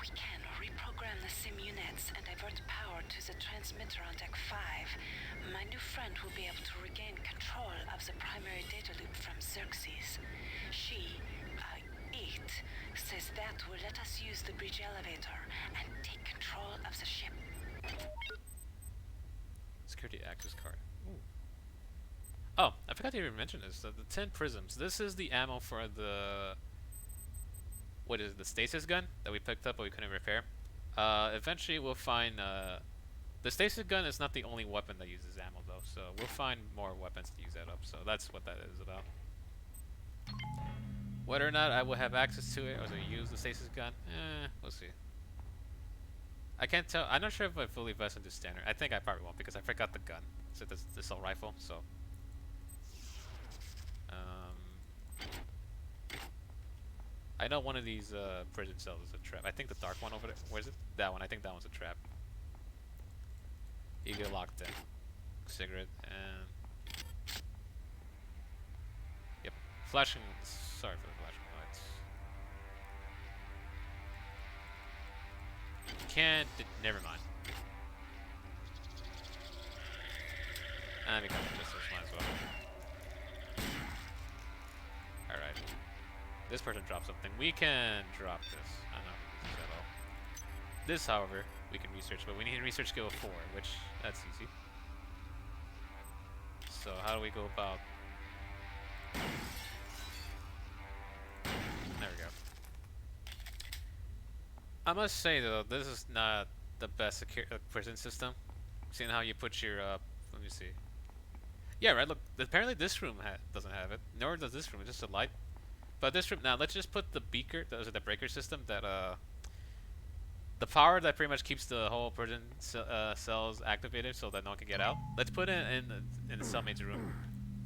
we can reprogram the sim units and divert power to the transmitter on deck 5, my new friend will be able to regain control of the primary data loop from Xerxes. She, 8, says that will let us use the bridge elevator and take control of the ship. Security access card. Ooh. Oh, I forgot to even mention this. The 10 prisms. This is the ammo for the... What is it? The stasis gun that we picked up but we couldn't repair. Eventually we'll find... the stasis gun is not the only weapon that uses ammo though. So we'll find more weapons to use that up. So that's what that is about. Whether or not I will have access to it or to use the stasis gun, we'll see. I can't tell. I'm not sure if I fully invest into standard. I think I probably won't because I forgot the gun. So this assault rifle. So, I know one of these prison cells is a trap. I think the dark one over there. Where's it? That one. I think that one's a trap. You get locked in. Cigarette and yep. Flashing. Sorry for the flashing lights. Can't. Never mind. Because just might as well. Alright. This person dropped something. We can drop this. I don't know if this is at all. This, however, we can research, but we need research skill 4, which that's easy. So how do we go about? There we go. I must say though, this is not the best prison system. Seeing how you put your let me see. Yeah, right. Look, apparently this room doesn't have it. Nor does this room. It's just a light. But this room now. Let's just put the beaker. Those are the breaker system that the power that pretty much keeps the whole prison cells activated so that no one can get out. Let's put it in the cellmate's room.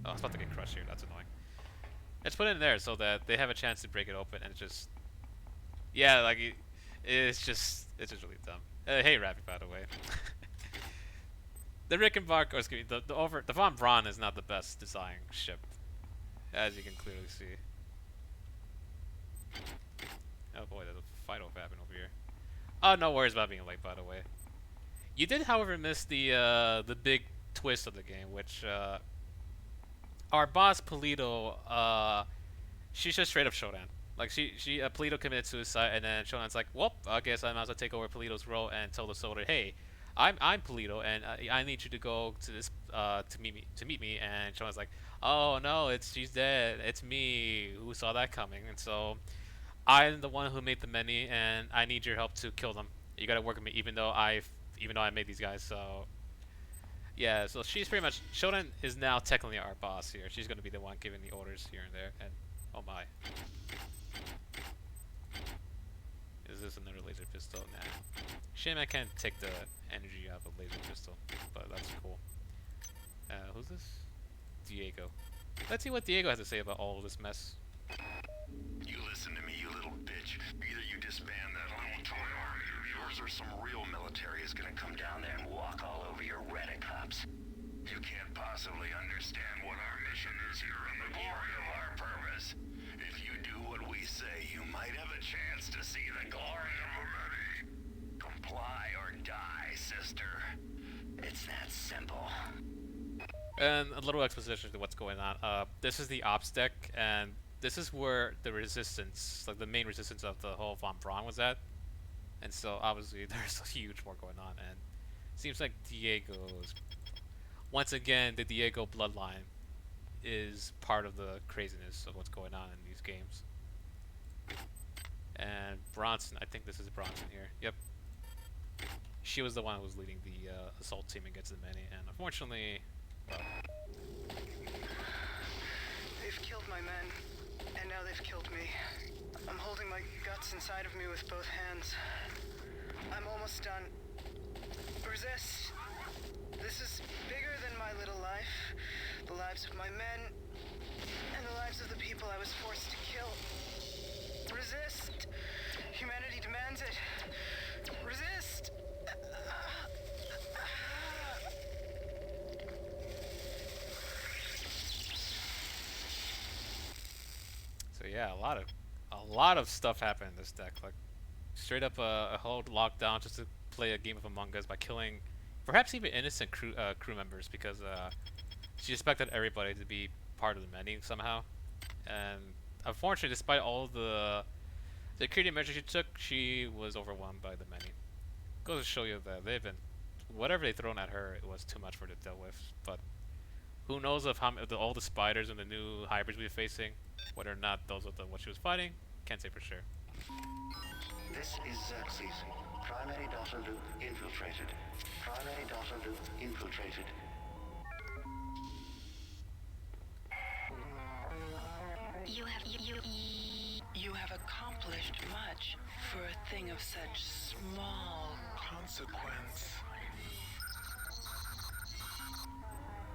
Oh, I was about to get crushed here. That's annoying. Let's put it in there so that they have a chance to break it open and just yeah, like it's just really dumb. Hey, Rabbit, by the way. The Rickenbach, or excuse me, the Von Braun is not the best design ship, as you can clearly see. Oh boy, there's a fight over happening over here. Oh, no worries about being late, by the way. You did, however, miss the big twist of the game, which our boss Polito, she's just straight up Shodan. Like Polito committed suicide, and then Shodan's like, well, I guess I might as well take over Polito's role and tell the soldier, hey, I'm Polito, and I need you to go to this to meet me. And Shodan's like, oh no, she's dead. It's me who saw that coming, and so I'm the one who made the many, and I need your help to kill them. You gotta work with me, even though I made these guys. So yeah, so she's pretty much Shodan is now technically our boss here. She's gonna be the one giving the orders here and there, and oh my. Is this another laser pistol? Nah. Shame I can't take the energy out of a laser pistol, but that's cool. Who's this? Diego. Let's see what Diego has to say about all of this mess. You listen to me, you little bitch. Either you disband that little toy army of yours, or some real military is gonna come down there and walk all over your Redicops. You can't possibly understand what our mission is here and the glory of our purpose. If you do what we say, you might have a chance to see the glory of the many. Comply or die, sister. It's that simple. And a little exposition to what's going on. This is the ops deck, and this is where the resistance, like the main resistance of the whole Von Braun was at. And so obviously there's a huge war going on, and it seems like Diego's, once again, the Diego bloodline is part of the craziness of what's going on in these games. And Bronson, I think this is Bronson here. Yep. She was the one who was leading the assault team against the many, and unfortunately, well, they've killed my men, and now they've killed me. I'm holding my guts inside of me with both hands. I'm almost done. Resist. This is bigger than my little life. The lives of my men, and the lives of the people I was forced to kill. Resist. Humanity demands it. Resist. yeah, a lot of stuff happened in this deck. Like straight up a whole lockdown just to play a game of Among Us by killing perhaps even innocent crew members because she expected everybody to be part of the menu somehow. And unfortunately, despite all the security measures she took, she was overwhelmed by the menu. Goes to show you that they've been whatever they thrown at her, it was too much for her to deal with. But who knows of how all the spiders and the new hybrids we're facing, whether or not those are what she was fighting, can't say for sure. This is Xerxes. Primary data loop infiltrated. Primary data loop infiltrated. You have accomplished much for a thing of such small consequence.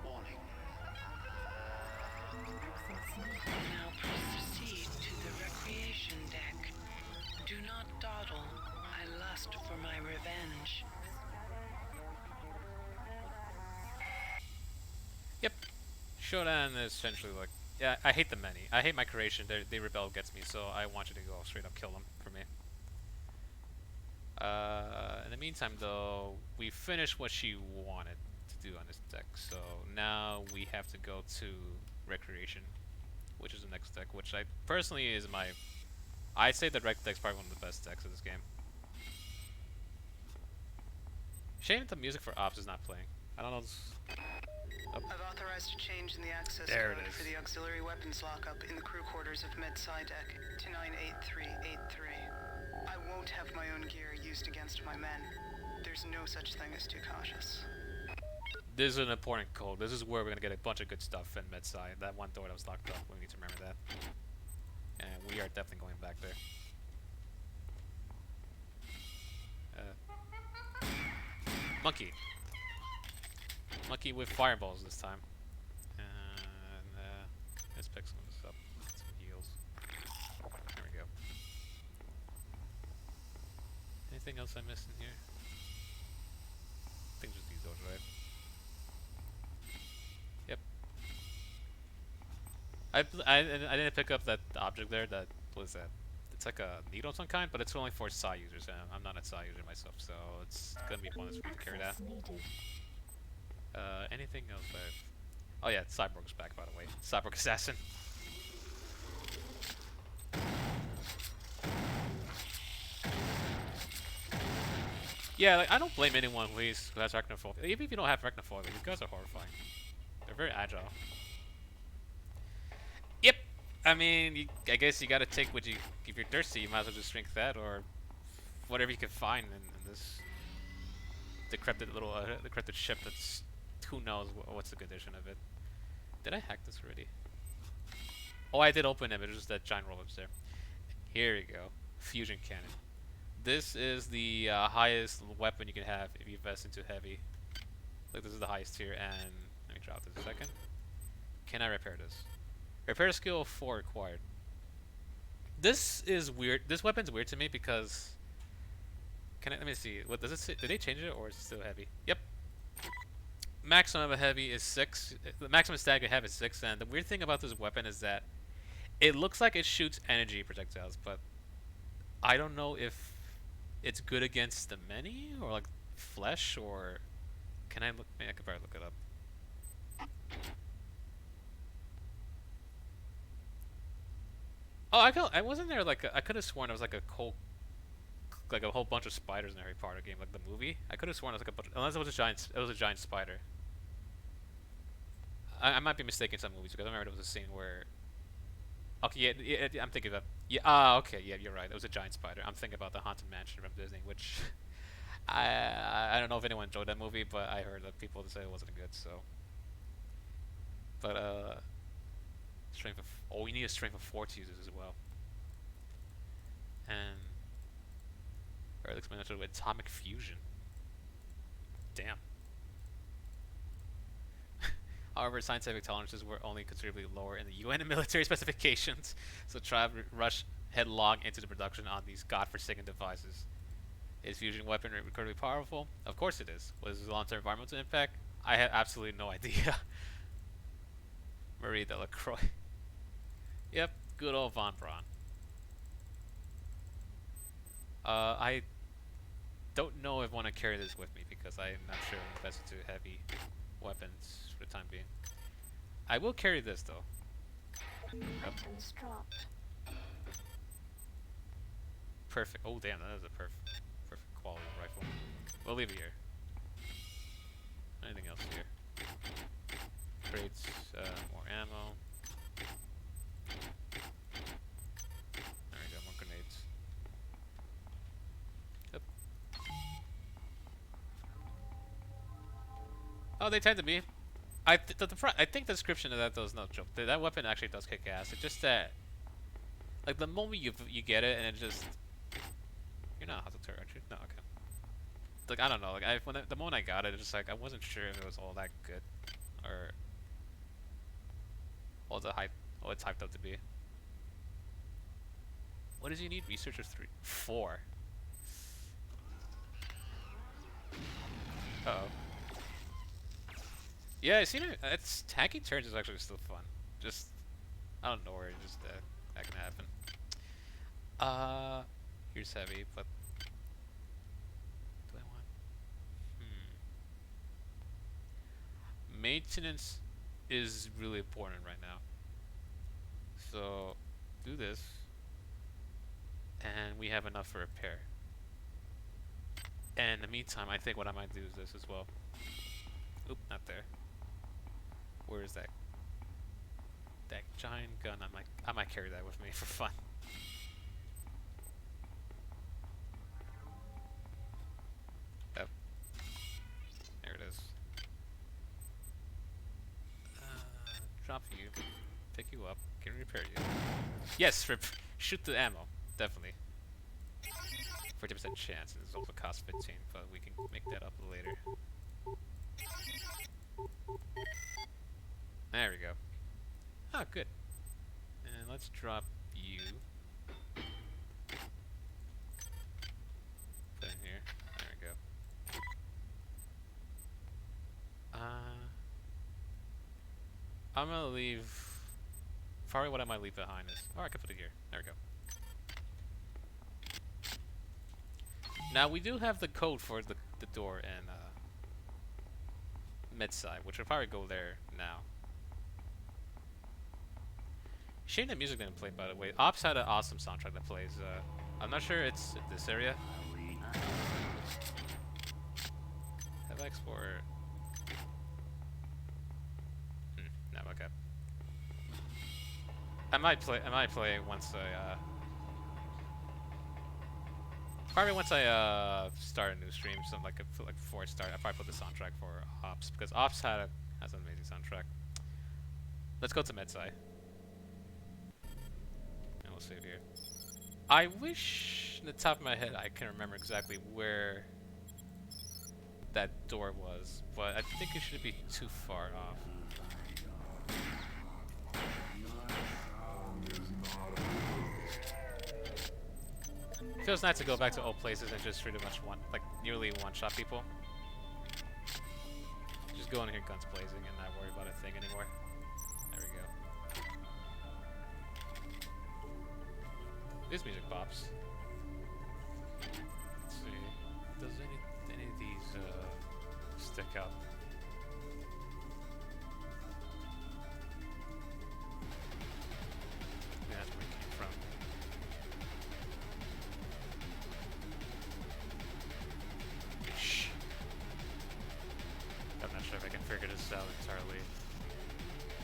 Warning. Now proceed to the recreation deck. Do not dawdle. I lust for my revenge. Yep. Shodan is essentially like, yeah, I hate the many. I hate my creation. They rebel against me, so I want you to go straight up kill them for me. In the meantime, though, we finished what she wanted to do on this deck, so now we have to go to Recreation, which is the next deck, which I personally is my... I'd say that Rec deck's probably one of the best decks of this game. Shame that the music for Ops is not playing. I don't know. I've authorized a change in the access There it code is. for the auxiliary weapons lockup in the crew quarters of Med-Sci deck to 98383. I won't have my own gear used against my men. There's no such thing as too cautious. This is an important code. This is where we're gonna get a bunch of good stuff in Med-Sci. That one door that was locked up, we need to remember that. And we are definitely going back there. Monkey. Monkey with fireballs this time. And let's pick some of this up. Get some heals. There we go. Anything else I missed in here? I think just these doors, right? Yep. I didn't pick up that object there. That what is that? It's like a needle of some kind, but it's only for Psi users, and I'm not a Psi user myself, so it's gonna be one that's for me to carry that. Anything else I've... Oh yeah, Cyborg's back, by the way. Cyborg Assassin. Yeah, like, I don't blame anyone who has Arachnophobia. Even if you don't have Arachnophobia, these guys are horrifying. They're very agile. Yep! I mean, I guess you gotta take what you... If you're thirsty, you might as well just drink that, or whatever you can find in this decrepit little decrepit ship that's... Who knows what's the condition of it. Did I hack this already? Oh, I did open it, but it's just that giant roll-ups there. Here we go. Fusion Cannon. This is the highest weapon you can have if you invest into heavy. Like, this is the highest tier, and... Let me drop this a second. Can I repair this? Repair skill 4 required. This is weird. This weapon's weird to me because... Let me see. What does it say? Did they change it, or is it still heavy? Yep. Maximum of a heavy is 6. The maximum stat you have is 6, and the weird thing about this weapon is that it looks like it shoots energy projectiles, but I don't know if it's good against the many, or like flesh, or... Can I look? Maybe I could probably look it up. Oh, I wasn't there like I could have sworn there was like a whole bunch of spiders in every part of the game, like the movie. I could have sworn it was like a bunch, unless it was a giant spider. I might be mistaken some movies because I remember there was a scene where... Okay, yeah, I'm thinking of... Yeah, okay, yeah, you're right. It was a giant spider. I'm thinking about the Haunted Mansion from Disney, which... I don't know if anyone enjoyed that movie, but I heard that people say it wasn't good, so... But, strength of... Oh, we need a strength of 4 to use this as well. And... Early explanation with atomic fusion. Damn. However, scientific tolerances were only considerably lower in the UN and military specifications, so Tribe rushed headlong into the production on these godforsaken devices. Is fusion weapon incredibly powerful? Of course it is. What is the long-term environmental impact? I have absolutely no idea. Marie Delacroix. Yep. Good old Von Braun. I don't know if I want to carry this with me because I'm not sure if that's too heavy weapons for the time being. I will carry this though. Items dropped. Perfect. Oh damn, that is a perfect quality rifle. We'll leave it here. Anything else here? Crates, more ammo. There we go, more grenades. Yep. Oh, they tend to be. I think the description of that does no joke. That weapon actually does kick ass. It's just that, like the moment you get it and it just, you're not Hazel Turret, aren't you? No, okay. Like I don't know. Like the moment I got it, it's just like I wasn't sure if it was all that good, or all the hype, all it's hyped up to be. What does he need? Researcher 3, 4. Uh oh. Yeah, I seen it. It's tanky turns is actually still fun. Just I don't know where just that can happen. Here's heavy, but do I want? Maintenance is really important right now. So do this, and we have enough for repair. And in the meantime, I think what I might do is this as well. Oop, not there. Where is that? That giant gun. I might carry that with me for fun. Yep. There it is. Drop you. Pick you up. Can repair you. Yes, shoot the ammo. Definitely. 40% chance, and it's also cost 15, but we can make that up later. There we go. Ah, good. And let's drop you. Put in here. There we go. I'm gonna leave. Probably what I might leave behind is. Oh, I can put it here. There we go. Now we do have the code for the door in Midside, which will probably go there now. Shame that music didn't play, by the way. Ops had an awesome soundtrack that plays. I'm not sure it's in this area. Have I explored? No, okay. I might play once I probably once I start a new stream, something like before I start, I probably put the soundtrack for Ops because Ops has an amazing soundtrack. Let's go to Medsai. And we'll save here. I wish, on the top of my head, I can remember exactly where that door was, but I think it shouldn't be too far off. Feels nice to go back to old places and just pretty much nearly one-shot people. Just go in here guns blazing and not worry about a thing anymore. There we go. This music pops. Let's see. Does any of these stick out? Yeah, that's where it came from. Shh. I'm not sure if I can figure this out entirely.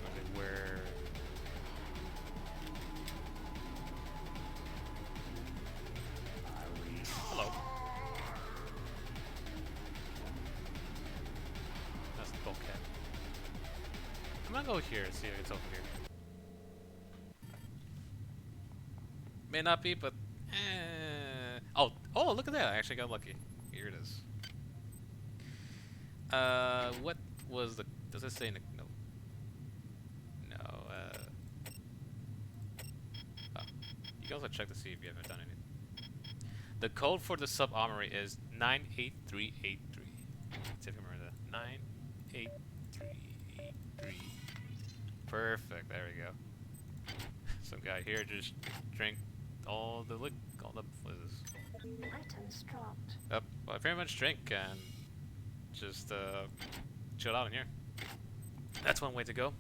Okay, where? Hello. That's the bulkhead. I'm gonna go here and see if it's over here. May not be, but oh, look at that! I actually got lucky. Here it is. What was the? Does it say in the no? No. Oh. You can also check to see if you haven't done anything. The code for the sub armory is 98383. See if you remember that. 98383. Perfect. There we go. Some guy here just drank all the what is this? Items dropped. Yep, well, I very much drink and just chill out in here. That's one way to go.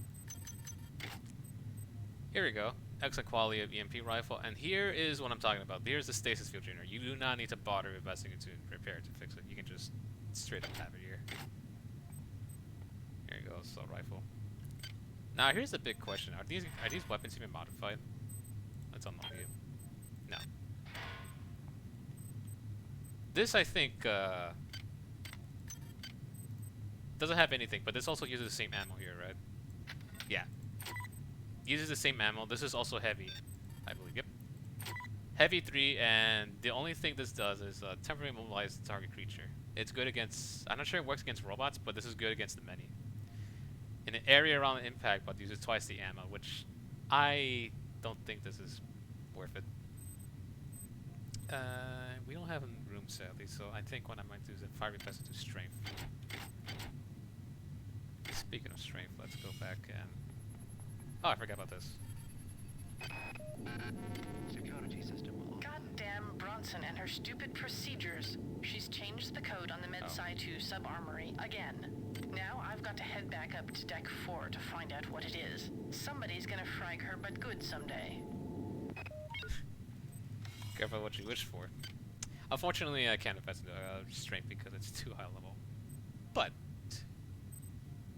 Here we go. Excellent quality of EMP rifle, and here is what I'm talking about. Here's the stasis field generator. You do not need to bother investing into repair to fix it. You can just straight up have it here. Here you go, assault rifle. Now here's the big question: are these weapons even modified? Let's unlock you. No. This I think doesn't have anything, but this also uses the same ammo here, right? Yeah. Uses the same ammo. This is also heavy, I believe. Yep. Heavy 3, and the only thing this does is temporarily mobilize the target creature. It's good against. I'm not sure it works against robots, but this is good against the many. In an area around the impact, but uses twice the ammo, which I don't think this is worth it. We don't have a room sadly, so I think what I might do is fire request to strength. Speaking of strength, let's go back and. Oh, I forgot about this. Security system on. Goddamn Bronson and her stupid procedures. She's changed the code on the Medsci 2 sub-armory again. Now I've got to head back up to Deck 4 to find out what it is. Somebody's gonna frag her but good someday. Careful what you wish for. Unfortunately, I can't invest into strength because it's too high level. But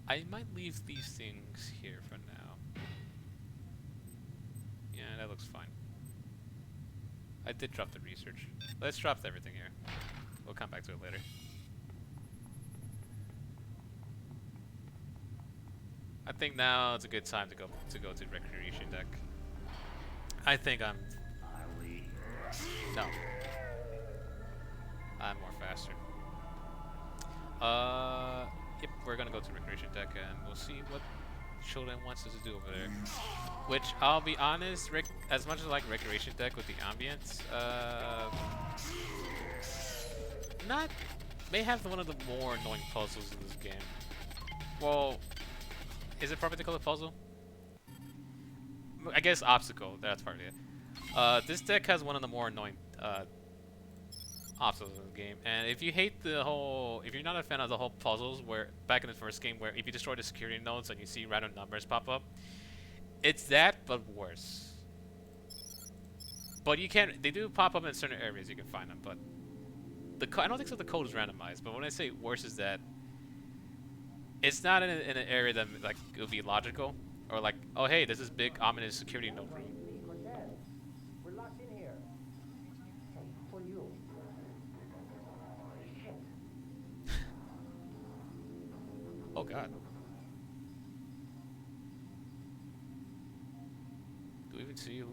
I might leave these things here for now. Yeah, that looks fine. I did drop the research. Let's drop everything here. We'll come back to it later. I think now it's a good time to go to recreation deck. I think I'm. No. I'm more faster. Yep, we're gonna go to recreation deck and we'll see what Shodan wants us to do over there. Which, I'll be honest, as much as I like recreation deck with the ambience, may have one of the more annoying puzzles in this game. Well, is it probably to call it puzzle? I guess obstacle, that's part of it. This deck has one of the more annoying obstacles in the game, and if you hate the whole, if you're not a fan of the whole puzzles, where back in the first game, where if you destroy the security nodes and you see random numbers pop up, it's that but worse. But you can't, they do pop up in certain areas, you can find them, but I don't think so. The code is randomized, but when I say worse is that it's not in an area that like it would be logical, or like, oh hey, there's this big ominous security node room. We're locked in here. For you. Oh god. Do we even see you?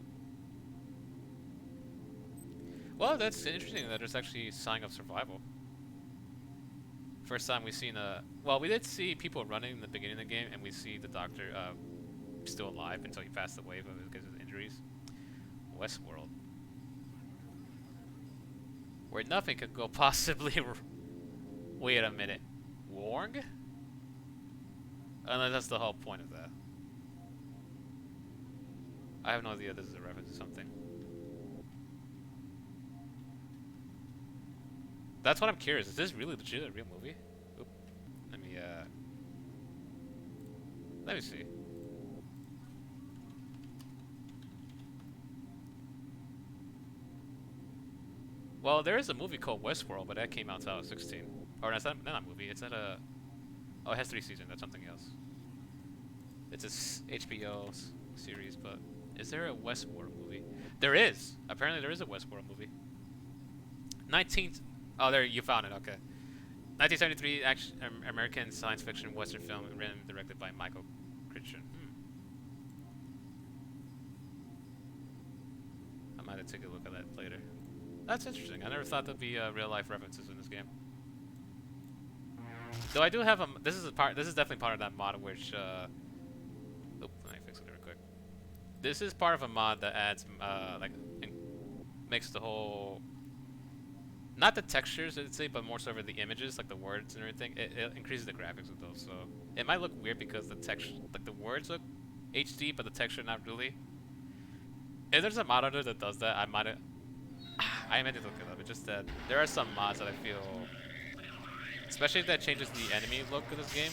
Well, that's interesting that there's actually a sign of survival. First time we've seen well, we did see people running in the beginning of the game, and we see the doctor still alive until he passed away because of injuries. Westworld. Where nothing could go possibly wait a minute. Warg? Unless that's the whole point of that. I have no idea this is a reference to something. That's what I'm curious. Is this really legit a real movie? Oop. Let me see. Well, there is a movie called Westworld, but that came out in 2016. Or that's not a movie. It's not a. Oh, it has 3 seasons. That's something else. It's a HBO series, but is there a Westworld movie? There is. Apparently, there is a Westworld movie. 19th. Oh, there you found it. Okay. 1973 American science fiction western film, written and directed by Michael Crichton. I might have to take a look at that later. That's interesting. I never thought there'd be real life references in this game. Though I do have a. This is definitely part of that mod, which. Oop, let me fix it real quick. This is part of a mod that adds makes the whole. Not the textures, I'd say, but more so over the images, like the words and everything. It increases the graphics of those, so it might look weird because the texture, like the words look HD, but the texture not really. If there's a mod out there that does that, I might have. I meant to look it up. It's just that there are some mods that I feel, especially if that changes the enemy look of this game.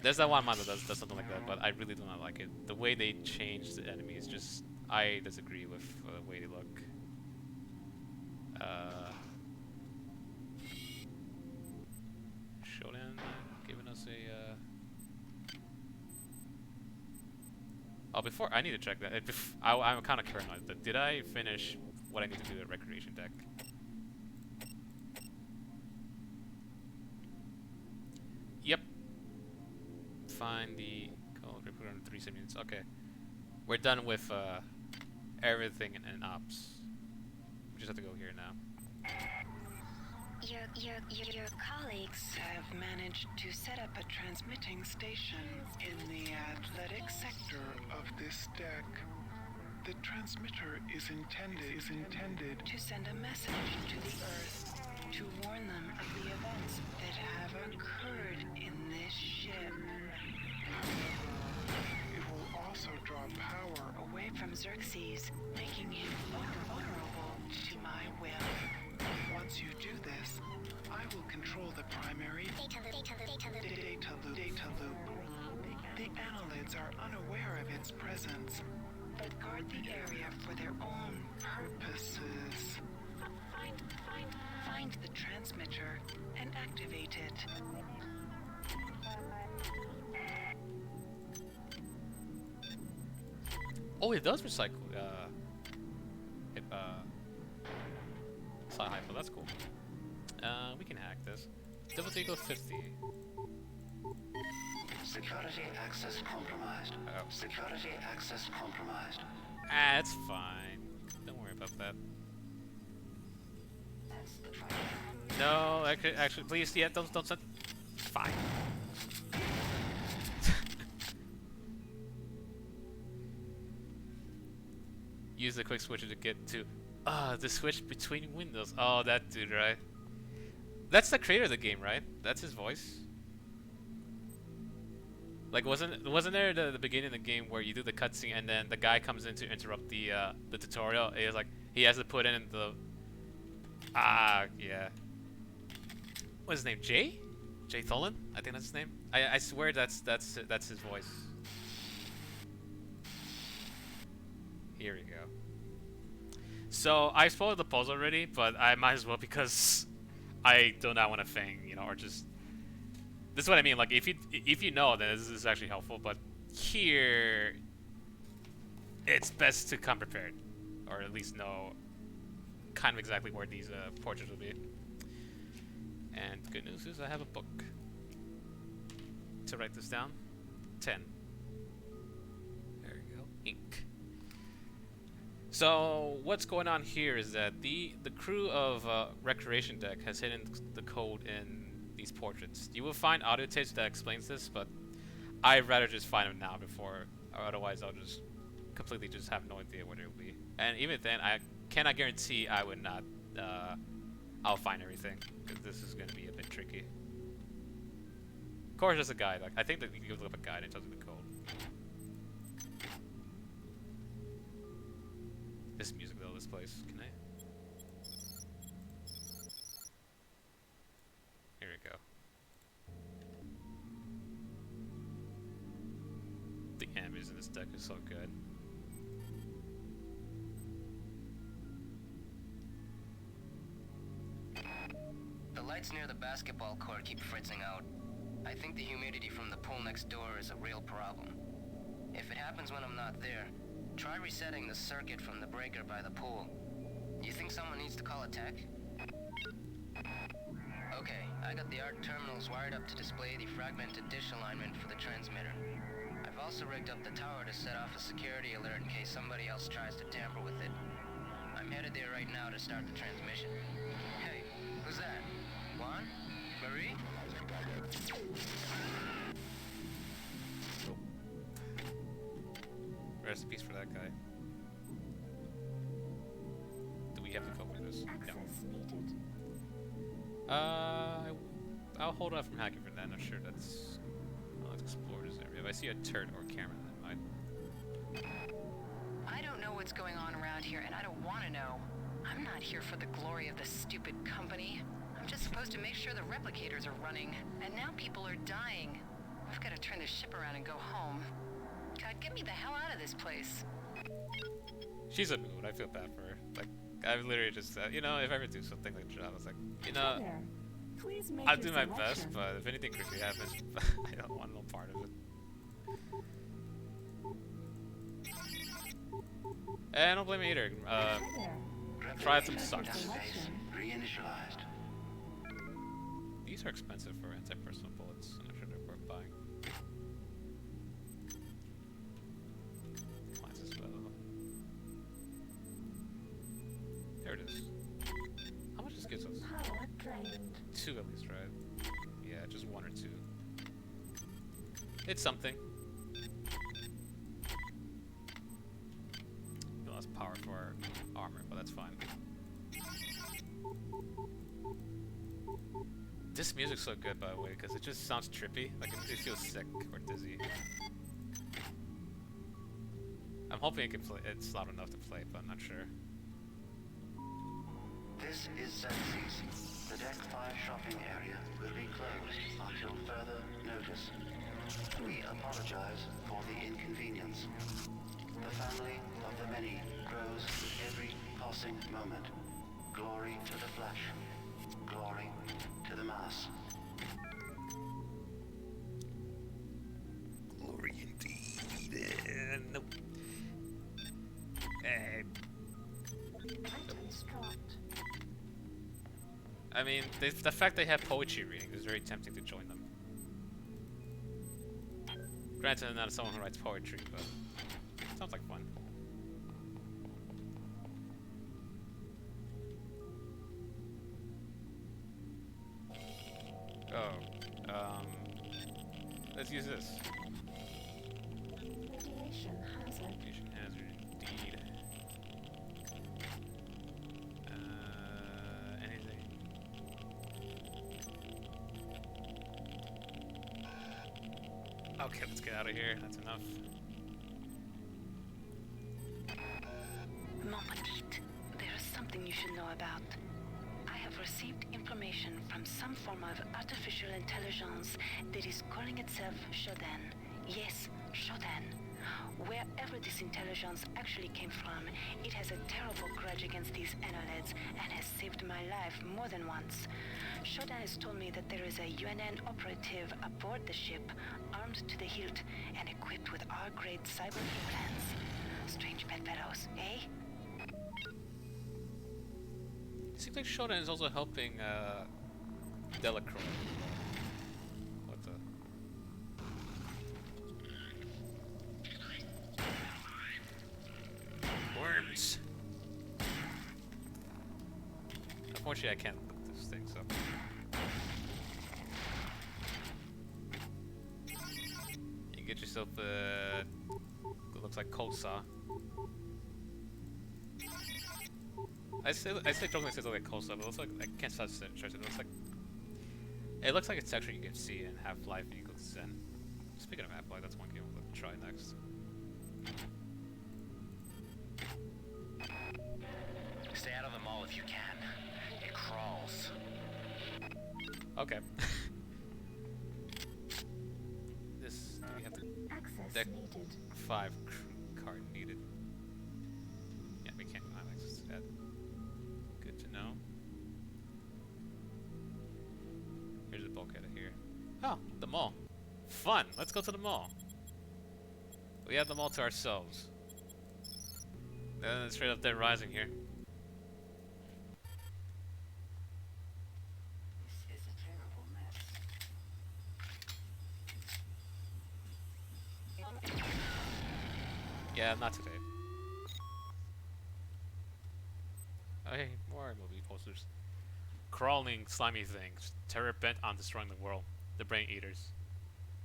There's that one mod that does something like that, but I really do not like it. The way they change the enemies, just I disagree with the way they look. Shodan giving us a. Oh, before I need to check that. I'm kind of current on it. Did I finish what I need to do at Recreation Deck? Yep. Find the call recruit on 3 minutes. Okay, we're done with everything in ops. We just have to go here now. Your colleagues have managed to set up a transmitting station In the athletic sector of this deck, the transmitter is intended to send a message to the Earth to warn them of the events that have occurred in this ship. It will also draw power Away from Xerxes, making him vulnerable to my will. Once you do this, I will control the primary data loop. The annelids are unaware of its presence, But guard the area for their own purposes. Find the transmitter and activate it. Oh, it does recycle. Side hypo. That's cool. We can hack this. Difficulty equals 50. Security access compromised. Oh. Security access compromised. Ah, it's fine. Don't worry about that. No, actually, please, yeah, don't send. Fine. Use the quick switcher to get to. The switch between windows. Oh, that dude, right? That's the creator of the game, right? That's his voice. Like, wasn't there the beginning of the game where you do the cutscene and then the guy comes in to interrupt the tutorial? It was like he has to put in the. Yeah. What's his name? Jay? Jay Tholen? I think that's his name. I swear that's his voice. Here we go. So I spoiled the puzzle already, but I might as well because I do not want to feign, or just. This is what I mean. Like if you know, then this is actually helpful. But here, it's best to come prepared, or at least know kind of exactly where these portraits will be. And good news is I have a book to write this down. 10. There you go. Ink. So what's going on here is that the crew of Recreation Deck has hidden the code in these portraits. You will find audio tapes that explains this, but I'd rather just find them now before, or otherwise I'll just completely just have no idea what it will be. And even then, I cannot guarantee I would not. I'll find everything because this is going to be a bit tricky. Of course, there's a guide. Like I think that you can look up a guide and it tells you the code. This music though, this place. Can I? Here we go. The ambience in this deck is so good. The lights near the basketball court keep fritzing out. I think the humidity from the pool next door is a real problem. If it happens when I'm not there, try resetting the circuit from the breaker by the pool. You think someone needs to call a tech? Okay, I got the ARC terminals wired up to display the fragmented dish alignment for the transmitter. I've also rigged up the tower to set off a security alert in case somebody else tries to tamper with it. I'm headed there right now to start the transmission. Hey, who's that? Juan? Marie? Rest in peace for that guy. Do we have to cope with this? No. I'll hold off from hacking for that. I'm not sure that's. Let's explore this area. If I see a turret or a camera, then I might. I don't know what what's going on around here, and I don't want to know. I'm not here for the glory of the stupid company. I'm just supposed to make sure the replicators are running. And now people are dying. I've got to turn this ship around and go home. God, get me the hell out of this place. She's a mood. I feel bad for her. Like, I've literally just said, you know, if I ever do something like that, I was like, you know, There. Please make I'll your do my best, selection. but if anything creepy happens, I don't want no part of it. And don't blame me either. Hi there. Tried some Make your sucks. selection. Reinitialized. These are expensive for anti-personal bullets. I'm not sure they're worth buying. Mine's as well. There it is. How much this gives us? Power drained. 2 at least, right? Yeah, just 1 or 2. It's something. We lost power for our armor, but that's fine. This music's so good, by the way, because it just sounds trippy. Like, it feels sick or dizzy. I'm hoping it can play. It's loud enough to play, but I'm not sure. This is Xerxes. The Deck 5 shopping area will be closed until further notice. We apologize for the inconvenience. The family of the many grows with every passing moment. Glory to the flesh. Glory to the mass. Glory indeed. Nope. Items dropped. I mean, the fact they have poetry reading is very tempting to join them. Granted, I'm not someone who writes poetry, but sounds like fun. Oh, let's use this. Radiation hazard. Radiation hazard, indeed. Anything? Okay, let's get out of here. That's enough. Mon petite, there is something you should know about. I have received information from some form of artificial intelligence that is calling itself Shodan. Yes, Shodan. Wherever this intelligence actually came from, it has a terrible grudge against these annelids and has saved my life more than once. Shodan has told me that there is a UNN operative aboard the ship, armed to the hilt and equipped with R-grade cyber implants. Strange bedfellows, eh? It seems like Shodan is also helping Delacroix. What the? Worms! Unfortunately, I can't lift this thing, so. You get yourself a. It looks like cold saw. I say jokingly it looks like cold saw, but it looks like I can't stop searching. It looks like a texture you can see in Half-Life Eagles Zen. Speaking of Half-Life, that's one game I'm gonna try next. Stay out of the mall if you can. It crawls. Okay. This we have to Access Deck needed. 5 crew card needed. Yeah, we can't have access to that. Good to know. Here's a bulkhead here. Oh, the mall. Fun! Let's go to the mall. We have the mall to ourselves. Then straight up Dead Rising here. This is a terrible mess. Yeah, not today. Oh, hey, more movie posters. Crawling, slimy things. Terror bent on destroying the world. The Brain Eaters.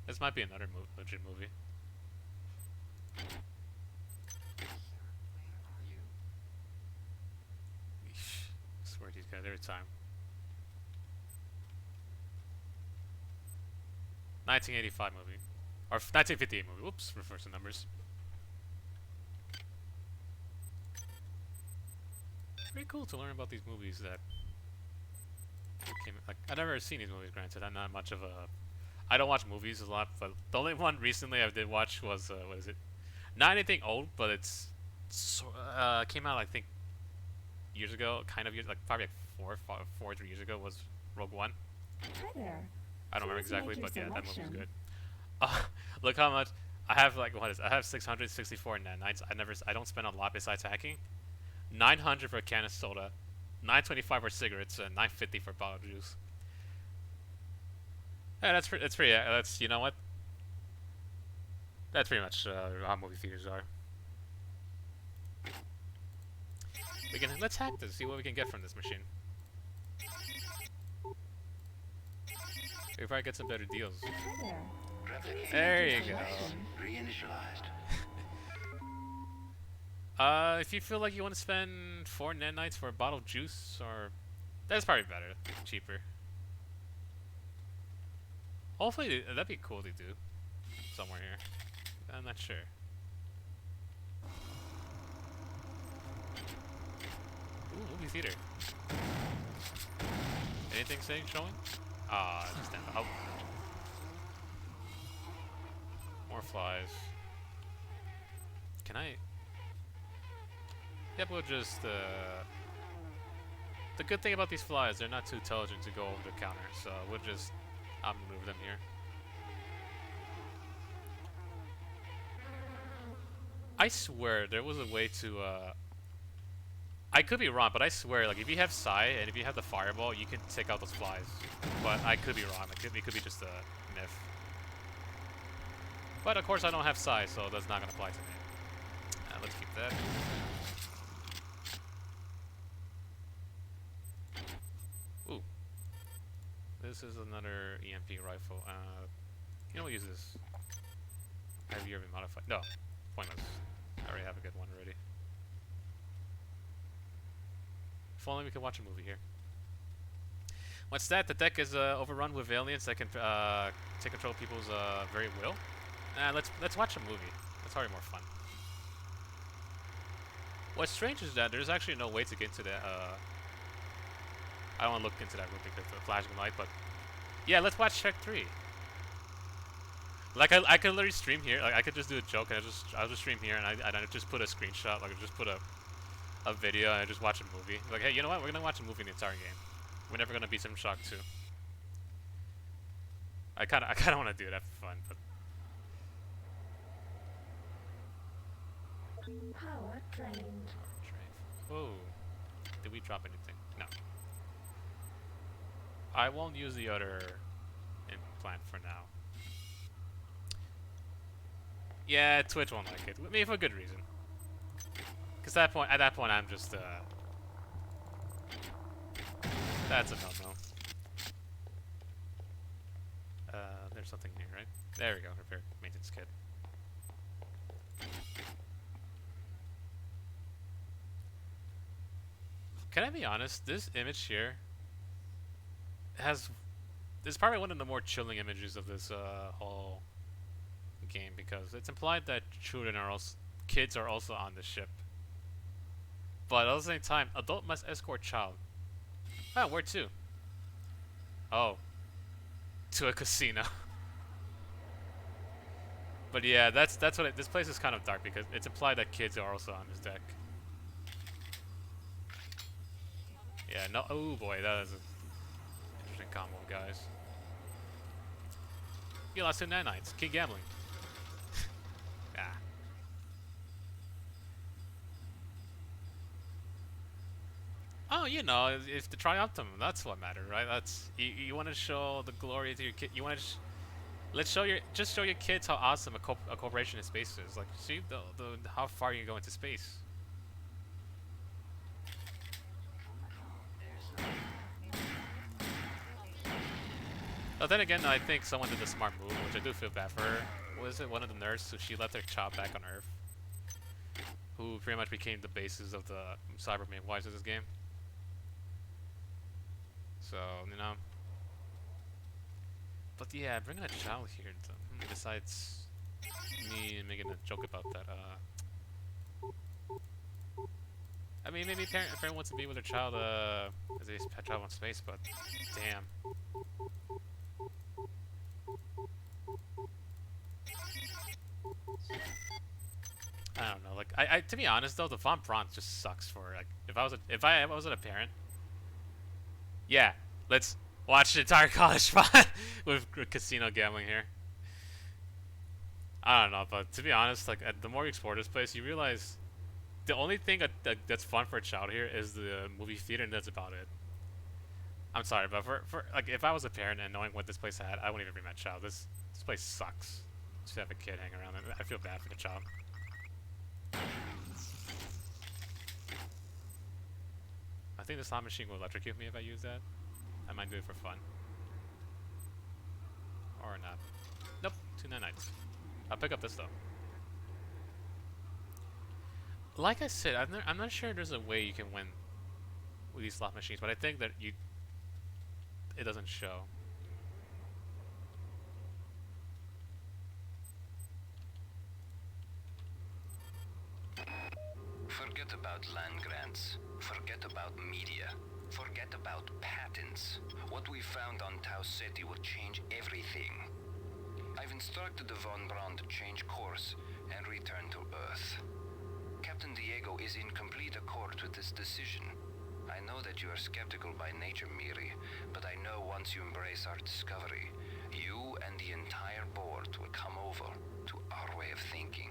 This might be another legit movie. Eesh. I swear to these guys every time. 1985 movie. Or 1958 movie. Whoops, reverse the numbers. pretty cool to learn about these movies that came. Like I've never seen these movies. Granted, I'm not much of a. I don't watch movies a lot, but the only one recently I did watch was what is it? Not anything old, but came out I think years ago, kind of years, like probably like 4 or 3 years ago was Rogue One. Hi there. I don't remember exactly, Please but make yeah, your that movie was selection. good. Look how much I have. Like what is? I have 664 nanites. I don't spend a lot besides hacking. 900 for a can of soda, 925 for cigarettes, and 950 for bottle juice. Yeah, that's pretty. That's you know what? That's pretty much how movie theaters are. Let's hack this. See what we can get from this machine. We probably get some better deals. Hi there. There you go. Reinitialized. If you feel like you want to spend 4 nanites for a bottle of juice, or that's probably better, cheaper. Hopefully that'd be cool to do somewhere here. I'm not sure. Ooh, movie theater. Anything saying showing? Ah, stand up. More flies. Can I? Yep, we'll just, the good thing about these flies, they're not too intelligent to go over the counter, so we'll just, move them here. I swear there was a way to, I could be wrong, but I swear, like, if you have Psi, and if you have the Fireball, you can take out those flies. But I could be wrong, it could be just a myth. But of course I don't have Psi, so that's not gonna apply to me. Let's keep that. Ooh. This is another EMP rifle. You know, we'll use this. Have you ever modified? No. Pointless. I already have a good one already. If only we could watch a movie here. What's that? The deck is overrun with aliens that can take control of people's very will. Let's watch a movie. That's probably more fun. What's strange is that there's actually no way to get into that. I don't want to look into that room because of the flashing light, but yeah, let's watch Shrek 3. Like I could literally stream here. Like I could just do a joke and I'll just stream here and I just put a screenshot. Like I just put a video and I just watch a movie. Like hey, you know what? We're gonna watch a movie in the entire game. We're never gonna beat some Shock 2. I kind of want to do that for fun, but. Power drained. Whoa. Did we drop anything? No. I won't use the other implant for now. Yeah, Twitch won't like it. I mean, for good reason. Because at that point, I'm just, that's a no-no. There's something here, right? There we go, repair maintenance kit. Can I be honest? This image here is probably one of the more chilling images of this whole game because it's implied that kids are also on the ship. But at the same time, adult must escort child. Oh, where to? Oh, to a casino. But yeah, that's what this place is kind of dark because it's implied that kids are also on this deck. Yeah, no. Oh boy, that is an interesting combo, guys. You lost 2 nanites. Keep gambling. Ah. Oh, you know, it's the triumph. That's what matters, right? That's you want to show the glory to your kid. You want to. Let's show your kids how awesome a corporation in space is. Like, see how far you can go into space. But then again, I think someone did a smart move, which I do feel bad for her. Was it one of the nerds who she left her child back on Earth? Who pretty much became the basis of the Cyberman wise of this game. So, you know. But yeah, bringing a child here, besides me making a joke about that, I mean, maybe a parent wants to be with their child as they travel in space, but damn. I don't know. Like, I to be honest though, the Von Braun just sucks for like if I wasn't a parent. Yeah, let's watch the entire college spot with casino gambling here. I don't know, but to be honest, like the more you explore this place, you realize the only thing that's fun for a child here is the movie theater, and that's about it. I'm sorry, but for like if I was a parent and knowing what this place had, I wouldn't even bring my child. This place sucks. Just have a kid hang around, and I feel bad for the child. I think the slot machine will electrocute me if I use that. I might do it for fun. Or not. Nope, 2 nanites. I'll pick up this though. Like I said, I'm not sure there's a way you can win with these slot machines, but I think that it doesn't show. Forget about land grants. Forget about media. Forget about patents. What we found on Tau Ceti will change everything. I've instructed the Von Braun to change course and return to Earth. Captain Diego is in complete accord with this decision. I know that you are skeptical by nature, Miri, but I know once you embrace our discovery, you and the entire board will come over to our way of thinking.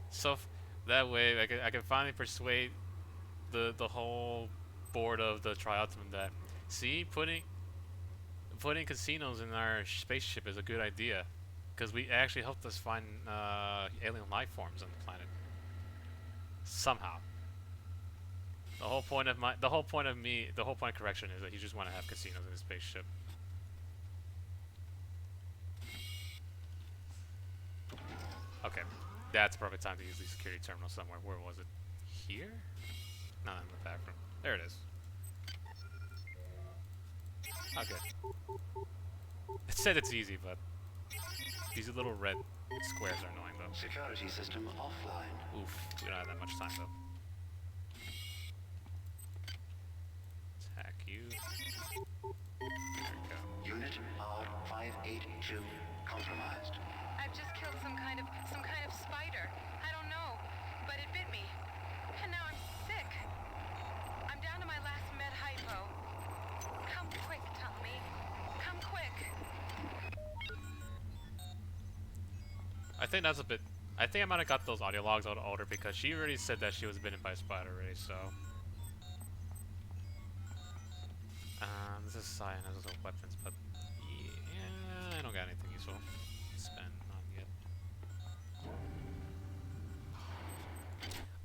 So that way, I can finally persuade the whole board of the Triatum that putting casinos in our spaceship is a good idea, because we actually helped us find alien life forms on the planet. Somehow. The whole point of correction is that you just want to have casinos in the spaceship. Okay. That's the perfect time to use the security terminal somewhere. Where was it? Here? No, in the back room. There it is. Okay. It said it's easy, but these little red squares are annoying though. Security system offline. Oof, we don't have that much time though. Attack you. There we go. Unit R582 compromised. I've just killed some kind of spider. I don't know, but it bit me. And now I'm sick. I'm down to my last med hypo. Come quick, Tommy. Come quick. I think that's a bit... I think I might have got those audio logs out older because she already said that she was bitten by a spider already, so... this is cyan as well weapons, but... Yeah, I don't got anything useful to spend on yet.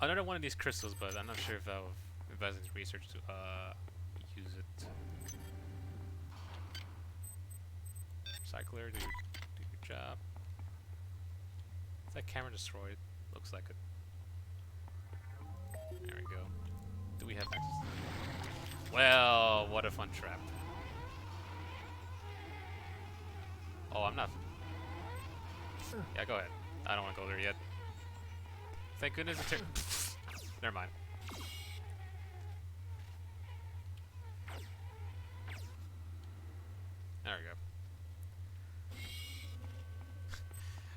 Another one of these crystals, but I'm not sure if I've invested in research to use it. Cycler, do your job. Is that camera destroyed? Looks like it. There we go. Do we have access? Well, what a fun trap. Oh, I'm not. Yeah, go ahead. I don't want to go there yet. Thank goodness it's never mind. There we go.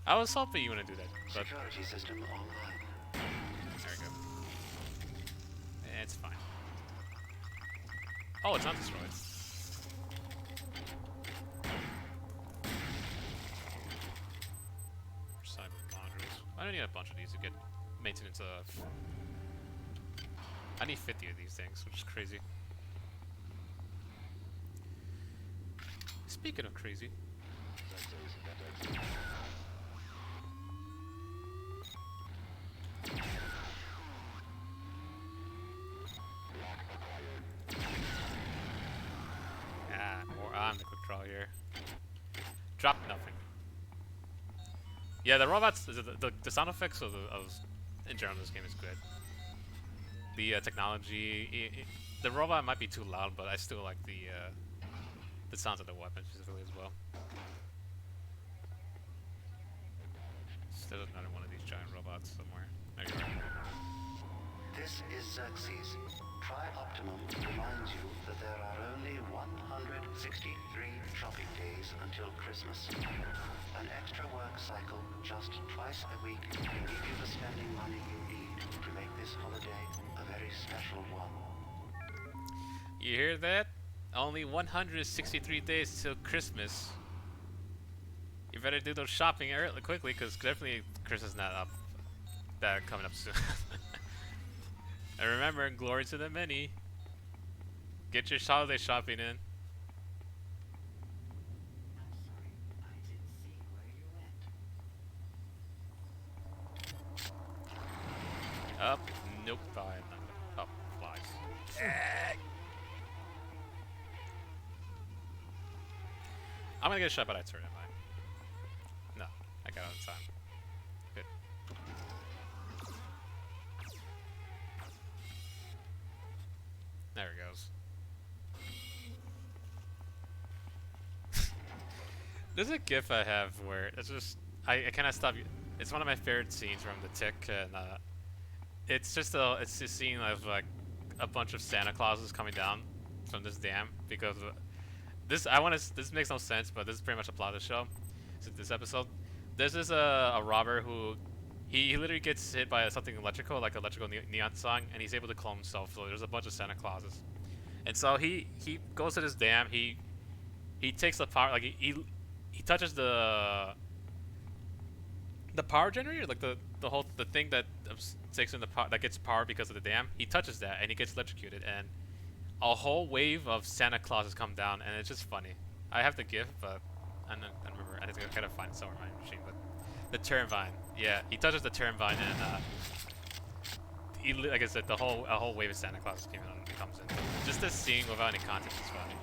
I was hoping you want to do that, but Security system online. there we go. It's fine. Oh, it's not destroyed. Cyber modules. I don't need a bunch of these to get maintenance of. I need 50 of these things, which is crazy. Speaking of crazy. More on the quick draw here. Drop nothing. Yeah, the robots, the sound effects of in general, this game is good. The technology, the robot might be too loud, but I still like the the sounds of the weapons specifically as well. Still another one of these giant robots somewhere. There you are. This is Xerxes. Tri-Optimum reminds you that there are only 163 shopping days until Christmas. An extra work cycle just twice a week can give you the spending money you need to make this holiday a very special one. You hear that? Only 163 days till Christmas. You better do those shopping early, quickly, because definitely Christmas is not up. That coming up soon. And remember, glory to the many. Get your holiday shopping in. Up. Nope. Up. Flies. I'm gonna get a shot, but I turn it, am I? No. I got it on time. Good. There it goes. There's a GIF I have where it's just I cannot stop. It's one of my favorite scenes from The Tick, and it's just a scene of like a bunch of Santa Clauses coming down from this dam because this this makes no sense, but this is pretty much the plot of the show. So this episode, this is a robber who he literally gets hit by something electrical, like electrical neon sign, and he's able to clone himself. So there's a bunch of Santa Clauses, and so he goes to this dam. He takes the power, like he touches the power generator, like the thing that takes in the power, that gets power because of the dam. He touches that and he gets electrocuted, and a whole wave of Santa Clauses come down, and it's just funny. I have the GIF, but I remember I gotta find it somewhere on my machine. But the Turbine, yeah, he touches the Turbine, and like I said, a whole wave of Santa Clauses comes in. Just this scene without any context is funny.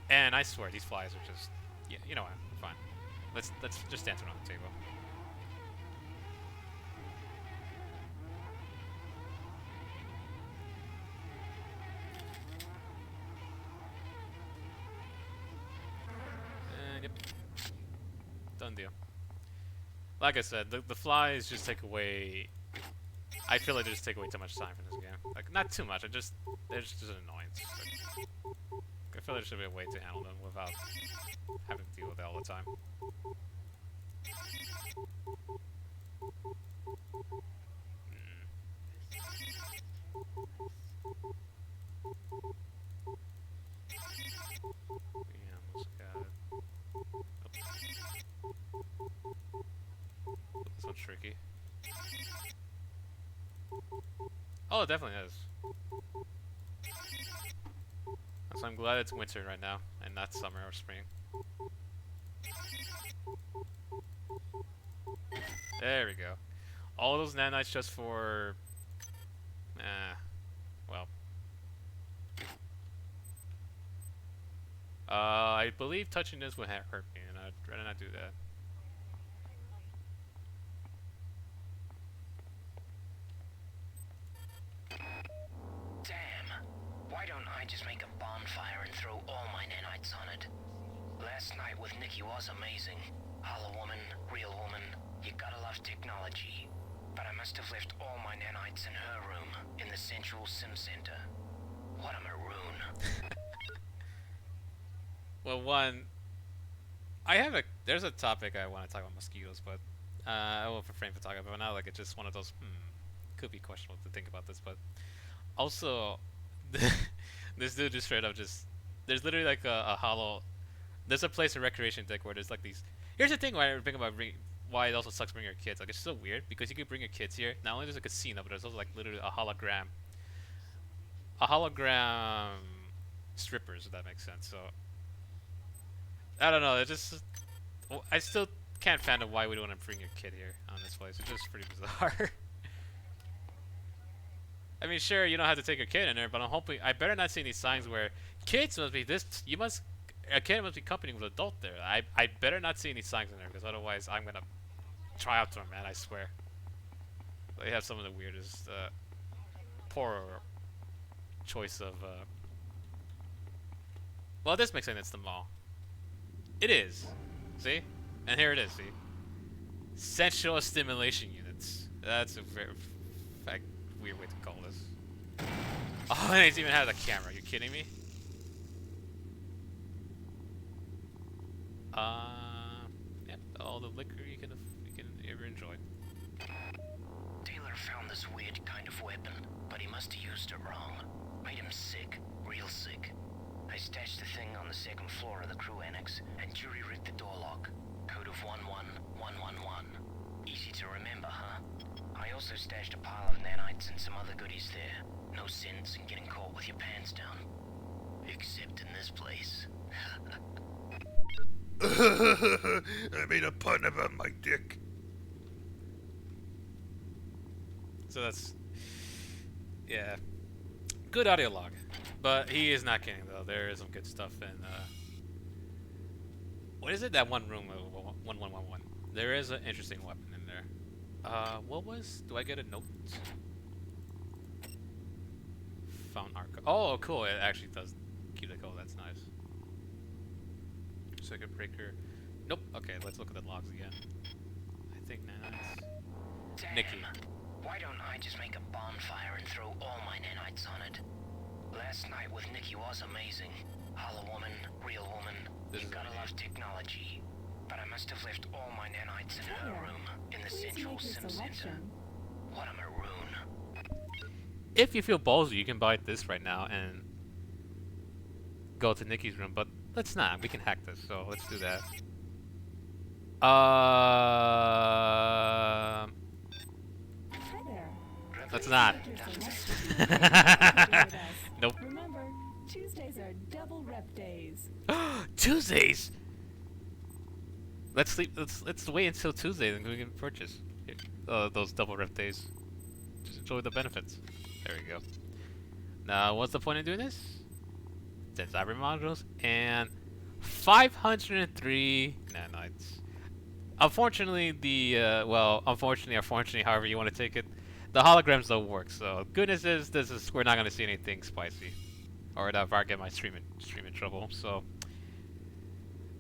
And I swear, these flies are just, yeah, you know what? Fine. Let's just dance around the table. Yep. Done deal. Like I said, the flies just take away. I feel like they just take away too much time from this game. Like, not too much. They're just an annoyance. Like, I feel like there should be a way to handle them without having to deal with it all the time. We almost got it. Oh. This one's tricky. Oh, it definitely is. So I'm glad it's winter right now, and not summer or spring. There we go. All those nanites just for... well. I believe touching this would hurt me, and I'd rather not do that. Why don't I just make a bonfire and throw all my nanites on it? Last night with Nikki was amazing. Hollow woman, real woman, you gotta love technology. But I must have left all my nanites in her room, in the central sim center. What a maroon. Well, there's a topic I want to talk about mosquitoes, but I will refrain from talking about it now. Like, it's just one of those, could be questionable to think about this, but also, this dude just straight up there's literally like a hollow, there's a place in Recreation Deck where there's like these, here's the thing why I think about why it also sucks bringing your kids. Like, it's so weird, because you can bring your kids here, not only there's a casino, but there's also like literally a hologram strippers, if that makes sense. So, I don't know, it just, I still can't fathom why we don't want to bring your kid here on this place. It's just pretty bizarre. I mean, sure, you don't have to take a kid in there, but I'm hoping, I better not see any signs where kids must be this, a kid must be accompanying with an adult there. I better not see any signs in there, because otherwise I'm gonna try out to them, man, I swear. They have some of the weirdest, poor choice of, Well, this makes sense. It's the mall. It is. See? And here it is. See? Sensual stimulation units. That's a very weird way to call this. Oh, and it even has a camera. Are you kidding me? Yep. All the liquor you can ever enjoy. Taylor found this weird kind of weapon, but he must have used it wrong. Made him sick. Real sick. I stashed the thing on the second floor of the crew annex, and Jury rigged the door lock. Code of 11111. Easy to remember, huh? I also stashed a pile of nanites and some other goodies there. No sense in getting caught with your pants down. Except in this place. I made a pun about my dick. So that's... yeah. Good audio log. But he is not kidding, though. There is some good stuff in... what is it? That one room, 1111. There is an interesting weapon in there. What was... do I get a note? Found Arco. Oh, cool. It actually does keep the code. That's nice. Circuit breaker. Nope. Okay, let's look at the logs again. I think nanites. Damn. Nikki. Why don't I just make a bonfire and throw all my nanites on it? Last night with Nikki was amazing. Hollow woman, real woman. You gotta love technology. But I must have left all my nanites in her room, in the central sim center. What a maroon. If you feel ballsy, you can buy this right now and go to Nikki's room, but let's not. We can hack this, so let's do that. Let's not. Nope. Remember, Tuesdays are double rep days. Tuesdays. Let's sleep. Let's wait until Tuesday, then we can purchase those double rep days. Just enjoy the benefits. There we go. Now, what's the point of doing this? 10 cyber modules and 503 nanites. Unfortunately, unfortunately, however you want to take it, the holograms don't work. So, goodness is, we're not gonna see anything spicy, or that I get my stream in trouble. So,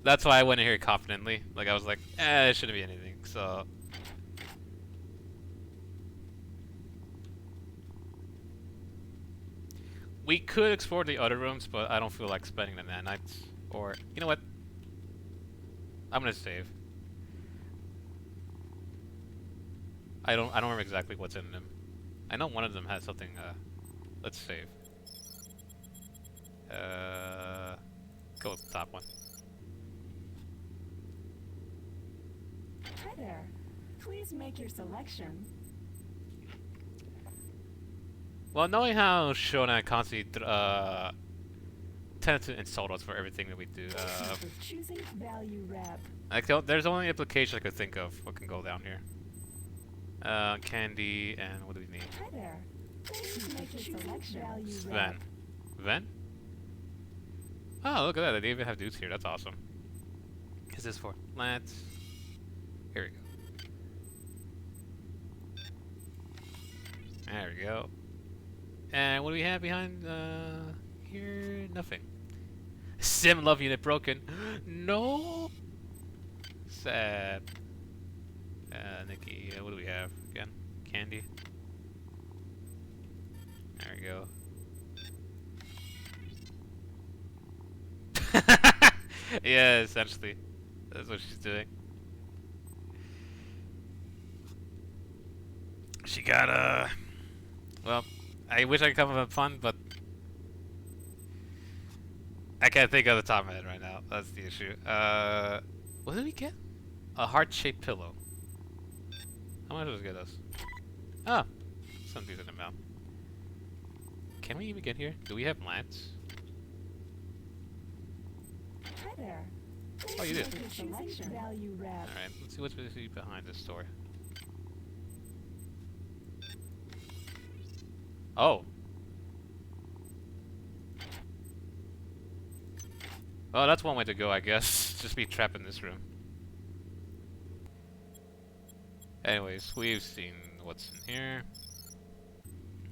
that's why I went in here confidently. Like I was like, it shouldn't be anything. So. We could explore the other rooms, but I don't feel like spending the nanites. Or, you know what? I'm gonna save. I don't remember exactly what's in them. I know one of them has something. Let's save. Go with the top one. Hi there. Please make your selection. Well, knowing how Shona constantly tend to insult us for everything that we do, Choosing value rep. there's only application I could think of what can go down here. Candy, and what do we need? Hi there. Please make your selection. Value Sven. rep. Ven? Oh, look at that. They even have dudes here. That's awesome. Is this for? Let's... Here we go. There we go. And what do we have behind here? Nothing. Sim love unit broken. No. Sad. Nikki, what do we have again? Candy. There we go. Yeah, essentially. That's what she's doing. She got well, I wish I could come up with fun, but I can't think of the top of my head right now. That's the issue. What did we get? A heart-shaped pillow. How much does it get us? Ah, some decent amount. Can we even get here? Do we have lance? Hi there. Oh, you do. Choosing value rep. Alright, let's see what's behind this store. Oh. Well, that's one way to go, I guess. Just be trapped in this room. Anyways, we've seen what's in here.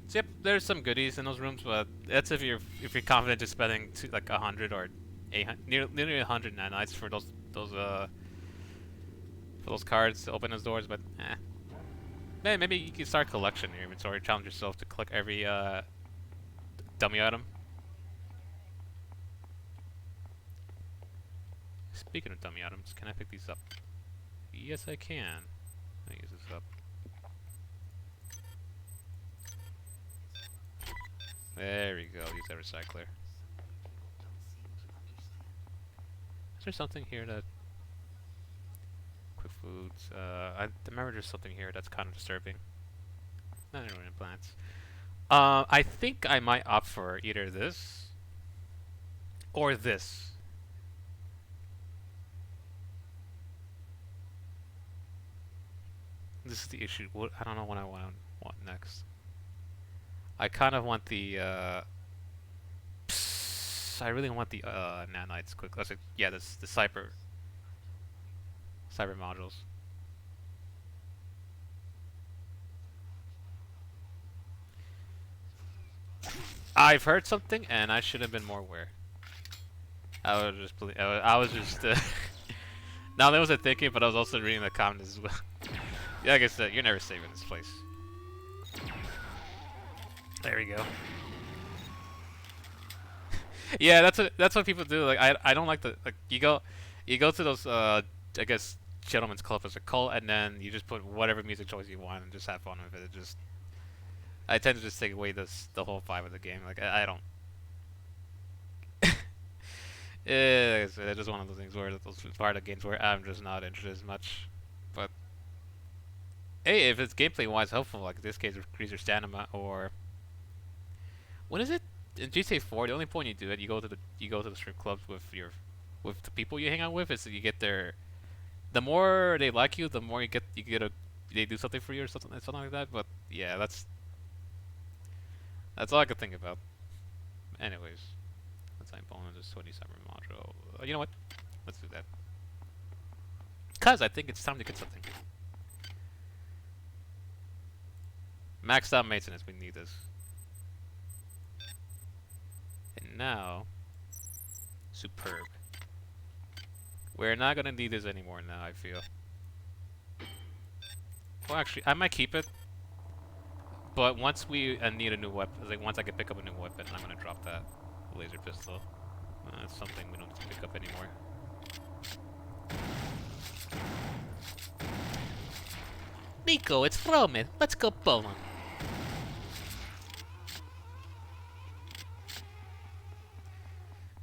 So, yep, there's some goodies in those rooms, but that's if you're confident just spending like 100 or nearly 100 nanites for those cards to open those doors, but man, maybe you can start collection in your inventory. Challenge yourself to collect every dummy item. Speaking of dummy items, can I pick these up? Yes, I can. Let me use this up. There we go. Use that recycler. Is there something here that... Quick foods. I remember there's something here that's kind of disturbing. Not really implants. I think I might opt for either this or this. This is the issue. I don't know what I want next. I kind of want the I really want the nanites quick. Yeah, the cyber modules. I've heard something, and I should have been more aware. I was just now that was a thinking, but I was also reading the comments as well. Yeah, like I said, you're never safe in this place. There we go. Yeah, that's what people do. Like I don't like you go to those I guess gentlemen's club as a cult, and then you just put whatever music choice you want and just have fun with it. I tend to just take away the whole vibe of the game. Like I don't. Yeah, like I said, it's just one of those things where those part of games where I'm just not interested as much. But hey, if it's gameplay wise helpful, like in this case, increase your stamina, or what is it in GTA 4? The only point you do it, you go to the strip clubs with the people you hang out with, is that you get their. The more they like you, the more they do something for you or something like that. But yeah, that's all I could think about. Anyways, let's bonus this 27 module. You know what? Let's do that. Cause I think it's time to get something. Maxed out maintenance. We need this. And now, superb. We're not gonna need this anymore now, I feel. Well, actually, I might keep it. But once we need a new weapon, like once I can pick up a new weapon, I'm gonna drop that laser pistol. That's something we don't need to pick up anymore. Nico, it's Roman. Let's go bowling.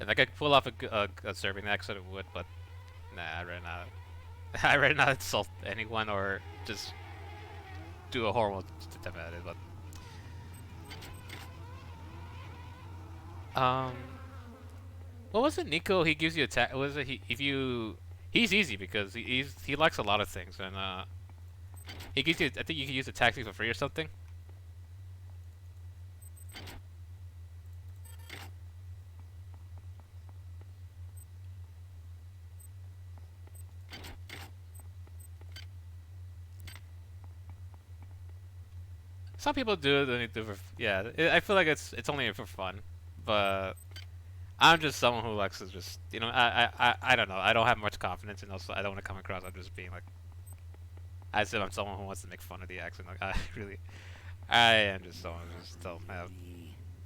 If I could pull off a serving axe, I would, but nah, I rather not insult anyone or just do a horrible attempt at it. But what was it, Nico? He gives you attack. Was it he's easy because he likes a lot of things, and he gives you. I think you can use the taxi for free or something. Some people do it, and they do for I feel like it's only for fun, but I'm just someone who likes to just I don't know. I don't have much confidence, and also I don't want to come across as just being like as if I'm someone who wants to make fun of the accent. Like I am just someone who just don't have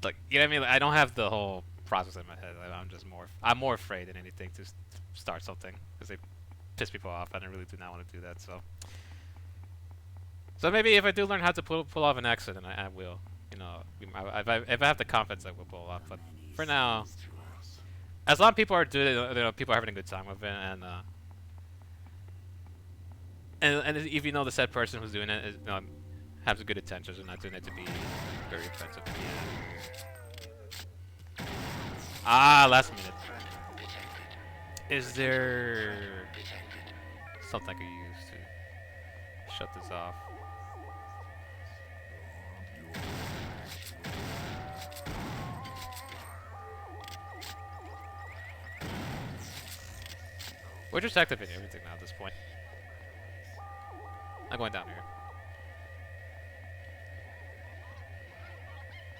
like you know what I mean. Like, I don't have the whole process in my head. Like, I'm more afraid than anything to start something because they piss people off, and I really do not want to do that. So maybe if I do learn how to pull off an exit, then I will. You know, if I have the confidence, I will pull off. But for now, as long as people are doing it, people are having a good time with it, and if you know the said person who's doing it has good intentions and not doing it to be very offensive. Ah, last minute. Is there something I could use to shut this off? We're just activating everything now at this point. I'm going down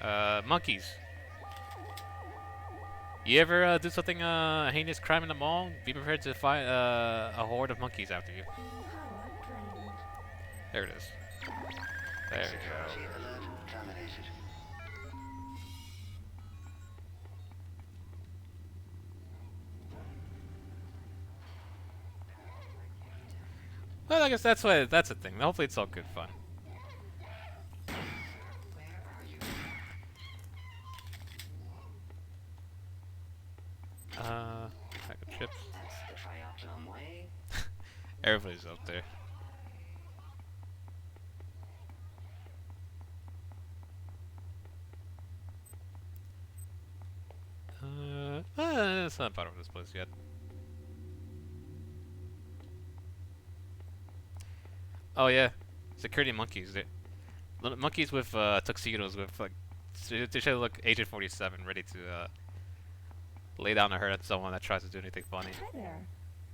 here. Monkeys. You ever do something heinous crime in the mall? Be prepared to fight a horde of monkeys after you. There it is. There we Security go. alert terminated. Well, I guess that's why that's a thing. Hopefully, it's all good fun. Pack of chips. Everybody's up there. It's not part of this place yet. Oh yeah, security monkeys. Little monkeys with tuxedos with like they should look Agent 47, ready to lay down a hurt at someone that tries to do anything funny. Hi there.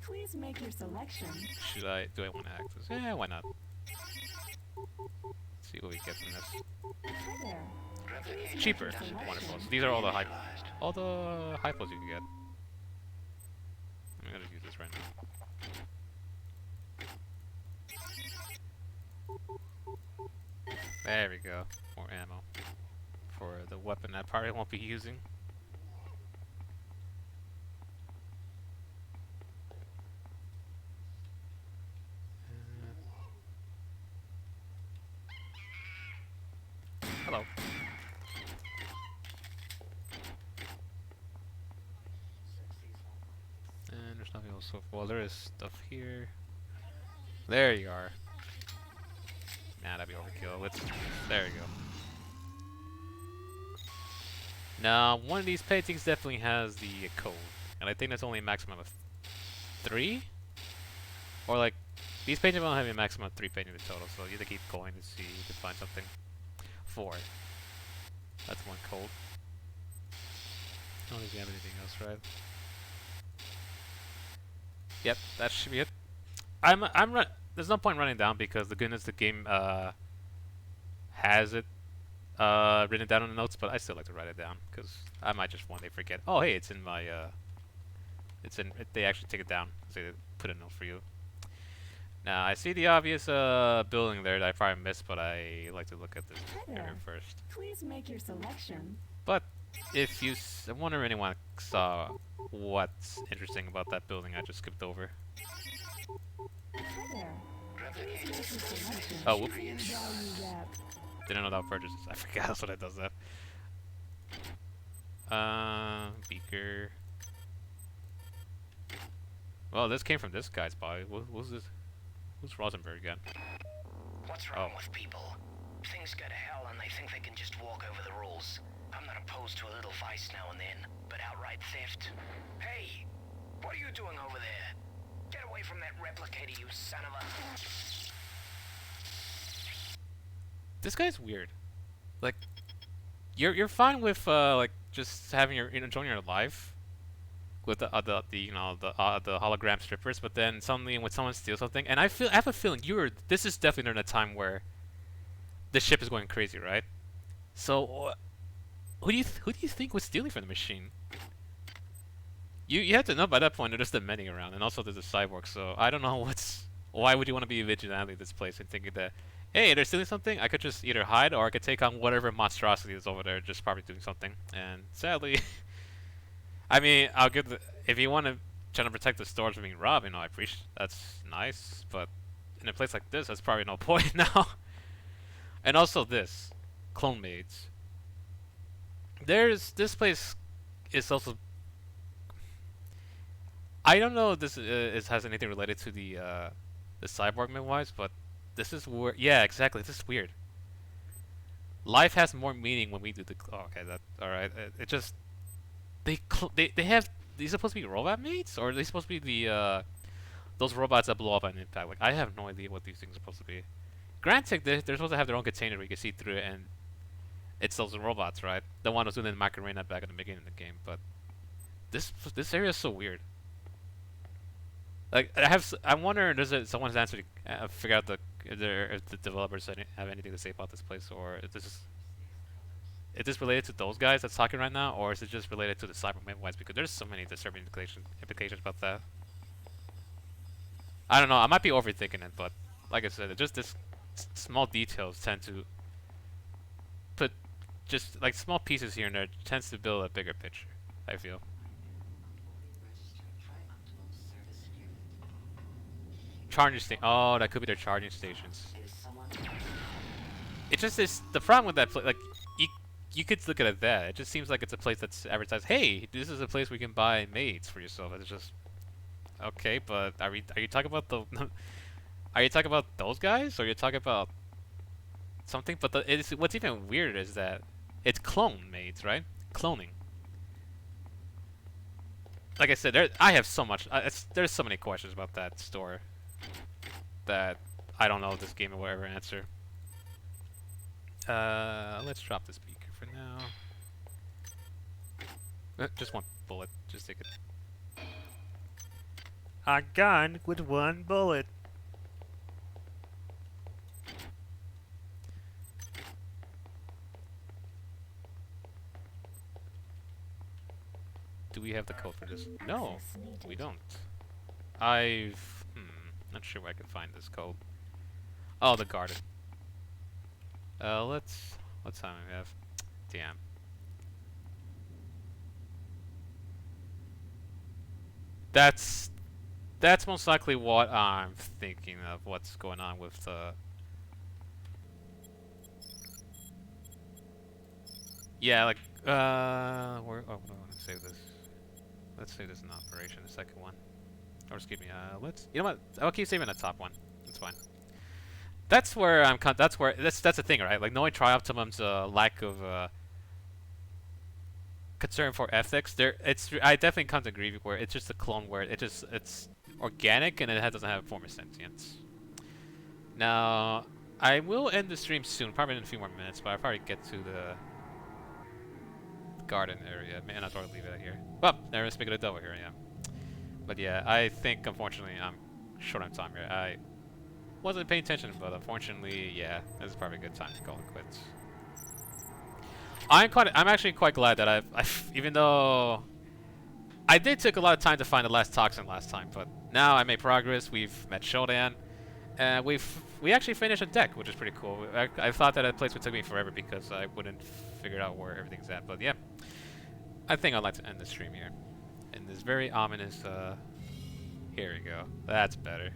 Please make your selection. Do I want to act this? Yeah, why not? Let's see what we get from this. Hi there. It's cheaper. Wonderful. So these are all the high pulls you can get. I'm gonna use this right now. There we go. More ammo for the weapon I probably won't be using. Hello. And there's nothing else. Well, there is stuff here. There you are. Nah, that'd be overkill. There you go. Now, one of these paintings definitely has the code, and I think that's only a maximum of 3? Or like, these paintings don't have a maximum of 3 paintings in total, so you have to keep going to see if you can find something. 4. That's one code. I don't think we have anything else, right? Yep, that should be it. There's no point running down because the goodness the game has it written down on the notes, but I still like to write it down because I might just one day forget. Oh, hey, it's in my they actually take it down, so they put a note for you. Now I see the obvious building there that I probably missed, but I like to look at this area first. Please make your selection. But if you, I wonder if anyone saw what's interesting about that building I just skipped over. Hi there. Please make your selection. Oh, whoop. Value wrap. Didn't know that would purchase. I forgot that's what it does that. Beaker. Well, this came from this guy's body. Who's this? Who's Rosenberg again? What's wrong with people? Things go to hell and they think they can just walk over the rules. I'm not opposed to a little vice now and then, but outright theft? Hey! What are you doing over there? Get away from that replicator, you son of a... This guy's weird. Like, you're fine with like just having your enjoying your life with the hologram strippers, but then suddenly when someone steals something, and I have a feeling this is definitely during a time where the ship is going crazy, right? So who do you think was stealing from the machine? You have to know by that point there's the many around, and also there's a cyborg. So I don't know why would you want to be a vigilante in this place and thinking that, hey, they're stealing something, I could just either hide or I could take on whatever monstrosity is over there, just probably doing something. And sadly, I mean, I'll give if you want to try to protect the stores from being robbed, I appreciate that's nice, but in a place like this, that's probably no point now. And also this, clone maids. This place is also. I don't know if this has anything related to the cyborg midwives, but this is weird. Yeah, exactly. This is weird. Life has more meaning when we do the. Oh, okay, that all right. It just they have these supposed to be robot mates, or are they supposed to be the those robots that blow up on impact? Like I have no idea what these things are supposed to be. Granted, they're supposed to have their own container where you can see through it, and it's those robots, right? The one that was doing the Macarena back in the beginning of the game, but this area is so weird. Like I wonder, someone's answer to figure out if the developers have anything to say about this place, or if this is is this related to those guys that's talking right now, or is it just related to the Cybermen? Because there's so many disturbing implications about that. I don't know. I might be overthinking it, but like I said, just this small details tend to put just like small pieces here and there tends to build a bigger picture, I feel. Charging station. Oh, that could be their charging stations. It just is the problem with that place. Like you could look at it that. It just seems like it's a place that's advertised. Hey, this is a place where you can buy maids for yourself. It's just okay, but are you talking about the? Are you talking about those guys, or are you talking about something? But what's even weirder is that it's clone maids, right? Cloning. Like I said, I have so much. There's so many questions about that store that I don't know if this game will ever answer. Let's drop the speaker for now. Just one bullet. Just take it. A gun with one bullet. Do we have the code for this? No, we don't. Not sure where I can find this code. Oh, the garden. What time do we have? Damn. That's most likely what I'm thinking of. What's going on with the? Yeah, like where? Oh, I want to save this. Let's save this in operation. The second one. Or excuse me. You know what? I'll keep saving the top one. That's fine. That's where that's the thing, right? Like knowing Trioptimum's lack of concern for ethics, I definitely come to agree where it's just a clone where it's organic and it doesn't have a form of sentience. Now I will end the stream soon, probably in a few more minutes, but I'll probably get to the garden area. Man, I thought I'd leave it here. Well, let's make it a double here, yeah. But yeah, I think unfortunately I'm short on time here. I wasn't paying attention, but unfortunately, yeah, this is probably a good time to call it quits. I'm actually quite glad that I've even though I did take a lot of time to find the last toxin last time, but now I made progress. We've met Shodan, and we actually finished a deck, which is pretty cool. I thought that place would take me forever because I wouldn't figure out where everything's at, but yeah, I think I'd like to end the stream here. In this very ominous, here we go. That's better.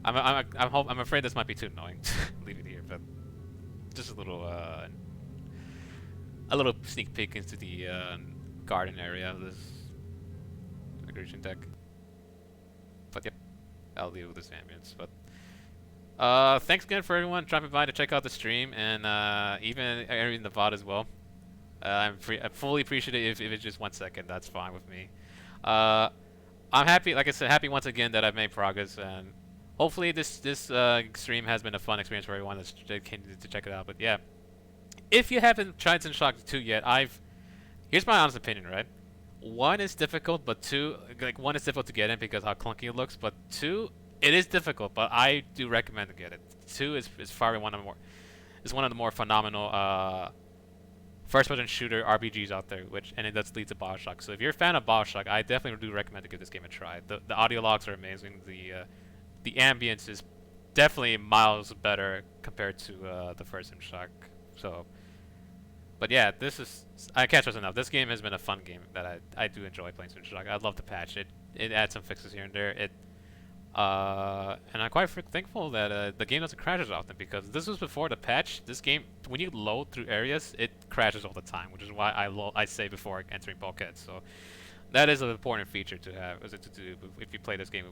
I'm afraid this might be too annoying to leave it here, but just a little sneak peek into the garden area of this aggression deck. But yep, I'll deal with this ambience. But thanks again for everyone dropping by to check out the stream, and even the VOD as well. I'm fully appreciative if it's just 1 second. That's fine with me. I'm happy, like I said, happy once again that I've made progress, and hopefully this stream has been a fun experience for everyone that came to check it out. But yeah, if you haven't tried System Shock 2 yet, here's my honest opinion, right? 1 is difficult, but 2, like 1 is difficult to get in because how clunky it looks, but 2, it is difficult, but I do recommend to get it. 2 is far one of the more phenomenal first-person shooter RPGs out there, and it does lead to BioShock. So if you're a fan of BioShock, I definitely do recommend to give this game a try. The audio logs are amazing. The ambience is definitely miles better compared to the first System Shock. So, but yeah, I can't stress enough. This game has been a fun game that I do enjoy playing System Shock. I'd love to patch it. It adds some fixes here and there. And I'm quite thankful that the game doesn't crash as often, because this was before the patch. This game, when you load through areas, it crashes all the time, which is why I say before entering bulkheads. So that is an important feature to have, to do if you play this game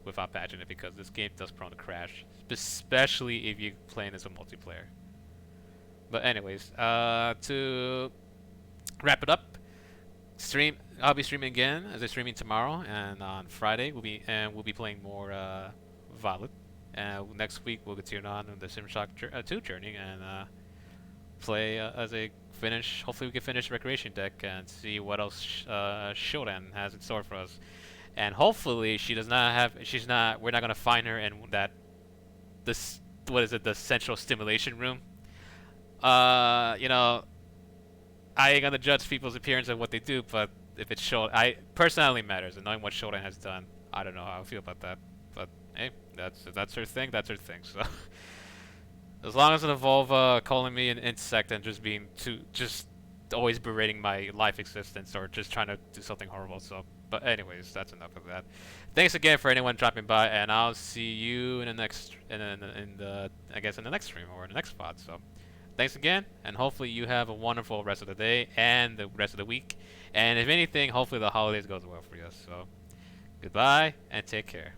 without patching it, because this game does prone to crash, especially if you're playing as a multiplayer. But anyways, to wrap it up, I'll be streaming again, as I'm streaming tomorrow, and on Friday we'll be playing more Violet. And next week we'll continue on the System Shock 2 journey and play as a finish. Hopefully we can finish the Recreation deck and see what else Shodan has in store for us. And hopefully we're not gonna find her in the what is it, the central stimulation room. You know, I ain't gonna judge people's appearance and what they do, but if it's Shodan, personality matters, and knowing what Shodan has done, I don't know how I feel about that. But hey, that's her thing. That's her thing. So as long as it involves calling me an insect and just being just always berating my life existence or just trying to do something horrible. So, but anyways, that's enough of that. Thanks again for anyone dropping by, and I'll see you in the next, I guess in the next stream or in the next pod. So, thanks again, and hopefully you have a wonderful rest of the day and the rest of the week. And if anything, hopefully the holidays goes well for you. So, goodbye and take care.